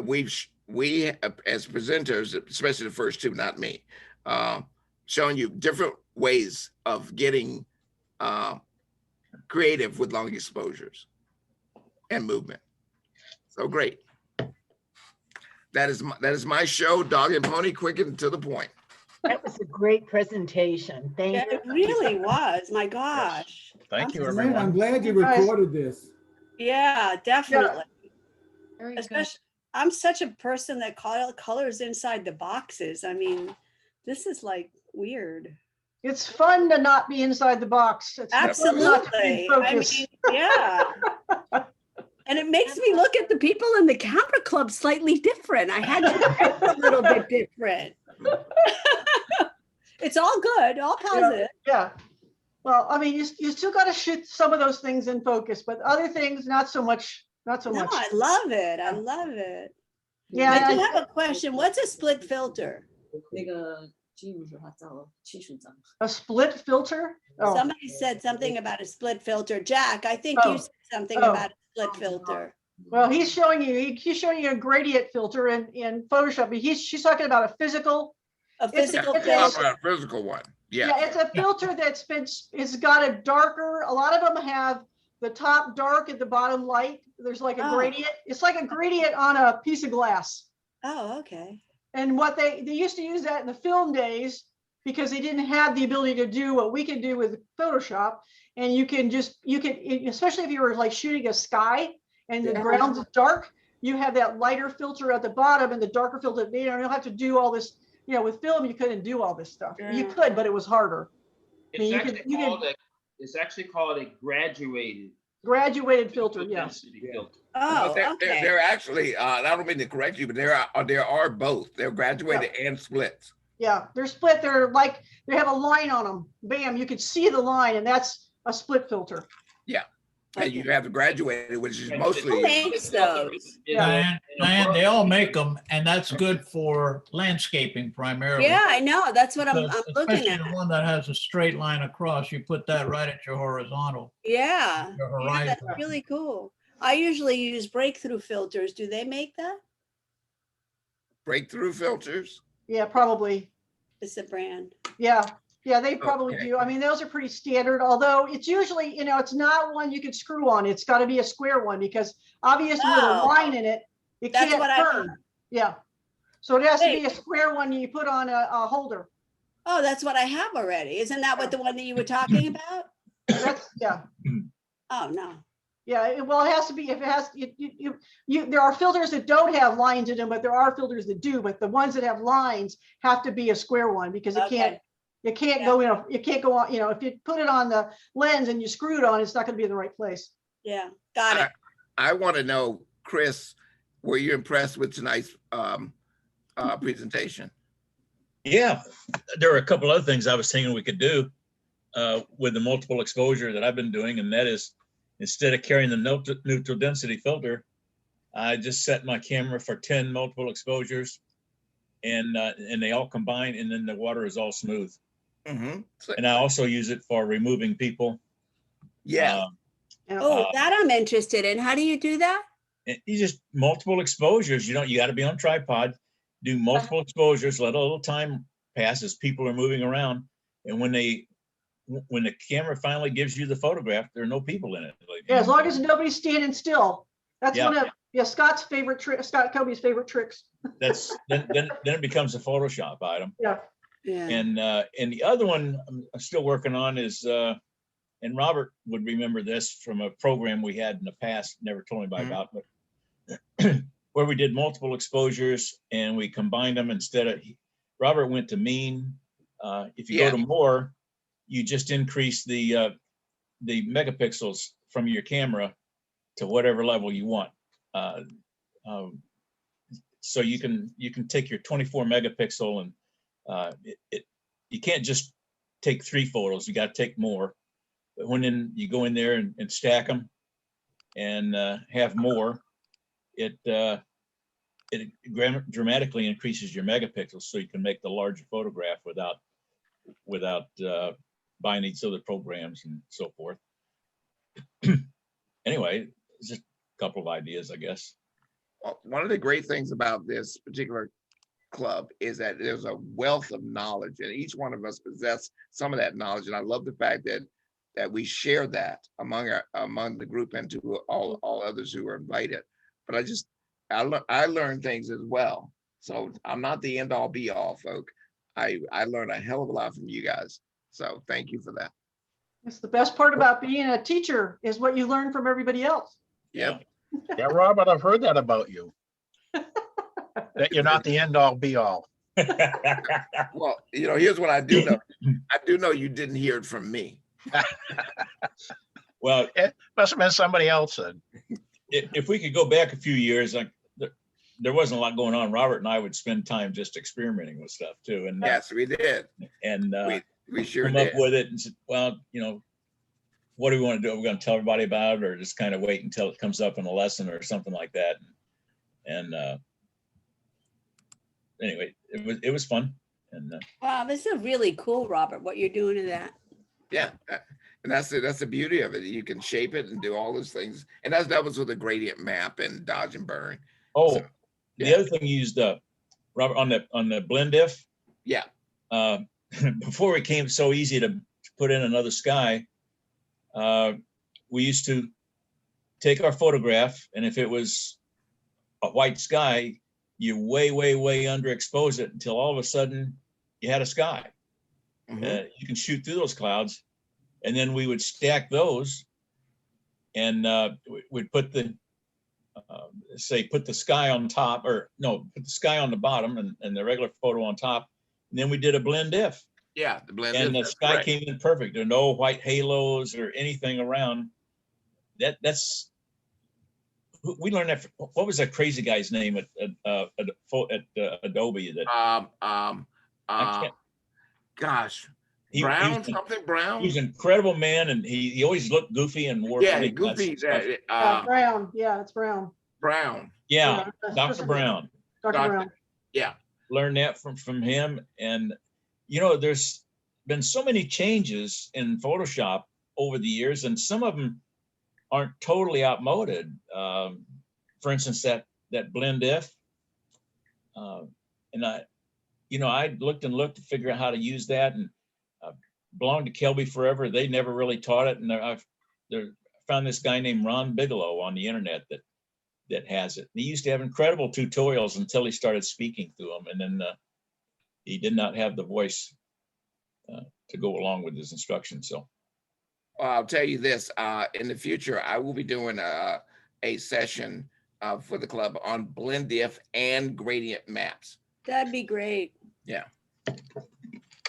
we as presenters, especially the first 2, not me, showing you different ways of getting creative with long exposures and movement. So great. That is my show, Dog and Pony, quick and to the point. That was a great presentation. Thank you. It really was. My gosh. Thank you, Lynn, everyone. I'm glad you recorded this. Yeah, definitely. Very good. Especially, I'm such a person that colors inside the boxes. I mean, this is like weird. It's fun to not be inside the box. It's fun not to be Absolutely. I focused. mean, yeah. And it makes me look at the people in the camera club slightly different. I had to act a little bit different. It's all good, all positive. Yeah. Well, I mean, you still got to shoot some of those things in focus, but other things, not so much not so No, much. I love it. I love it. Yeah, I do I- have a question. What's a split filter? A split filter? Oh, Somebody said something about a split filter. Jack, I think Oh. you said something Oh. about a split filter. well, he's showing you a gradient filter in Photoshop, but she's talking about a physical. A It's- physical it's Talk filter. about a physical one. Yeah, Yeah. it's a filter it's got a darker, a lot of them have the top dark and the bottom light. There's like a Oh. gradient. It's like a gradient on a piece of glass. Oh, okay. And what they used to use that in the film days because they didn't have the ability to do what we can do with Photoshop. And you can, especially if you were like shooting a sky and the Yeah. ground is dark, you have that lighter filter at the bottom and the darker filter. You don't have to do all this, with film, you couldn't do all this stuff. You Yeah. could, but it was harder. I mean, It's actually called a graduated Graduated filter, yeah. density filter. Oh, okay. They're actually, I don't mean to correct you, but there are both. They're graduated and splits. Yeah, they're split. They're like, they have a line on them. Bam, you could see the line and that's a split filter. Yeah. And you have the graduated, which is Right. mostly. Who makes those? Diane, they all make them, and that's good for landscaping primarily. Yeah, I know. That's what I'm Because looking especially at. the one that has a straight line across, you put that right at your horizontal. Yeah. Your Yeah, horizon. that's really cool. I usually use breakthrough filters. Do they make that? Breakthrough filters. Yeah, probably. It's a brand. Yeah, they probably Okay. do. I mean, those are pretty standard, although it's usually, it's not one you could screw on. It's got to be a square one because obviously with a Oh. line in it, it That's can't what I turn. Yeah. So it has to be Wait. a square one you put on a holder. Oh, that's what I have already. Isn't that what the one that you were talking about? That's, yeah. Oh, no. Yeah, well, it has to be, if it has, there are filters that don't have lines in them, but there are filters that do, but the ones that have lines have to be a square one because it can't go, it can't go on, if you put it on the lens and you screw it on, it's not gonna be in the right place. Yeah, got it. I want to know, Chris, were you impressed with tonight's presentation? Yeah, there are a couple other things I was thinking we could do with the multiple exposure that I've been doing, and that is instead of carrying the neutral density filter, I just set my camera for 10 multiple exposures, and they all combine, and then the water is all smooth. Mm-hmm. And I also use it for removing people. Yeah. That I'm interested in. How do you do that? You just multiple exposures. You got to be on tripod. Do multiple exposures. Let a little time pass as people are moving around, and when the camera finally gives you the photograph, there are no people in it. Yeah, as long as nobody's standing still. That's Yeah. one of Scott's favorite tricks, Scott Kobe's favorite tricks. That's then it becomes a Photoshop item. Yeah. Yeah. And the other one I'm still working on is and Robert would remember this from a program we had in the past, never told anybody about, but where we did multiple exposures and we combined them instead of, Robert went to mean. If you go to more, you just increase the megapixels from your camera to whatever level you want. So you can take your 24 megapixel and you can't just take 3 photos, you got to take more. But when you go in there and stack them and have more, it dramatically increases your megapixels, so you can make the larger photograph without buying these other programs and so forth. Anyway, it's just a couple of ideas, I guess. Well, one of the great things about this particular club is that there's a wealth of knowledge, and each one of us possess some of that knowledge. And I love the fact that we share that among the group and to all others who are invited. But I learned things as well. So I'm not the end all be all, folk. I learned a hell of a lot from you guys. So thank you for that. It's the best part about being a teacher is what you learn from everybody else. Yep. Yeah, Robert, I've heard that about you. That you're not the end all be all. Well, here's what I do know. I do know you didn't hear it from me. Well, it must have been somebody else then. If we could go back a few years, like there wasn't a lot going on. Robert and I would spend time just experimenting with stuff too. And yes, we did. And we sure come did. up with it and said, well, what do we want to do? Are we going to tell everybody about it, or just kind of wait until it comes up in a lesson or something like that? And anyway, it was fun. And Wow, this is really cool, Robert, what you're doing to that. Yeah, and that's the beauty of it. You can shape it and do all those things, and that was with a gradient map and dodge and burn. oh, So, the other thing you used, Robert, on the blend diff. Yeah. Before it became so easy to put in another sky, we used to take our photograph, and if it was a white sky, you way underexpose it until all of a sudden you had a sky. You can shoot through those clouds, and then we would stack those, and we'd put the put the sky on top, or no, put the sky on the bottom and the regular photo on top, and then we did a blend diff. Yeah, the blend And diff, the that's sky correct. came in perfect. There are no white halos or anything around. That's we learned that. What was that crazy guy's name at Adobe? That I can't. Gosh, He Brown, was something Brown. He's an incredible man, and he always looked goofy and wore Yeah, funny Goofy. stuff. Brown, yeah, it's Brown. Brown. Yeah, that's Dr. just- Brown. Dr. Brown. Yeah. Learned that from him, and there's been so many changes in Photoshop over the years, and some of them aren't totally outmoded. For instance, that blend diff, and I looked to figure out how to use that, and belonged to Kelby forever. They never really taught it, and I found this guy named Ron Bigelow on the internet that has it. And he used to have incredible tutorials until he started speaking through them, and then he did not have the voice to go along with his instructions. So I'll tell you this, in the future, I will be doing a session for the club on blend diff and gradient maps. That'd be great. Yeah.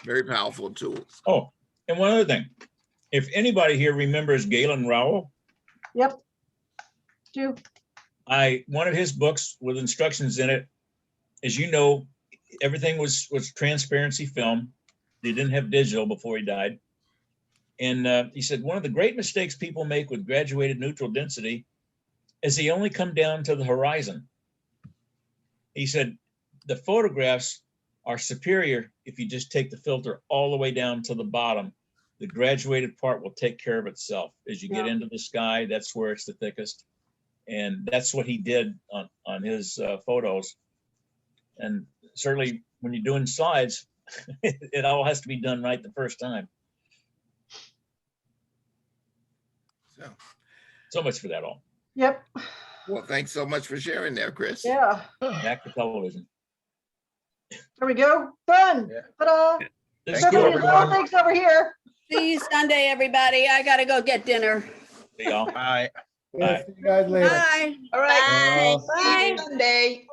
Very powerful tools. Oh, and one other thing, if anybody here remembers Galen Rowell, Yep. Do. one of his books with instructions in it, as you know, everything was transparency film. They didn't have digital before he died. And he said, one of the great mistakes people make with graduated neutral density is they only come down to the horizon. He said, the photographs are superior if you just take the filter all the way down to the bottom. The graduated part will take care of itself. As you get into the sky, that's where it's the thickest. And that's what he did on his photos. And certainly when you're doing slides, it all has to be done right the first time. So much for that all. Yep. Well, thanks so much for sharing there, Chris. Yeah. Back to television. There we go. Done. Ta-da. This is Beverly, cool, little everyone. things over here. See you Sunday, everybody. I gotta go get dinner. See y'all. Bye. Yeah, see you guys later. Bye. All right. Bye. See you Sunday.